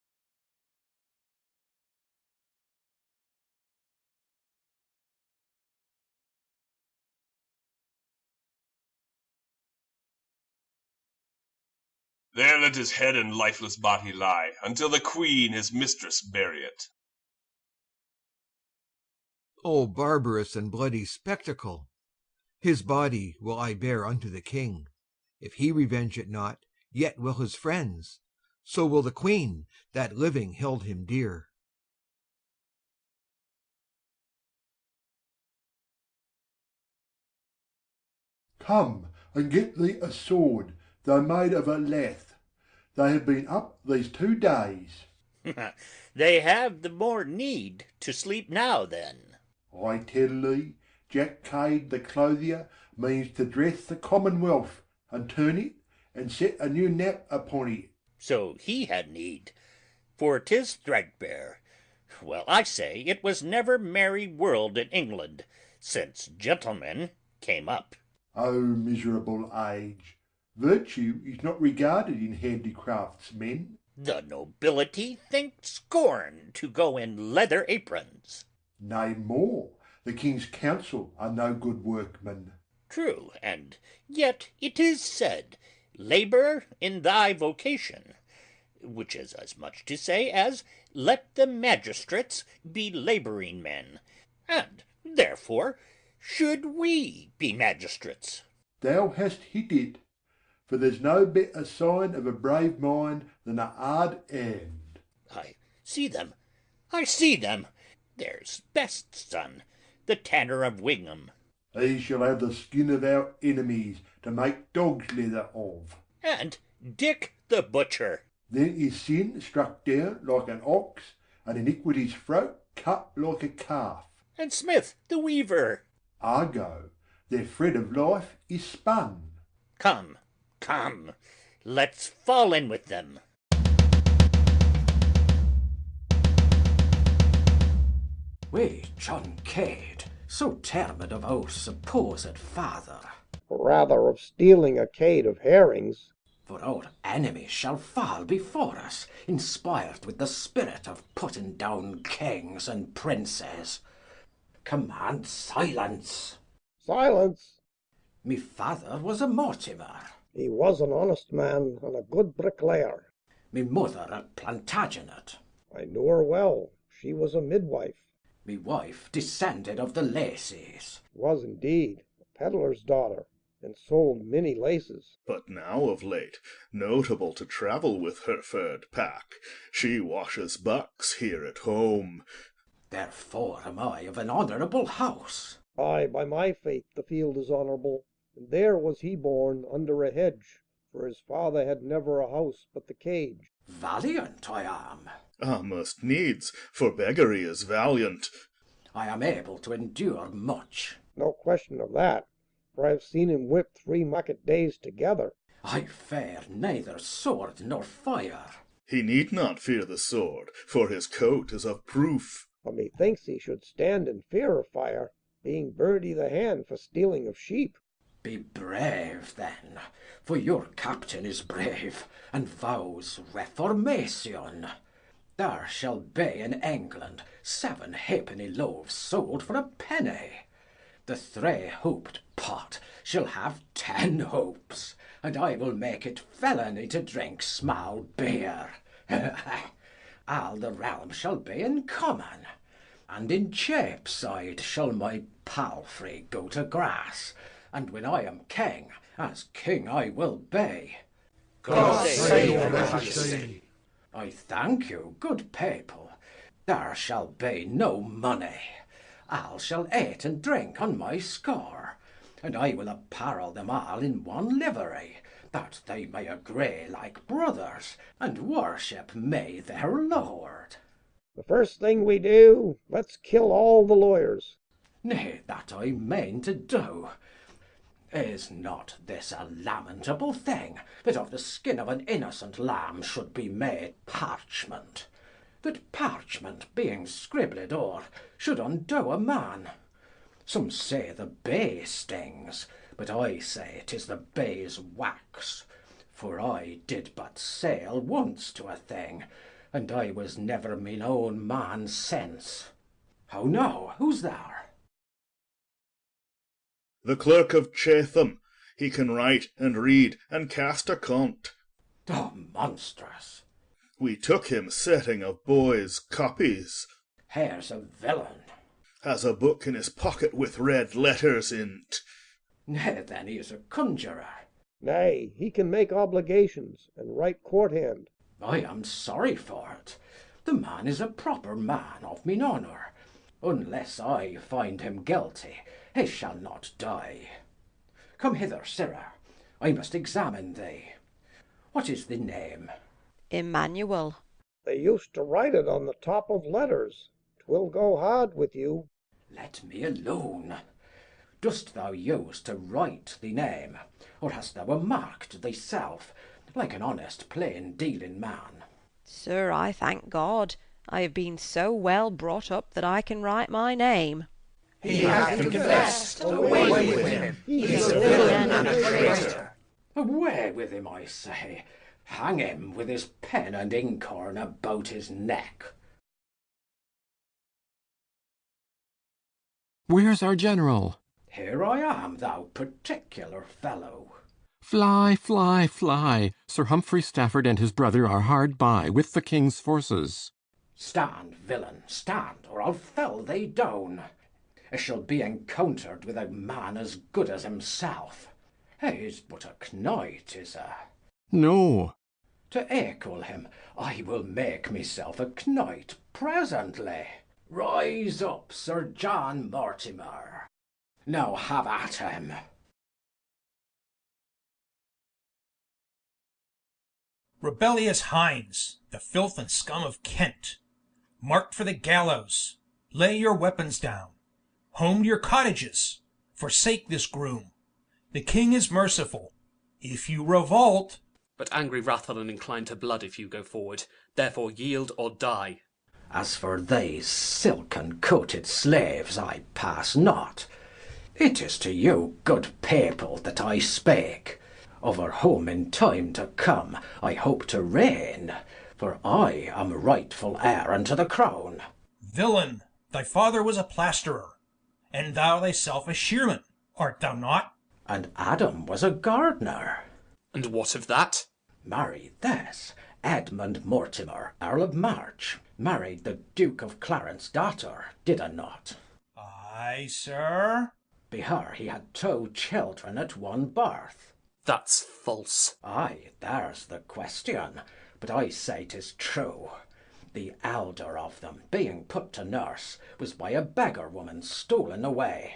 There let his head and lifeless body lie, until the Queen his mistress bury it. O barbarous and bloody spectacle! His body will I bear unto the king. If he revenge it not, yet will his friends. So will the Queen, that living held him dear. Come and get thee a sword, though made of a lath. They have been up these 2 days. They have the more need to sleep now, then. I tell thee, Jack Cade the clothier means to dress the Commonwealth, and turn it, and set a new nap upon it. So he had need, for 'tis threadbare. Well, I say, it was never merry world in England since gentlemen came up. O miserable age! Virtue is not regarded in handicraftsmen. The nobility think scorn to go in leather aprons. Nay more, the king's council are no good workmen. True, and yet it is said, labour in thy vocation, which is as much to say as, let the magistrates be labouring men, and therefore should we be magistrates. Thou hast hit it, for there's no better sign of a brave mind than a hard hand. I see them, I see them. There's Best's son, the tanner of Wiggum. He shall have the skin of our enemies to make dog's leather of. And Dick the butcher. Then is sin struck down like an ox, and iniquity's throat cut like a calf. And Smith the weaver. Argo, their thread of life is spun. Come, come, let's fall in with them. We, John Cade, so termed of our supposed father, rather of stealing a cade of herrings. For our enemies shall fall before us, inspired with the spirit of putting down kings and princes. Command silence. Silence? Me father was a Mortimer. He was an honest man and a good bricklayer. Me mother a Plantagenet. I knew her well. She was a midwife. Me wife descended of the Lacys. Was indeed, a pedlar's daughter, and sold many laces. But now of late, notable to travel with her furred pack, she washes bucks here at home. Therefore am I of an honourable house. Ay, by my faith the field is honourable, and there was he born under a hedge, for his father had never a house but the cage. Valiant I am. Must needs, for beggary is valiant. I am able to endure much. No question of that, for I have seen him whip 3 market days together. I fear neither sword nor fire. He need not fear the sword, for his coat is of proof. But methinks he should stand in fear of fire, being burnt i' the hand for stealing of sheep. Be brave, then, for your captain is brave, and vows reformation. There shall be in England 7 halfpenny loaves sold for a penny. The 3-hooped pot shall have 10 hoops, and I will make it felony to drink small beer. All the realm shall be in common, and in Cheapside shall my palfrey go to grass, and when I am king, as king I will be. God save your majesty. I thank you, good people. There shall be no money. All shall eat and drink on my score, and I will apparel them all in one livery, that they may agree like brothers, and worship me their lord. The first thing we do, let's kill all the lawyers. Nay, that I mean to do. Is not this a lamentable thing, that of the skin of an innocent lamb should be made parchment? That parchment, being scribbled o'er, should undo a man? Some say the bee stings, but I say 'tis the bee's wax. For I did but sail once to a thing, and I was never mine own man since. How now, who's there? The clerk of Chatham. He can write and read and cast account. Oh, monstrous! We took him setting of boys' copies. Here's a villain. Has a book in his pocket with red letters in't. Nay, then he is a conjurer. Nay, he can make obligations and write court-hand. I am sorry for it. The man is a proper man of mine honour. Unless I find him guilty, he shall not die. Come hither, sirrah. I must examine thee. What is the name? Emmanuel. They used to write it on the top of letters. 'Twill go hard with you. Let me alone. Dost thou use to write the name, or hast thou marked thyself, like an honest plain dealing man? Sir, I thank God, I have been so well brought up that I can write my name. He hath confessed. Away with him. He is a villain and a traitor. Away with him, I say. Hang him with his pen and inkhorn about his neck. Where's our general? Here I am, thou particular fellow. Fly, fly, fly! Sir Humphrey Stafford and his brother are hard by, with the king's forces. Stand, villain, stand, or I'll fell thee down. I shall be encountered with a man as good as himself. He's but a knight, is a. No. To equal him, I will make myself a knight presently. Rise up, Sir John Mortimer. Now have at him. Rebellious hinds, the filth and scum of Kent, marked for the gallows, lay your weapons down. Home to your cottages, forsake this groom. The king is merciful. If you revolt... But angry Rathlin inclined to blood if you go forward. Therefore yield or die. As for these silken-coated slaves, I pass not. It is to you, good people, that I speak, over whom in time to come I hope to reign, for I am rightful heir unto the crown. Villain, thy father was a plasterer, and thou thyself a shearman, art thou not? And Adam was a gardener. And what of that? Marry this, Edmund Mortimer, Earl of Marge, married the Duke of Clarence's daughter, did I not? Aye, sir. Be her he had 2 children at one birth. That's false. Aye, there's the question, but I say 'tis true. The elder of them, being put to nurse, was by a beggar woman stolen away,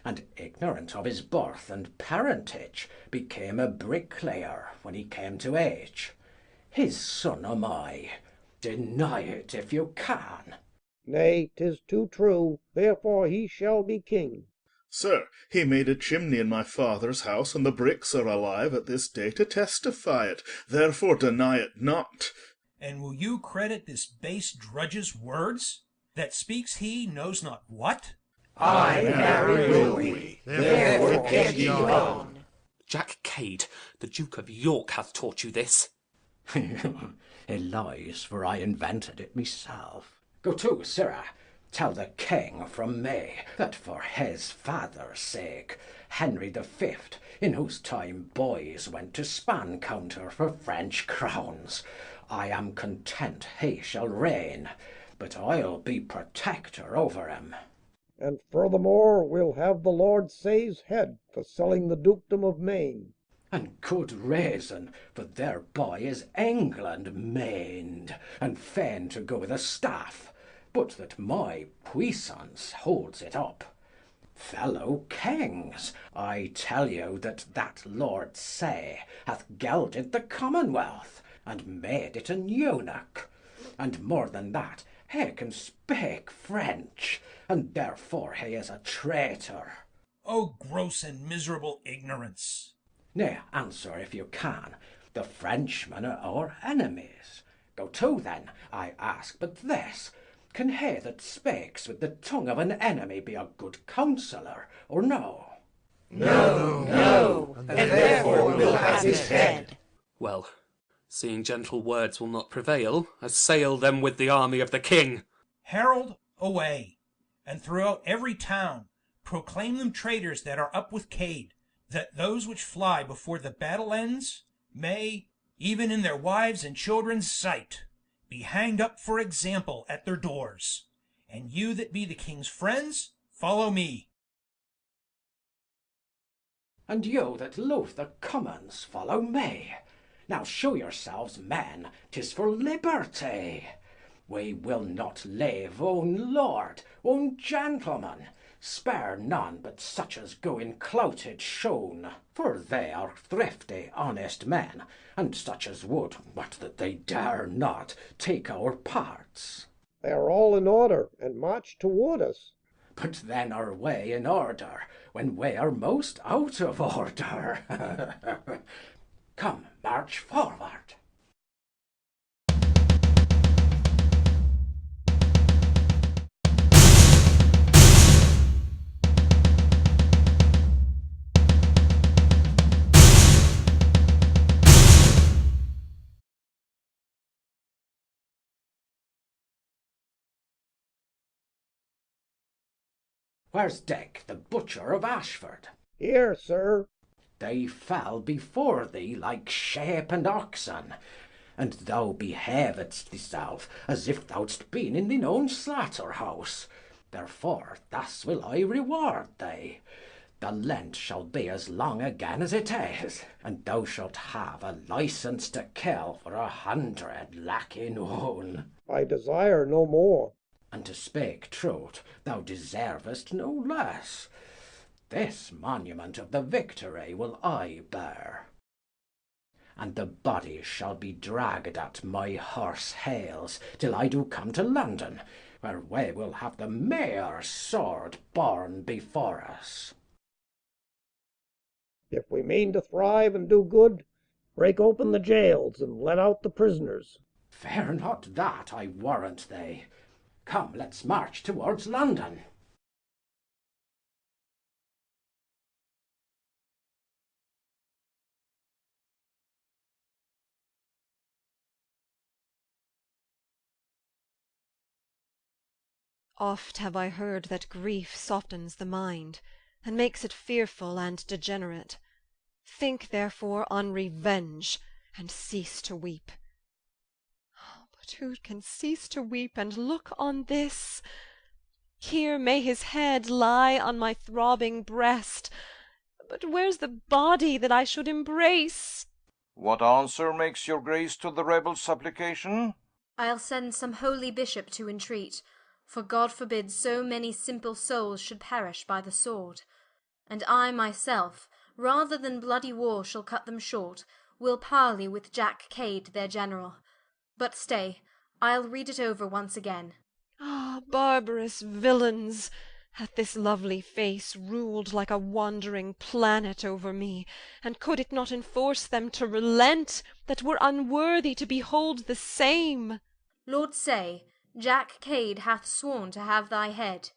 and ignorant of his birth and parentage, became a bricklayer when he came to age. His son am I. Deny it if you can. Nay, 'tis too true, therefore he shall be king. Sir, he made a chimney in my father's house, and the bricks are alive at this day to testify it. Therefore deny it not. And will you credit this base drudge's words, that speaks he knows not what? Aye, marry will we, therefore get ye gone. Jack Cade, the Duke of York, hath taught you this. It lies, for I invented it myself. Go to, sirrah, tell the king from me, that for his father's sake, Henry the Fifth, in whose time boys went to span counter for French crowns, I am content he shall reign, but I'll be protector over him. And furthermore, we'll have the Lord Say's head for selling the dukedom of Maine. And good reason, for thereby is England mained, and fain to go with a staff, but that my puissance holds it up. Fellow kings, I tell you that Lord Say hath gelded the Commonwealth, and made it an eunuch, and more than that, he can speak French, and therefore he is a traitor. O gross and miserable ignorance! Nay, answer if you can. The Frenchmen are our enemies. Go to then, I ask but this. Can he that speaks with the tongue of an enemy be a good counsellor, or no? No, no, and therefore we'll have his head. Well, seeing gentle words will not prevail, assail them with the army of the king. Herald, away, and throughout every town proclaim them traitors that are up with Cade, that those which fly before the battle ends may, even in their wives' and children's sight, be hanged up for example at their doors. And you that be the king's friends, follow me. And you that loathe the commons, follow me. Now show yourselves men, 'tis for liberty. We will not leave own lord, own gentlemen, spare none but such as go in clouted shoon, for they are thrifty honest men, and such as would, but that they dare not, take our parts. They are all in order, and march toward us. But then are we in order, when we are most out of order. Come, march forward. Where's Dick, the butcher of Ashford? Here, sir. They fell before thee like sheep and oxen, and thou behavedst thyself as if thou'dst been in thine own slaughter-house. Therefore thus will I reward thee. The Lent shall be as long again as it is, and thou shalt have a license to kill for 100 lacking one. I desire no more. And to speak truth, thou deservest no less. This monument of the victory will I bear. And the body shall be dragged at my horse heels till I do come to London, where we will have the mayor's sword borne before us. If we mean to thrive and do good, break open the jails and let out the prisoners. Fear not that, I warrant thee. Come, let's march towards London. Oft have I heard that grief softens the mind, and makes it fearful and degenerate. Think therefore on revenge, and cease to weep. But who can cease to weep and look on this? Here may his head lie on my throbbing breast, but where's the body that I should embrace? What answer makes your grace to the rebel's supplication? I'll send some holy bishop to entreat, for God forbid so many simple souls should perish by the sword. And I myself, rather than bloody war shall cut them short, will parley with Jack Cade their general. But stay, I'll read it over once again. Ah, barbarous villains! Hath this lovely face ruled like a wandering planet over me, and could it not enforce them to relent, that were unworthy to behold the same? Lord say, Jack Cade hath sworn to have thy head.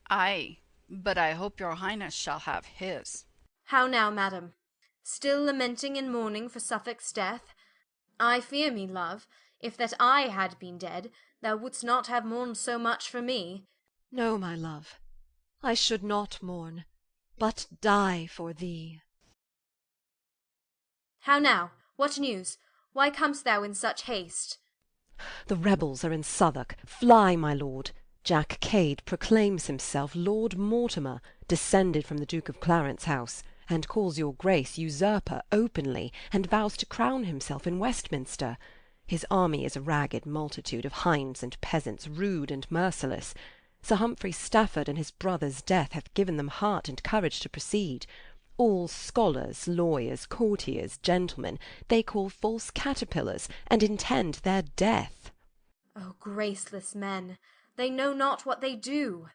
Ay, but I hope your highness shall have his. How now, madam? Still lamenting and mourning for Suffolk's death? I fear me, love, if that I had been dead, thou wouldst not have mourned so much for me. No, my love, I should not mourn, but die for thee. How now? What news? Why comest thou in such haste? The rebels are in Southwark. Fly, my lord. Jack Cade proclaims himself Lord Mortimer, descended from the Duke of Clarence house, and calls your grace usurper openly, and vows to crown himself in Westminster. His army is a ragged multitude of hinds and peasants, rude and merciless. Sir Humphrey Stafford and his brother's death hath given them heart and courage to proceed. All scholars, lawyers, courtiers, gentlemen, they call false caterpillars, and intend their death. O graceless men, they know not what they do.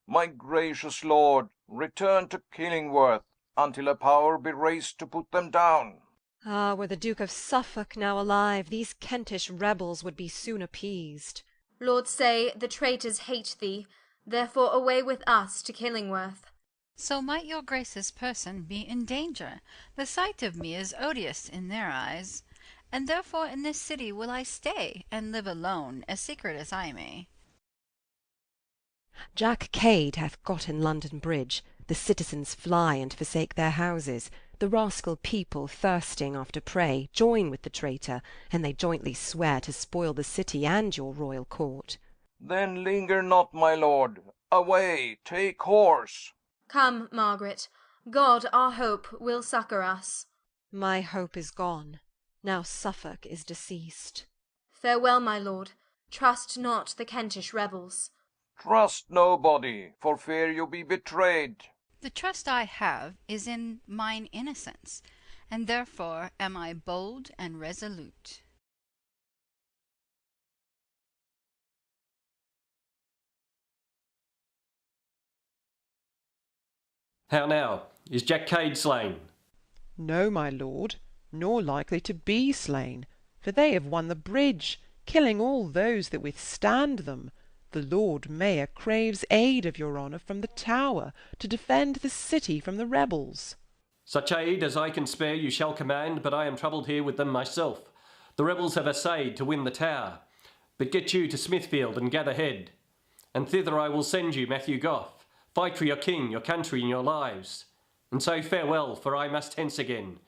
My gracious lord, return to Killingworth, until a power be raised to put them down. Ah, were the Duke of Suffolk now alive, these Kentish rebels would be soon appeased. Lord say, the traitors hate thee, therefore away with us to Killingworth. So might your grace's person be in danger. The sight of me is odious in their eyes, and therefore in this city will I stay, and live alone, as secret as I may. Jack Cade hath got in London Bridge. The citizens fly and forsake their houses. The rascal people, thirsting after prey, join with the traitor, and they jointly swear to spoil the city and your royal court. Then linger not, my lord. Away, take horse. Come, Margaret. God, our hope, will succour us. My hope is gone. Now Suffolk is deceased. Farewell, my lord. Trust not the Kentish rebels. Trust nobody, for fear you be betrayed. The trust I have is in mine innocence, and therefore am I bold and resolute. How now? Is Jack Cade slain? No, my lord, nor likely to be slain, for they have won the bridge, killing all those that withstand them. The Lord Mayor craves aid of your honour from the Tower, to defend the city from the rebels. Such aid as I can spare you shall command, but I am troubled here with them myself. The rebels have essayed to win the Tower, but get you to Smithfield and gather head, and thither I will send you Matthew Goff, Fight for your king, your country, and your lives. And so farewell, for I must hence again.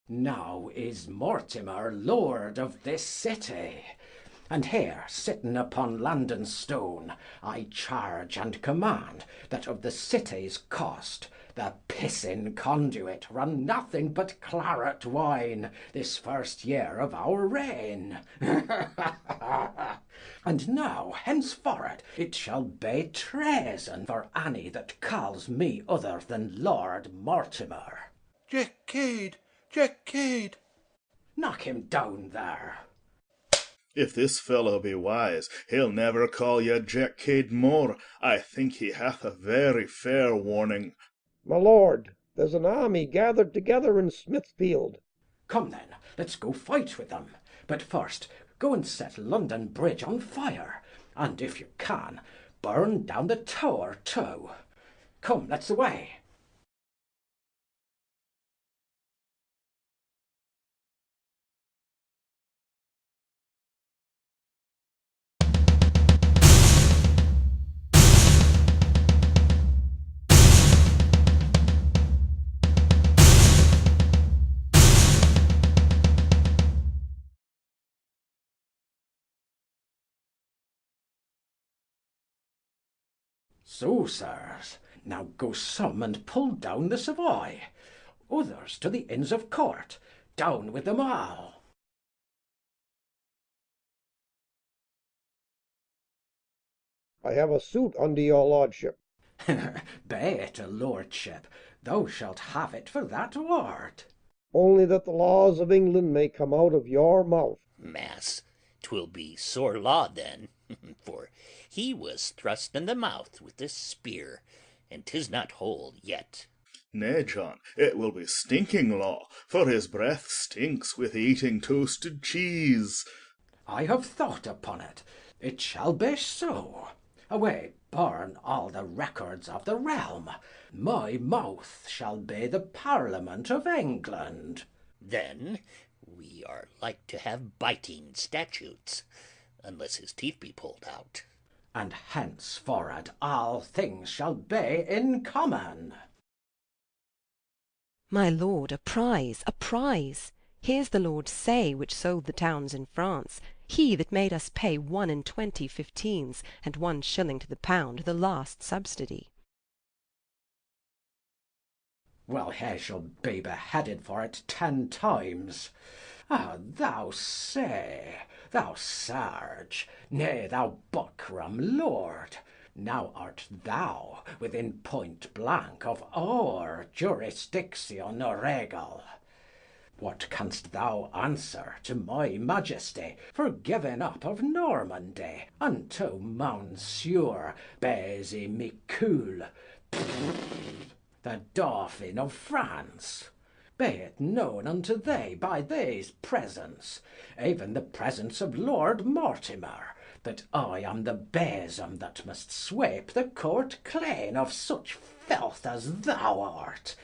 Now is Mortimer lord of this city, and here, sitten upon London stone, I charge and command that of the city's cost the pissin conduit run nothing but claret wine this first year of our reign. And now henceforward it shall be treason for any that calls me other than Lord Mortimer. Jack Cade! Jack Cade! Knock him down there. If this fellow be wise, he'll never call you Jack Cade more. I think he hath a very fair warning. My lord, there's an army gathered together in Smithfield. Come then, let's go fight with them. But first, go and set London Bridge on fire, and if you can, burn down the tower too. Come, let's away. So, sirs, now go some and pull down the Savoy, others to the Inns of Court, down with them all. I have a suit under your lordship. Be it a lordship, thou shalt have it for that word. Only that the laws of England may come out of your mouth. Mass, 'twill be sore law then, for he was thrust in the mouth with this spear, and 'tis not whole yet. Nay, John, it will be stinking law, for his breath stinks with eating toasted cheese. I have thought upon it. It shall be so. Away, burn all the records of the realm. My mouth shall be the Parliament of England. Then we are like to have biting statutes, unless his teeth be pulled out. And henceforward all things shall be in common. My lord, a prize, a prize! Here's the Lord Say, which sold the towns in France, he that made us pay 21 15s, and 1 shilling to the pound, the last subsidy. Well, he shall be beheaded for it 10 times. Ah, thou Say, thou Sarge, nay, thou buckram lord, now art thou within point blank of our jurisdiction regal. What canst thou answer to my majesty for giving up of Normandy unto Monsieur Baisy Micule, the Dauphin of France? Be it known unto thee by these presents, even the presence of Lord Mortimer, that I am the besom that must sweep the court clean of such filth as thou art.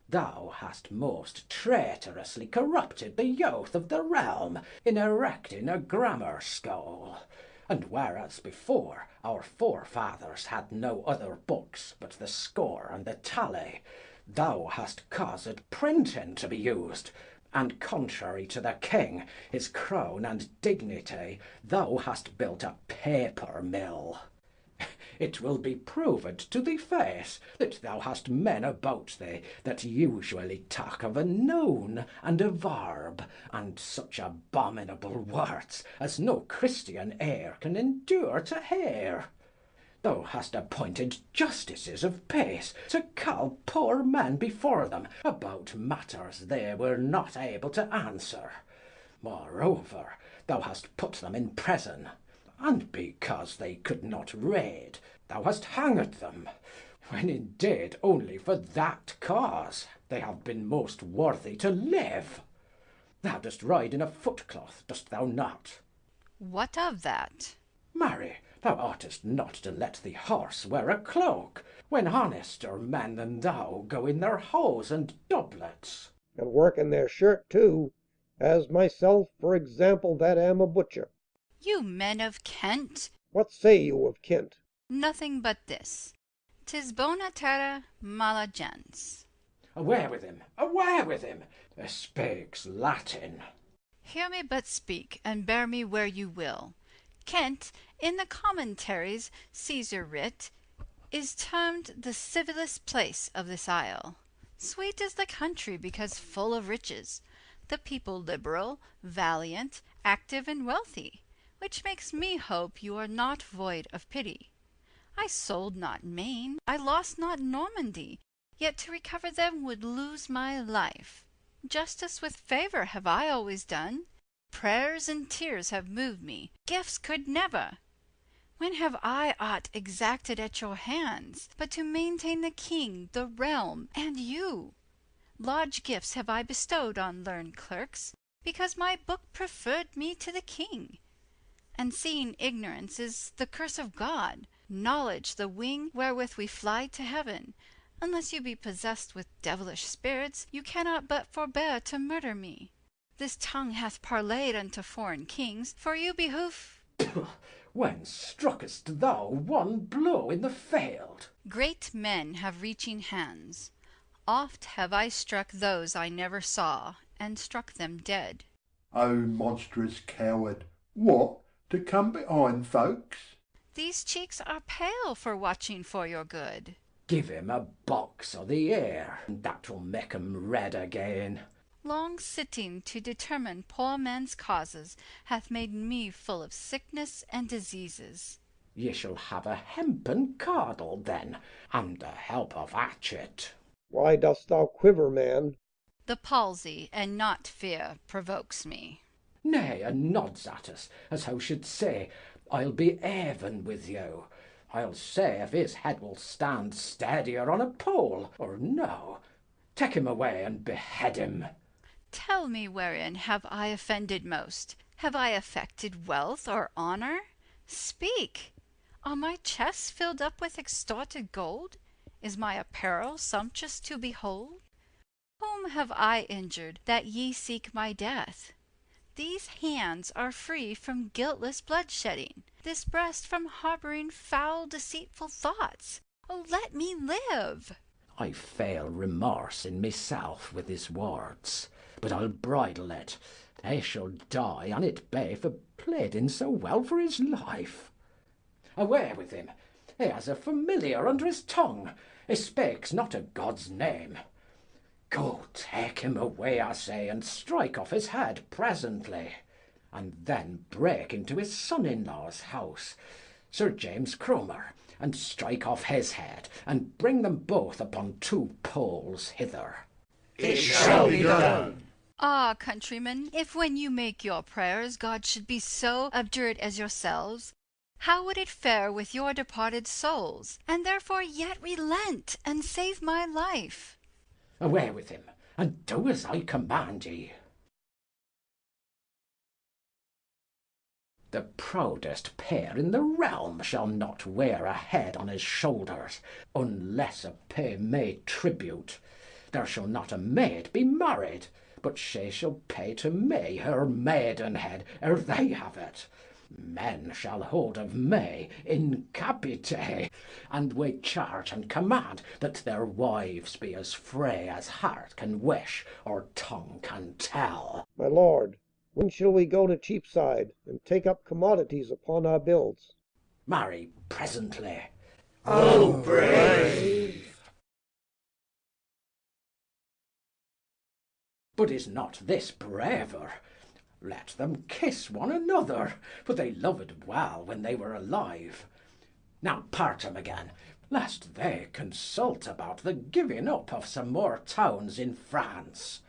Thou hast most traitorously corrupted the youth of the realm in erecting a grammar school, and whereas before our forefathers had no other books but the score and the tally, thou hast caused printing to be used, and contrary to the king, his crown and dignity, thou hast built a paper mill. It will be proved to thy face that thou hast men about thee that usually talk of a noun and a verb, and such abominable words as no Christian ear can endure to hear. Thou hast appointed justices of peace to call poor men before them about matters they were not able to answer. Moreover, thou hast put them in prison, and because they could not read, thou hast hanged them, when indeed only for that cause they have been most worthy to live. Thou dost ride in a footcloth, dost thou not? What of that? Marry, Thou oughtest not to let the horse wear a cloak, when honester men than thou go in their hose and doublets. And work in their shirt too, as myself, for example, that am a butcher. You men of Kent! What say you of Kent? Nothing but this: 'tis bona terra, mala gens. Away with him! Away with him! He speaks Latin. Hear me but speak, and bear me where you will. Kent, in the commentaries Caesar writ, is termed the civilest place of this isle. Sweet is the country, because full of riches; the people liberal, valiant, active, and wealthy, which makes me hope you are not void of pity. I sold not Maine, I lost not Normandy, yet to recover them would lose my life. Justice with favour have I always done. Prayers and tears have moved me, gifts could never. When have I aught exacted at your hands, but to maintain the king, the realm, and you? Large gifts have I bestowed on learned clerks, because my book preferred me to the king. And seeing ignorance is the curse of God, knowledge the wing wherewith we fly to heaven, unless you be possessed with devilish spirits, you cannot but forbear to murder me. This tongue hath parlayed unto foreign kings, for you behoof. When struckest thou one blow in the field? Great men have reaching hands. Oft have I struck those I never saw, and struck them dead. O monstrous coward! What, to come behind folks? These cheeks are pale for watching for your good. Give him a box o' the ear, and that will make him red again. Long sitting to determine poor men's causes hath made me full of sickness and diseases. Ye shall have a hempen cardle then, and the help of hatchet. Why dost thou quiver, man? The palsy, and not fear, provokes me. Nay, and nods at us, as how should say, I'll be even with you. I'll say if his head will stand steadier on a pole, or no. Take him away and behead him. Tell me wherein have I offended most? Have I affected wealth or honour? Speak! Are my chests filled up with extorted gold? Is my apparel sumptuous to behold? Whom have I injured, that ye seek my death? These hands are free from guiltless bloodshedding, this breast from harbouring foul deceitful thoughts. Oh, let me live! I fail remorse in myself with his words, but I'll bridle it. He shall die an it be for pleading so well for his life. Away with him! He has a familiar under his tongue. He speaks not a God's name. Go, take him away, I say, and strike off his head presently, and then break into his son-in-law's house, Sir James Cromer, and strike off his head, and bring them both upon 2 poles hither. It shall be done. Ah, countrymen, if when you make your prayers God should be so obdurate as yourselves, how would it fare with your departed souls? And therefore yet relent, and save my life. Away with him, and do as I command ye. The proudest peer in the realm shall not wear a head on his shoulders, unless a pay me tribute. There shall not a maid be married, but she shall pay to me her maidenhead ere they have it. Men shall hold of me in capite, and we charge and command that their wives be as free as heart can wish or tongue can tell. My lord, when shall we go to Cheapside, and take up commodities upon our bills? Marry, presently. Oh, brave! But is not this braver? Let them kiss one another, for they loved well when they were alive. Now part 'em again, lest they consult about the giving up of some more towns in France.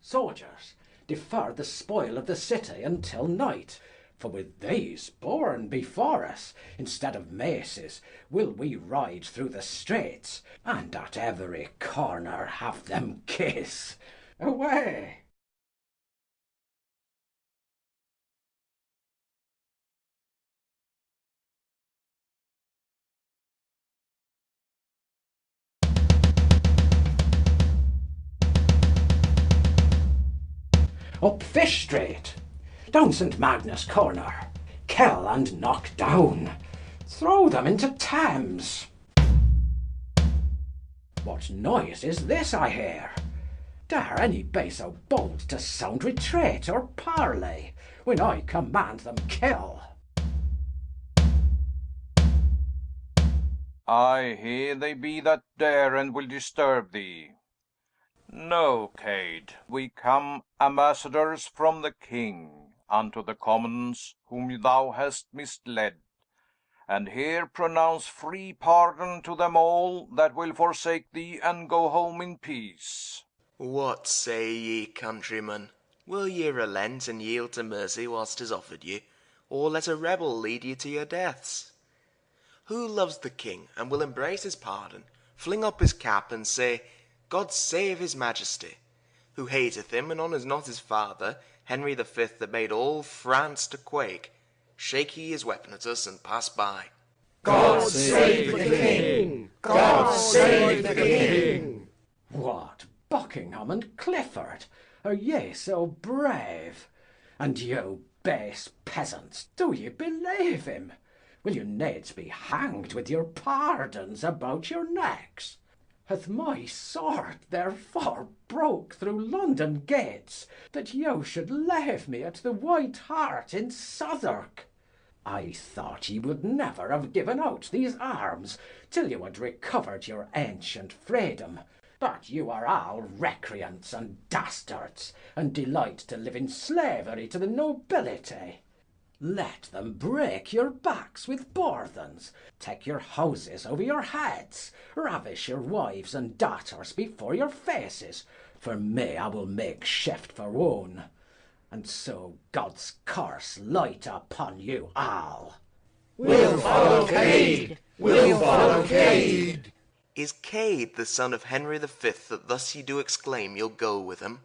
Soldiers, defer the spoil of the city until night, for with these borne before us, instead of maces, will we ride through the streets, and at every corner have them kiss. Away! up Fish Street, down St. Magnus Corner, kill and knock down, throw them into Thames. What noise is this I hear? Dare any be so bold to sound retreat or parley, when I command them kill? Ay, here they be that dare and will disturb thee. No, Cade, we come ambassadors from the king unto the commons whom thou hast misled, and here pronounce free pardon to them all that will forsake thee and go home in peace. What say ye, countrymen? Will ye relent and yield to mercy whilst 'tis offered you, or let a rebel lead you to your deaths? Who loves the king and will embrace his pardon, fling up his cap and say, God save his majesty? Who hateth him and honours not his father, Henry the Fifth, that made all France to quake? Shake he his weapon at us and pass by. God save the king! God save the king! What, Buckingham and Clifford, are ye so brave? And you base peasants, do ye believe him? Will you needs be hanged with your pardons about your necks? Hath my sword therefore broke through London gates, that you should leave me at the White Hart in Southwark? I thought ye would never have given out these arms till you had recovered your ancient freedom, but you are all recreants and dastards, and delight to live in slavery to the nobility. Let them break your backs with burthens, take your houses over your heads, ravish your wives and daughters before your faces, for me I will make shift for one. And so God's curse light upon you all. We'll follow Cade! We'll follow Cade! Is Cade the son of Henry the Fifth, that thus you do exclaim you'll go with him?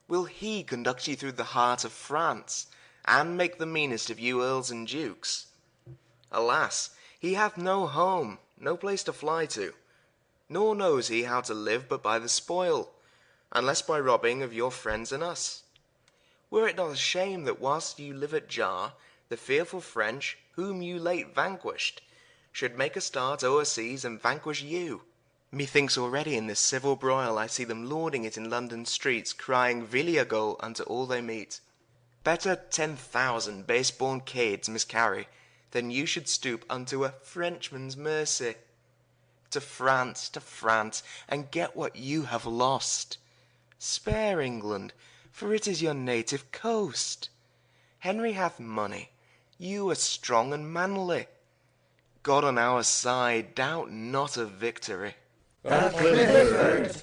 Will he conduct you through the heart of France, and make the meanest of you earls and dukes? Alas, he hath no home, no place to fly to, nor knows he how to live but by the spoil, unless by robbing of your friends and us. Were it not a shame that whilst you live at Jar, the fearful French, whom you late vanquished, should make a start o'erseas and vanquish you? Methinks already in this civil broil I see them lording it in London streets, crying Viliago unto all they meet. Better 10,000 base-born Cades miscarry, than you should stoop unto a Frenchman's mercy. To France, and get what you have lost. Spare England, for it is your native coast. Henry hath money, you are strong and manly. God on our side, doubt not of victory. At Clifford,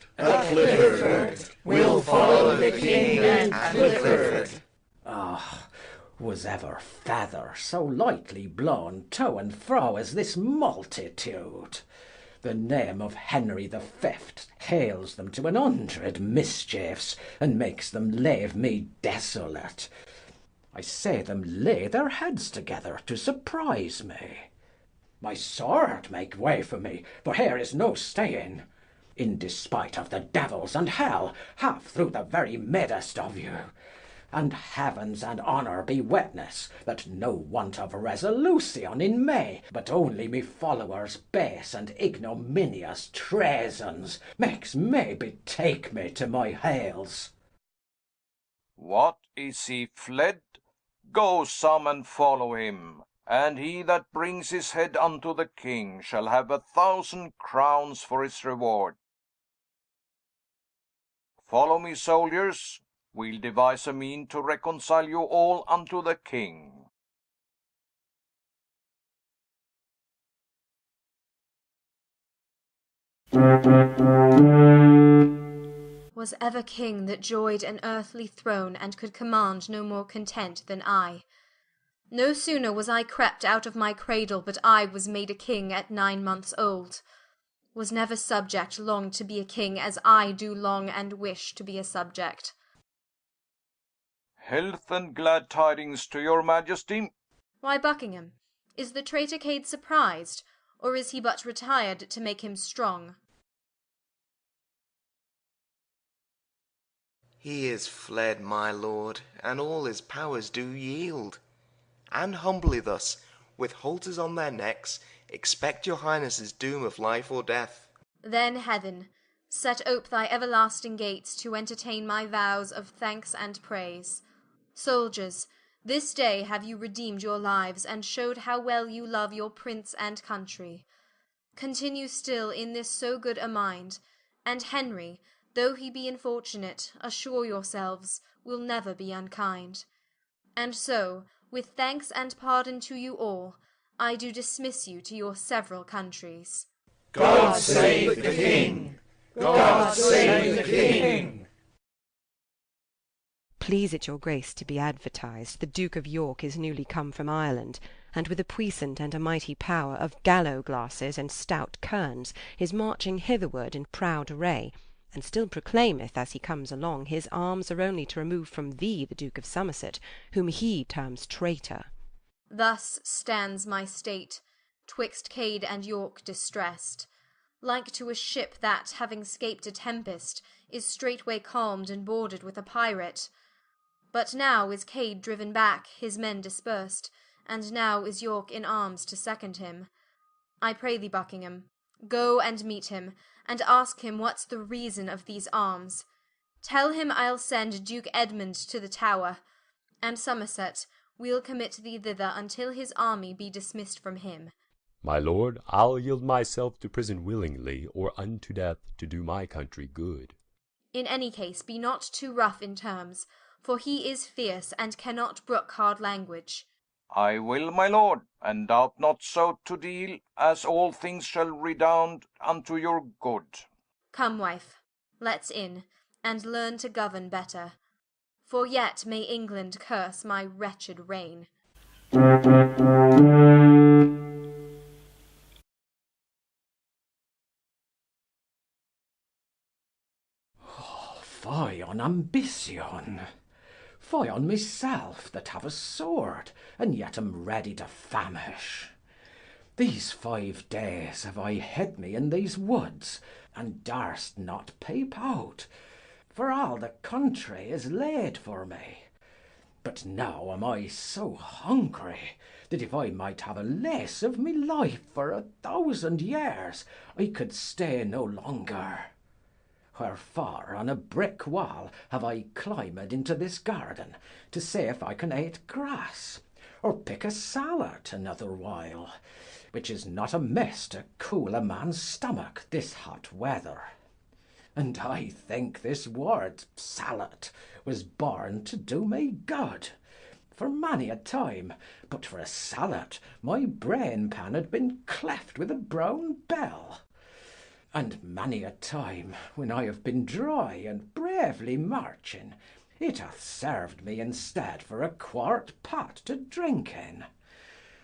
we'll follow the king at Clifford. Ah, was ever feather so lightly blown to and fro as this multitude? The name of Henry the Fifth hales them to 100 mischiefs, and makes them leave me desolate. I say them lay their heads together to surprise me. My sword make way for me, for here is no staying. In despite of the devils and hell, half through the very midst of you. And heavens and honour be witness, that no want of resolution in me, but only me followers' base and ignominious treasons, makes me betake me to my hales. What, is he fled? Go some and follow him, and he that brings his head unto the king shall have 1,000 crowns for his reward. Follow me, soldiers. We'll devise a mean to reconcile you all unto the king. Was ever king that joyed an earthly throne, and could command no more content than I? No sooner was I crept out of my cradle, but I was made a king at 9 months old. Was never subject long to be a king, as I do long and wish to be a subject. Health and glad tidings to your majesty. Why, Buckingham, is the traitor Cade surprised, or is he but retired to make him strong? He is fled, my lord, and all his powers do yield. And humbly thus, with halters on their necks, expect your highness's doom of life or death. Then heaven, set ope thy everlasting gates to entertain my vows of thanks and praise. Soldiers, this day have you redeemed your lives, and showed how well you love your prince and country. Continue still in this so good a mind, and Henry, though he be unfortunate, assure yourselves, will never be unkind. And so, with thanks and pardon to you all, I do dismiss you to your several countries. God save the King! God save the King! Please it your grace to be advertised, the Duke of York is newly come from Ireland, and with a puissant and a mighty power of gallow-glasses and stout kerns is marching hitherward in proud array, and still proclaimeth as he comes along his arms are only to remove from thee the Duke of Somerset, whom he terms traitor. Thus stands my state, twixt Cade and York distressed, like to a ship that, having scaped a tempest, is straightway calmed and boarded with a pirate. But now is Cade driven back, his men dispersed, and now is York in arms to second him. I pray thee, Buckingham, go and meet him, and ask him what's the reason of these arms. Tell him I'll send Duke Edmund to the Tower, and Somerset, we'll commit thee thither until his army be dismissed from him. My lord, I'll yield myself to prison willingly, or unto death, to do my country good. In any case, be not too rough in terms, for he is fierce, and cannot brook hard language. I will, my lord, and doubt not so to deal, as all things shall redound unto your good. Come, wife, let's in, and learn to govern better. For yet may England curse my wretched reign. Fie on ambition! Fie on myself, that have a sword, and yet am ready to famish. These 5 days have I hid me in these woods, and darst not peep out, for all the country is laid for me. But now am I so hungry, that if I might have a lace of me life for 1,000 years, I could stay no longer. Wherefore on a brick wall have I climbed into this garden, to see if I can eat grass, or pick a salad another while, which is not amiss to cool a man's stomach this hot weather. And I think this word salad was born to do me good, for many a time, but for a salad, my brain pan had been cleft with a brown bell. And many a time, when I have been dry and bravely marching, it hath served me instead for a quart pot to drink in.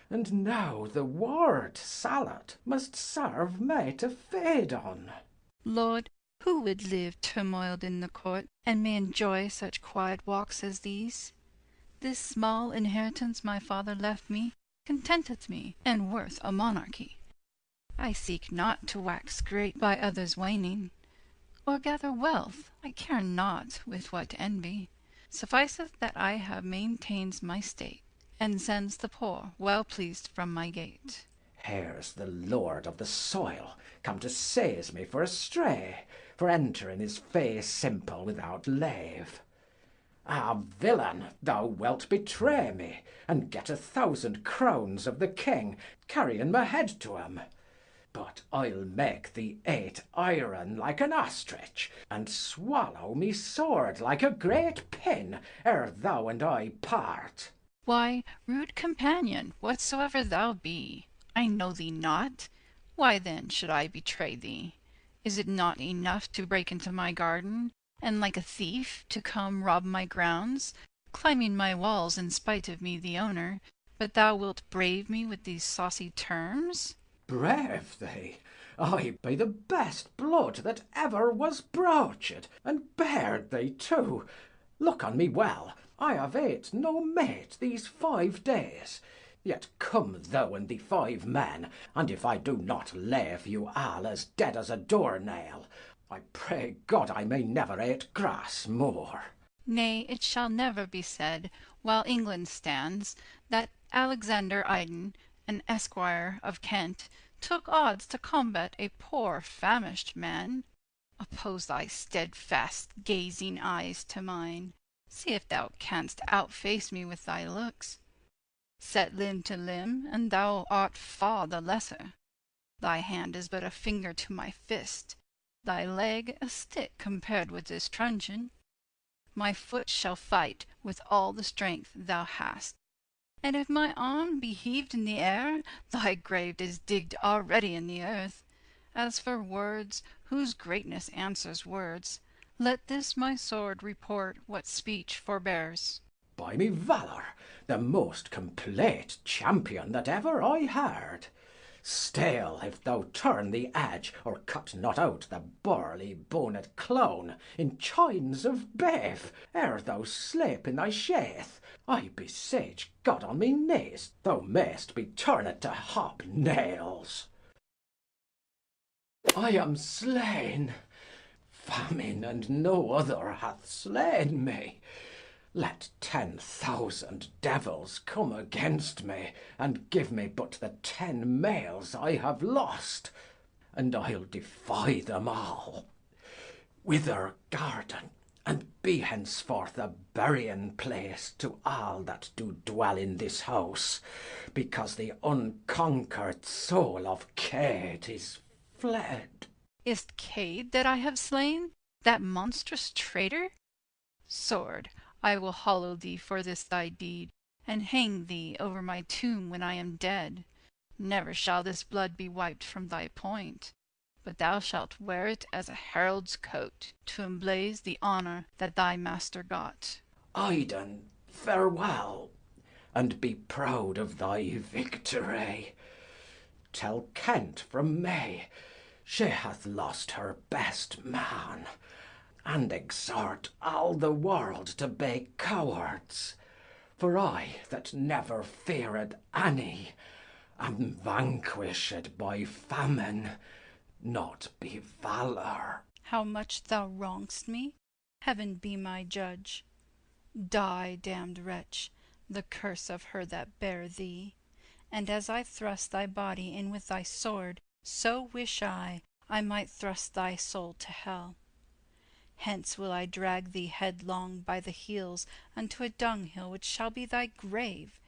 And now the word salad must serve me to feed on. Lord, who would live turmoiled in the court, and may enjoy such quiet walks as these? This small inheritance my father left me contenteth me, and worth a monarchy. I seek not to wax great by others' waning, or gather wealth, I care not with what envy. Sufficeth that I have maintains my state, and sends the poor well pleased from my gate. Here's the lord of the soil come to seize me for a stray, for entering his fee simple without leave. Ah, villain, thou wilt betray me, and get 1,000 crowns of the king, carrying my head to him. But I'll make thee eat iron like an ostrich, and swallow me sword like a great pin, ere thou and I part. Why, rude companion, whatsoever thou be, I know thee not. Why then should I betray thee? Is it not enough to break into my garden, and like a thief to come rob my grounds, climbing my walls in spite of me the owner, but thou wilt brave me with these saucy terms? Brave thee? I be the best blood that ever was broached, and bared thee too. Look on me well, I have ate no meat these 5 days. Yet come thou and the 5 men, and if I do not leave you all as dead as a door-nail, I pray God I may never eat grass more. Nay, it shall never be said, while England stands, that Alexander Iden, an esquire of Kent, took odds to combat a poor famished man. Oppose thy steadfast gazing eyes to mine. See if thou canst outface me with thy looks. Set limb to limb, and thou art far the lesser. Thy hand is but a finger to my fist, thy leg a stick compared with this truncheon. My foot shall fight with all the strength thou hast, and if my arm be heaved in the air, thy grave is digged already in the earth. As for words, whose greatness answers words, let this my sword report what speech forbears. By me valour, the most complete champion that ever I heard. Still, if thou turn the edge, or cut not out the burly boned clown in chines of beef, ere thou sleep in thy sheath, I beseech God on me knees thou mayst be turned to hobnails. I am slain. Famine and no other hath slain me. Let 10,000 devils come against me, and give me but the 10 males I have lost, and I'll defy them all. Wither garden, and be henceforth a burying place to all that do dwell in this house, because the unconquered soul of Cade is fled. Is't Cade that I have slain, that monstrous traitor? Sword, I will hallow thee for this thy deed, and hang thee over my tomb when I am dead. Never shall this blood be wiped from thy point, but thou shalt wear it as a herald's coat, to emblaze the honour that thy master got. Iden, farewell, and be proud of thy victory. Tell Kent from me, she hath lost her best man, and exhort all the world to be cowards. For I, that never feared any, am vanquished by famine, not by valour. How much thou wrong'st me, heaven be my judge. Die, damned wretch, the curse of her that bare thee. And as I thrust thy body in with thy sword, so wish I might thrust thy soul to hell. Hence will I drag thee headlong by the heels unto a dunghill which shall be thy grave,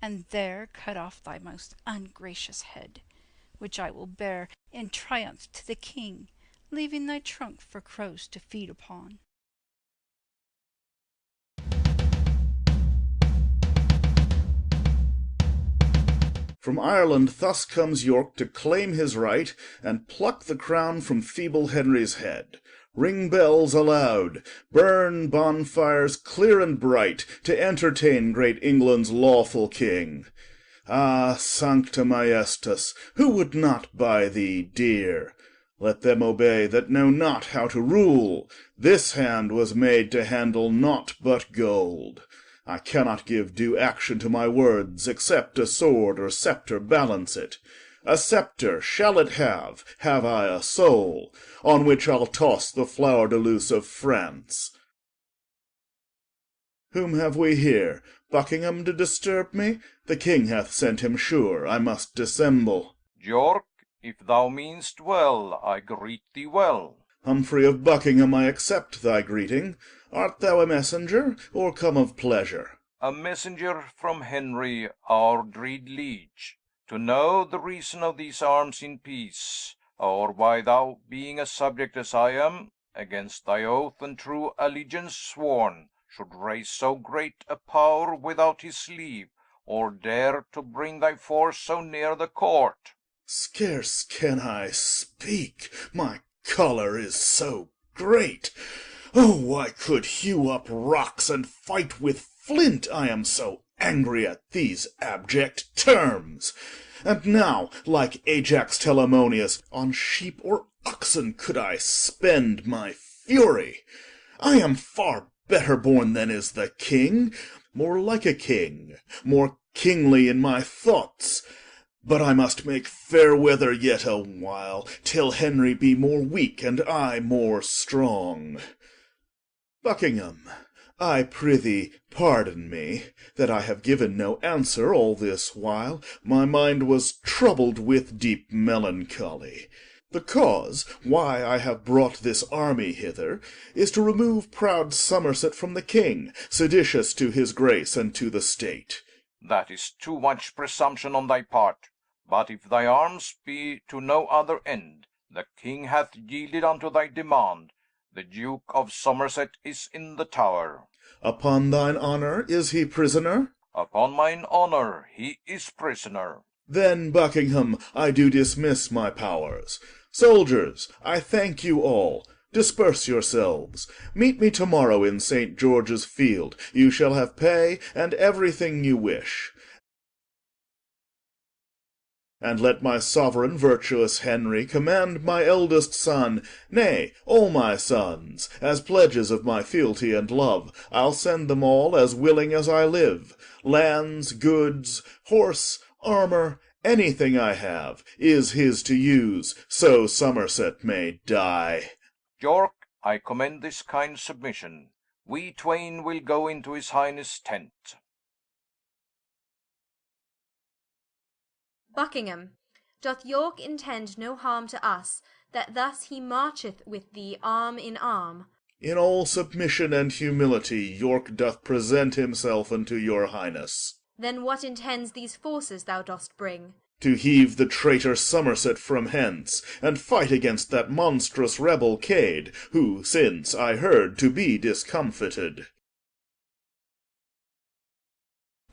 and there cut off thy most ungracious head, which I will bear in triumph to the king, leaving thy trunk for crows to feed upon. From Ireland thus comes York to claim his right, and pluck the crown from feeble Henry's head. Ring bells aloud, burn bonfires clear and bright, to entertain great England's lawful king. Ah, sancta majestas, who would not buy thee dear? Let them obey that know not how to rule. This hand was made to handle naught but gold. I cannot give due action to my words, except a sword or sceptre balance it. A sceptre shall it have I a soul, on which I'll toss the flower de luce of France. Whom have we here? Buckingham to disturb me? The king hath sent him sure, I must dissemble. York, if thou mean'st well, I greet thee well. Humphrey of Buckingham, I accept thy greeting. Art thou a messenger, or come of pleasure? A messenger from Henry, our dread liege, to know the reason of these arms in peace, or why thou, being a subject as I am, against thy oath and true allegiance sworn, should raise so great a power without his leave, or dare to bring thy force so near the court. Scarce can I speak, my choler is so great. Oh, I could hew up rocks and fight with flint, I am so angry at these abject terms. And now, like Ajax Telamonius, on sheep or oxen could I spend my fury. I am far better born than is the king, more like a king, more kingly in my thoughts. But I must make fair weather yet a while, till Henry be more weak and I more strong. Buckingham, I prithee pardon me, that I have given no answer all this while. My mind was troubled with deep melancholy. The cause why I have brought this army hither is to remove proud Somerset from the king, seditious to his grace and to the state. That is too much presumption on thy part. But if thy arms be to no other end, the king hath yielded unto thy demand. The Duke of Somerset is in the Tower. Upon thine honour is he prisoner? Upon mine honour he is prisoner. Then, Buckingham, I do dismiss my powers. Soldiers, I thank you all. Disperse yourselves. Meet me tomorrow in St. George's Field. You shall have pay and everything you wish. And let my sovereign virtuous Henry command my eldest son, nay, all my sons, as pledges of my fealty and love. I'll send them all as willing as I live. Lands, goods, horse, armour, anything I have, is his to use, so Somerset may die. York, I commend this kind submission. We twain will go into his highness' tent. Buckingham, doth York intend no harm to us, that thus he marcheth with thee arm in arm? In all submission and humility York doth present himself unto your highness. Then what intends these forces thou dost bring? To heave the traitor Somerset from hence, and fight against that monstrous rebel Cade, who since I heard to be discomfited.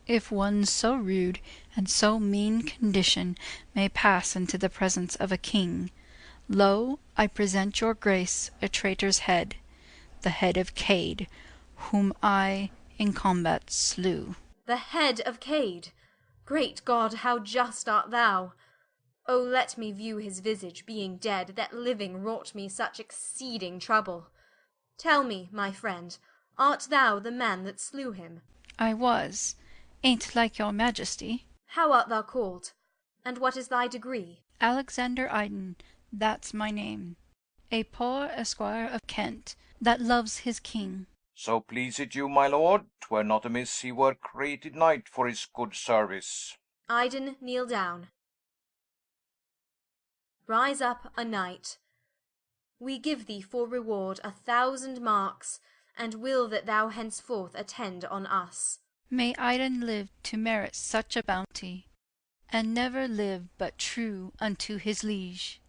If one so rude and so mean condition may pass into the presence of a king, lo, I present your grace a traitor's head, the head of Cade, whom I in combat slew. The head of Cade! Great God, how just art thou! O let me view his visage, being dead, that living wrought me such exceeding trouble. Tell me, my friend, art thou the man that slew him? I was. Ain't like your majesty. How art thou called? And what is thy degree? Alexander Iden, that's my name. A poor esquire of Kent, that loves his king. So please it you, my lord, 'twere not amiss he were created knight for his good service. Iden, kneel down. Rise up a knight. We give thee for reward 1,000 marks, and will that thou henceforth attend on us. May Iden live to merit such a bounty, and never live but true unto his liege.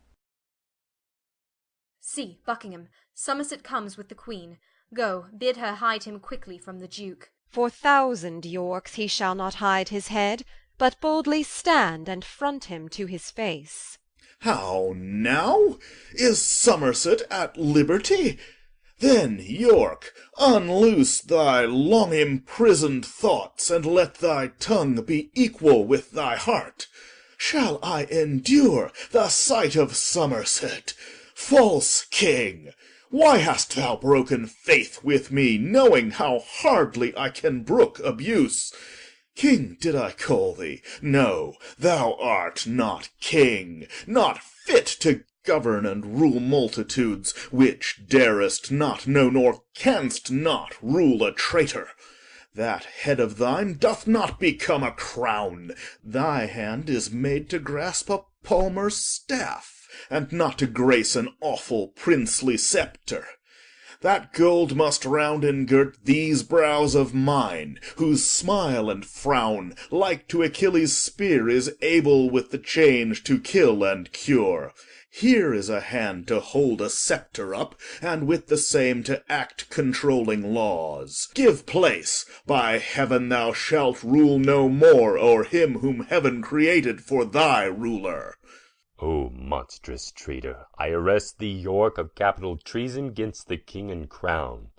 See, Buckingham, Somerset comes with the Queen. Go, bid her hide him quickly from the Duke. For 1,000 Yorks he shall not hide his head, but boldly stand and front him to his face. How now? Is Somerset at liberty? Then, York, unloose thy long imprisoned thoughts, and let thy tongue be equal with thy heart. Shall I endure the sight of Somerset? False king! Why hast thou broken faith with me, knowing how hardly I can brook abuse? King did I call thee? No, thou art not king, not fit to govern and rule multitudes, which darest not, no, nor canst not rule a traitor. That head of thine doth not become a crown. Thy hand is made to grasp a palmer's staff, and not to grace an awful princely sceptre. That gold must round engirt these brows of mine, whose smile and frown, like to Achilles' spear, is able with the change to kill and cure. Here is a hand to hold a sceptre up, and with the same to act controlling laws. Give place. By heaven, thou shalt rule no more o'er him whom heaven created for thy ruler. O monstrous traitor, I arrest thee, York, of capital treason against the king and crown.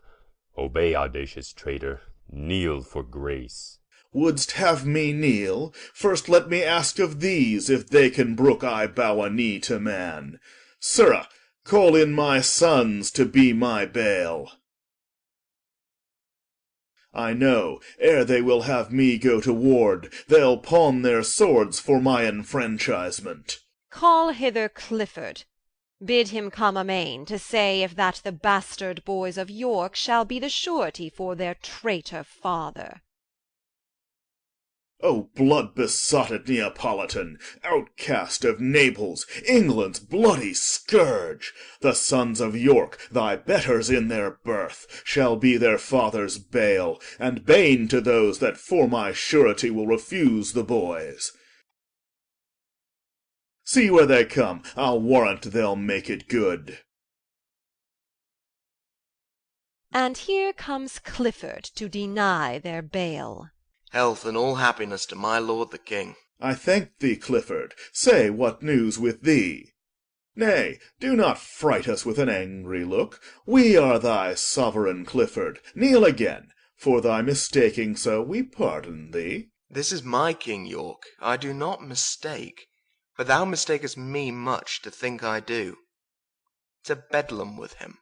Obey, audacious traitor, kneel for grace. Wouldst have me kneel? First let me ask of these if they can brook I bow a knee to man. Sirrah, call in my sons to be my bail. I know, ere they will have me go to ward, they'll pawn their swords for my enfranchisement. Call hither Clifford. Bid him come amain, to say if that the bastard boys of York shall be the surety for their traitor father. O blood-besotted Neapolitan, outcast of Naples, England's bloody scourge! The sons of York, thy betters in their birth, shall be their father's bale, and bane to those that for my surety will refuse the boys. See where they come, I'll warrant they'll make it good. And here comes Clifford to deny their bail. Health and all happiness to my lord the king. I thank thee, Clifford. Say what news with thee? Nay, do not fright us with an angry look. We are thy sovereign, Clifford. Kneel again. For thy mistaking so, we pardon thee. This is my King York, I do not mistake, but thou mistakest me much to think I do. To Bedlam with him.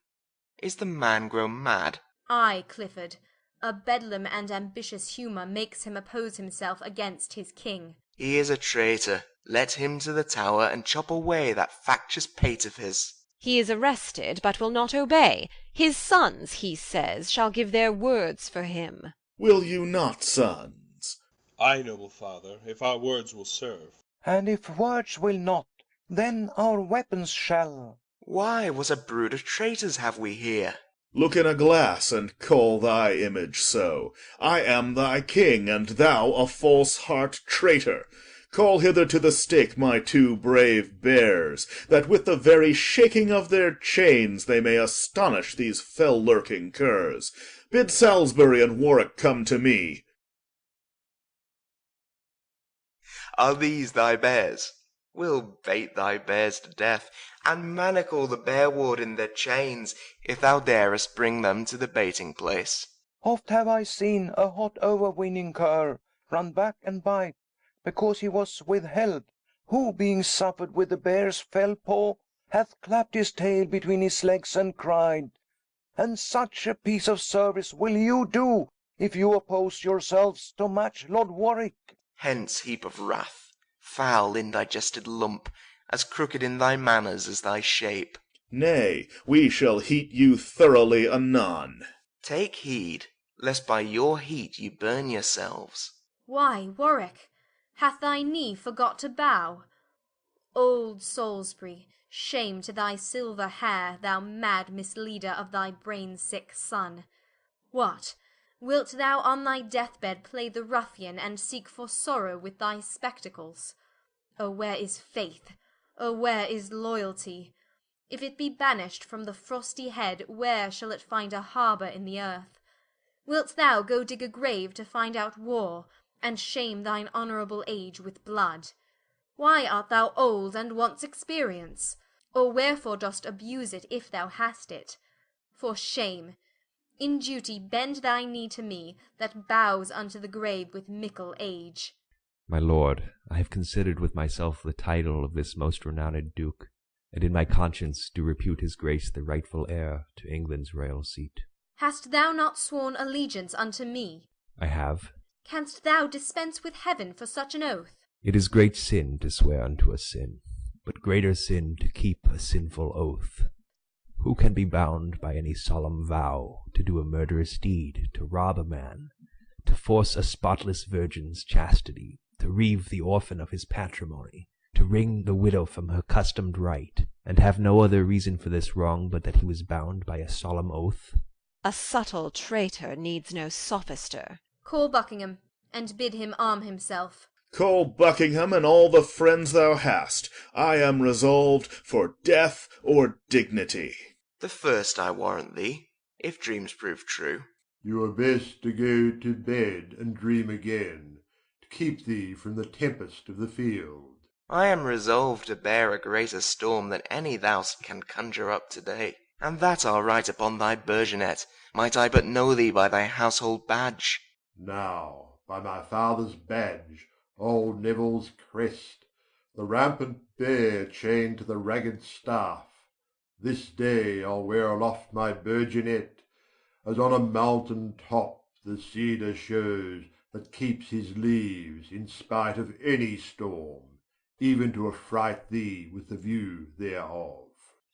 Is the man grown mad? Ay, Clifford, a bedlam and ambitious humour makes him oppose himself against his king. He is a traitor. Let him to the Tower, and chop away that factious pate of his. He is arrested, but will not obey. His sons, he says, shall give their words for him. Will you not, sons? Ay, noble father, if our words will serve. And if words will not, then our weapons shall. Why, what a brood of traitors have we here? Look in a glass, and call thy image so. I am thy king, and thou a false-heart traitor. Call hither to the stake my two brave bears, that with the very shaking of their chains they may astonish these fell-lurking curs. Bid Salisbury and Warwick come to me. Are these thy bears? We'll bait thy bears to death, and manacle the bear-ward in their chains, if thou darest bring them to the baiting-place. Oft have I seen a hot overweening cur run back and bite, because he was withheld, who, being suffered with the bear's fell paw, hath clapped his tail between his legs and cried, and such a piece of service will you do, if you oppose yourselves to match Lord Warwick. Hence, heap of wrath, foul indigested lump, as crooked in thy manners as thy shape. Nay, we shall heat you thoroughly anon. Take heed, lest by your heat you burn yourselves. Why, Warwick, hath thy knee forgot to bow? Old Salisbury, shame to thy silver hair, thou mad misleader of thy brain-sick son. What, wilt thou on thy death-bed play the ruffian, and seek for sorrow with thy spectacles? O where is faith? O where is loyalty? If it be banished from the frosty head, where shall it find a harbour in the earth? Wilt thou go dig a grave to find out war, and shame thine honourable age with blood? Why art thou old, and wants experience? Or wherefore dost abuse it, if thou hast it? For shame! In duty bend thy knee to me, that bows unto the grave with mickle age. My lord, I have considered with myself the title of this most renowned duke, and in my conscience do repute his grace the rightful heir to England's royal seat. Hast thou not sworn allegiance unto me? I have. Canst thou dispense with heaven for such an oath? It is great sin to swear unto a sin, but greater sin to keep a sinful oath. Who can be bound by any solemn vow to do a murderous deed, to rob a man, to force a spotless virgin's chastity, to reave the orphan of his patrimony, to wring the widow from her customed right, and have no other reason for this wrong but that he was bound by a solemn oath? A subtle traitor needs no sophister. Call Buckingham, and bid him arm himself. Call Buckingham and all the friends thou hast. I am resolved for death or dignity. The first I warrant thee, if dreams prove true. You were best to go to bed and dream again, to keep thee from the tempest of the field. I am resolved to bear a greater storm than any thou can conjure up today, and that I'll write upon thy burgonet, might I but know thee by thy household badge. Now, by my father's badge, old Neville's crest, the rampant bear chained to the ragged staff, this day I'll wear aloft my burgonet, as on a mountain top the cedar shows that keeps his leaves in spite of any storm, even to affright thee with the view thereof.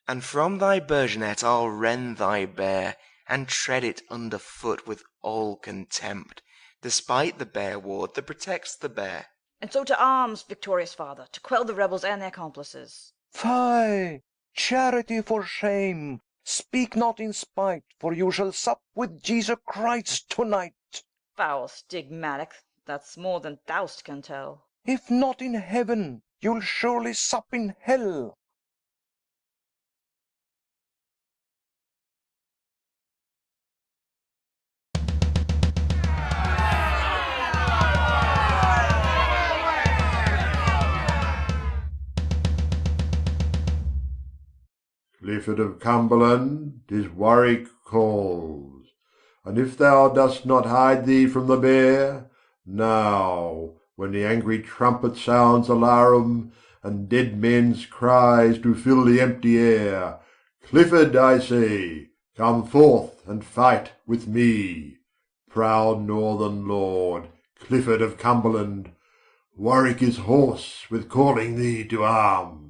And from thy burgonet I'll rend thy bear, and tread it under foot with all contempt, despite the bear ward that protects the bear. And so to arms, victorious father, to quell the rebels and their accomplices. Fie! Charity for shame! Speak not in spite, for you shall sup with Jesus Christ tonight. Foul stigmatic, that's more than thou'st can tell. If not in heaven, you'll surely sup in hell. Clifford of Cumberland, 'tis Warwick calls, and if thou dost not hide thee from the bear, now, when the angry trumpet sounds alarum, and dead men's cries do fill the empty air, Clifford, I say, come forth and fight with me. Proud northern lord, Clifford of Cumberland, Warwick is hoarse with calling thee to arms.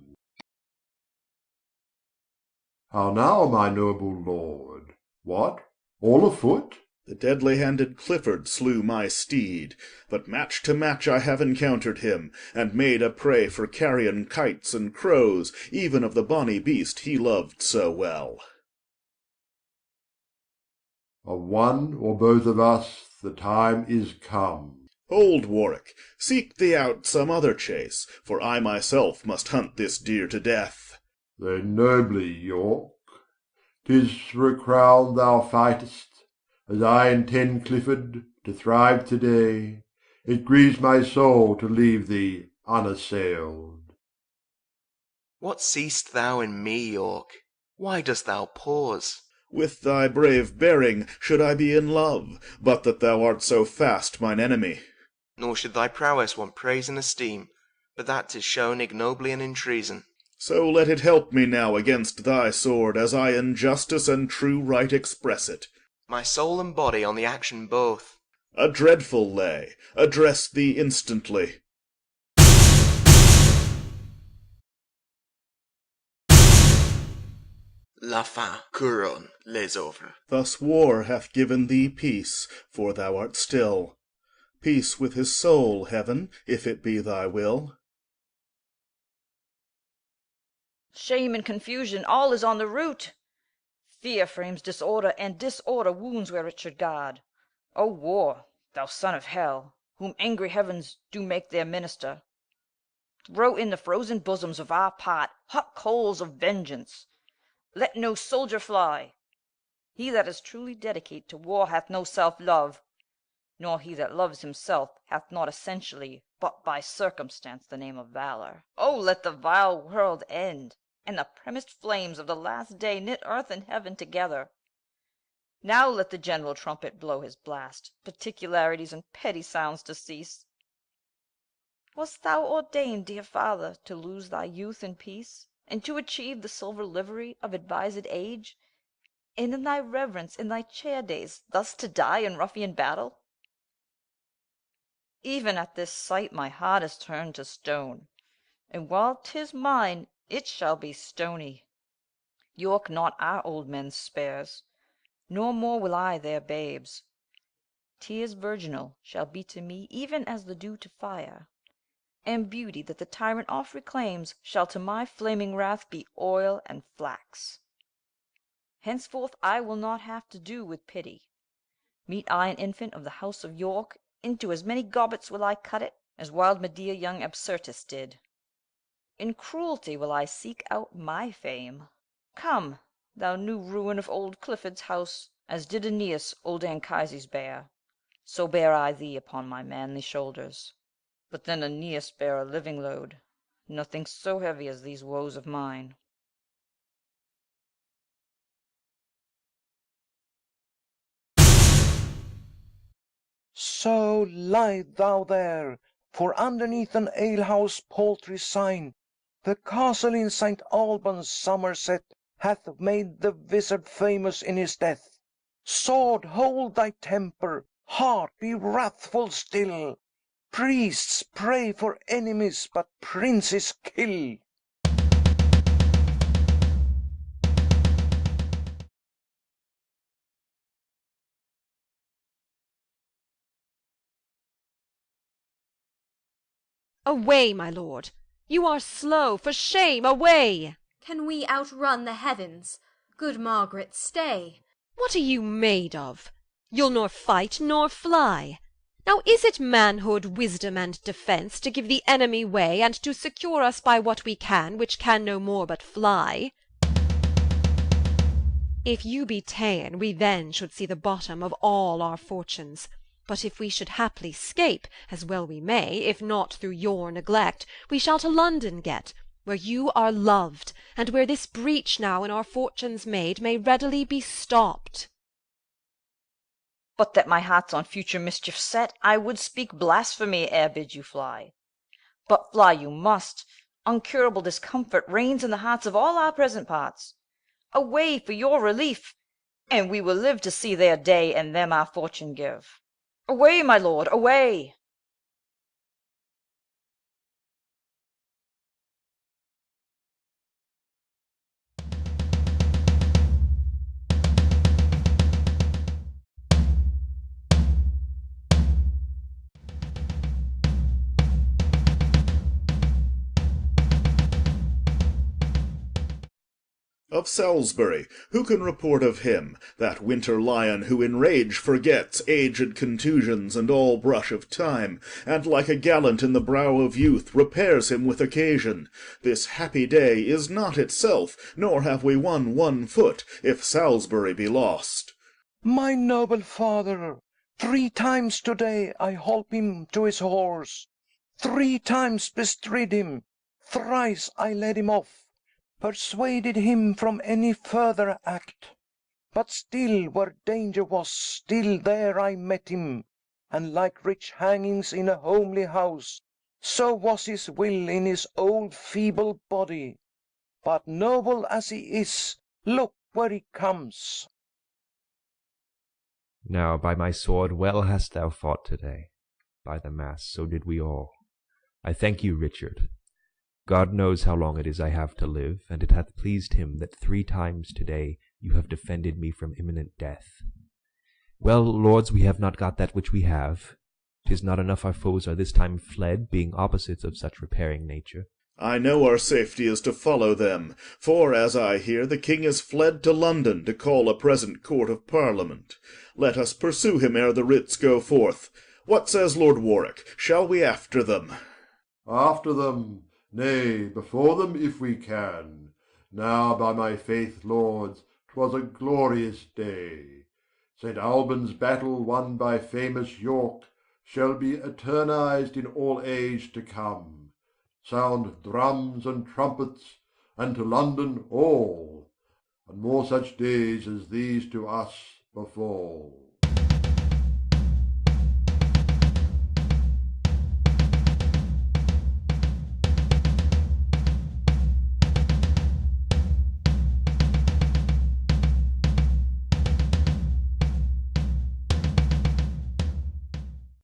How now, my noble lord? What, all afoot? The deadly-handed Clifford slew my steed, but match to match I have encountered him, and made a prey for carrion kites and crows, even of the bonny beast he loved so well. Of one or both of us the time is come. Hold, Warwick, seek thee out some other chase, for I myself must hunt this deer to death. Then nobly, York. 'Tis for a crown thou fightest, as I intend, Clifford, to thrive today. It grieves my soul to leave thee unassailed. What seest thou in me, York? Why dost thou pause? With thy brave bearing should I be in love, but that thou art so fast mine enemy. Nor should thy prowess want praise and esteem, but that 'tis shown ignobly and in treason. So let it help me now against thy sword, as I in justice and true right express it. My soul and body on the action both. A dreadful lay. Address thee instantly. La fin couronne les œuvres. Thus war hath given thee peace, for thou art still. Peace with his soul, heaven, if it be thy will. Shame and confusion, all is on the root. Fear frames disorder, and disorder wounds where it should guard. O war, thou son of hell, whom angry heavens do make their minister, throw in the frozen bosoms of our part hot coals of vengeance. Let no soldier fly. He that is truly dedicate to war hath no self-love, nor he that loves himself hath not essentially, but by circumstance, the name of valor. O let the vile world end, and the premised flames of the last day knit earth and heaven together. Now let the general trumpet blow his blast, particularities and petty sounds to cease. Wast thou ordained, dear father, to lose thy youth in peace, and to achieve the silver livery of advised age, and in thy reverence in thy chair days thus to die in ruffian battle? Even at this sight my heart is turned to stone, and while 'tis mine, it shall be stony. York not our old men spares, nor more will I their babes. Tears virginal shall be to me even as the dew to fire, and beauty that the tyrant oft reclaims shall to my flaming wrath be oil and flax. Henceforth I will not have to do with pity. Meet I an infant of the house of York, into as many gobbets will I cut it, as wild Medea young Absyrtus did. In cruelty will I seek out my fame. Come, thou new ruin of old Clifford's house, as did Aeneas old Anchises bear, so bear I thee upon my manly shoulders. But then Aeneas bare a living load, nothing so heavy as these woes of mine. So lie thou there, for underneath an alehouse paltry sign, the castle in St. Albans, Somerset, hath made the wizard famous in his death. Sword, hold thy temper, Heart, be wrathful still. Priests, pray for enemies, but princes kill. Away, my lord! You are slow, for shame, away! Can we outrun the heavens? Good Margaret, stay. What are you made of? You'll nor fight nor fly. Now is it manhood, wisdom, and defence, to give the enemy way, and to secure us by what we can, which can no more but fly? If you be ta'en, we then should see the bottom of all our fortunes. But if we should haply scape, as well we may, if not through your neglect, we shall to London get, where you are loved, and where this breach now in our fortunes made may readily be stopped. But that my heart's on future mischief set, I would speak blasphemy ere bid you fly. But fly you must. Uncurable discomfort reigns in the hearts of all our present parts. Away for your relief, and we will live to see their day, and them our fortune give. Away, my lord, away! Of Salisbury, who can report of him, that winter lion who in rage forgets aged contusions and all brush of time, and like a gallant in the brow of youth repairs him with occasion? This happy day is not itself, nor have we won one foot, if Salisbury be lost. My noble father, 3 times today I holp him to his horse, 3 times bestrid him, thrice I led him off, persuaded him from any further act. But still, where danger was, still there I met him, and like rich hangings in a homely house, so was his will in his old feeble body. But noble as he is, look where he comes. Now, by my sword, well hast thou fought today. By the mass, so did we all. I thank you, Richard. God knows how long it is I have to live, and it hath pleased him that 3 times today you have defended me from imminent death. Well, lords, we have not got that which we have. 'Tis not enough our foes are this time fled, being opposites of such repairing nature. I know our safety is to follow them, for, as I hear, the king is fled to London to call a present court of parliament. Let us pursue him ere the writs go forth. What says Lord Warwick? Shall we after them? After them? Nay, before them if we can. Now, by my faith, lords, 'twas a glorious day. St. Albans' battle won by famous York shall be eternized in all age to come. Sound drums and trumpets, and to London all, and more such days as these to us befall.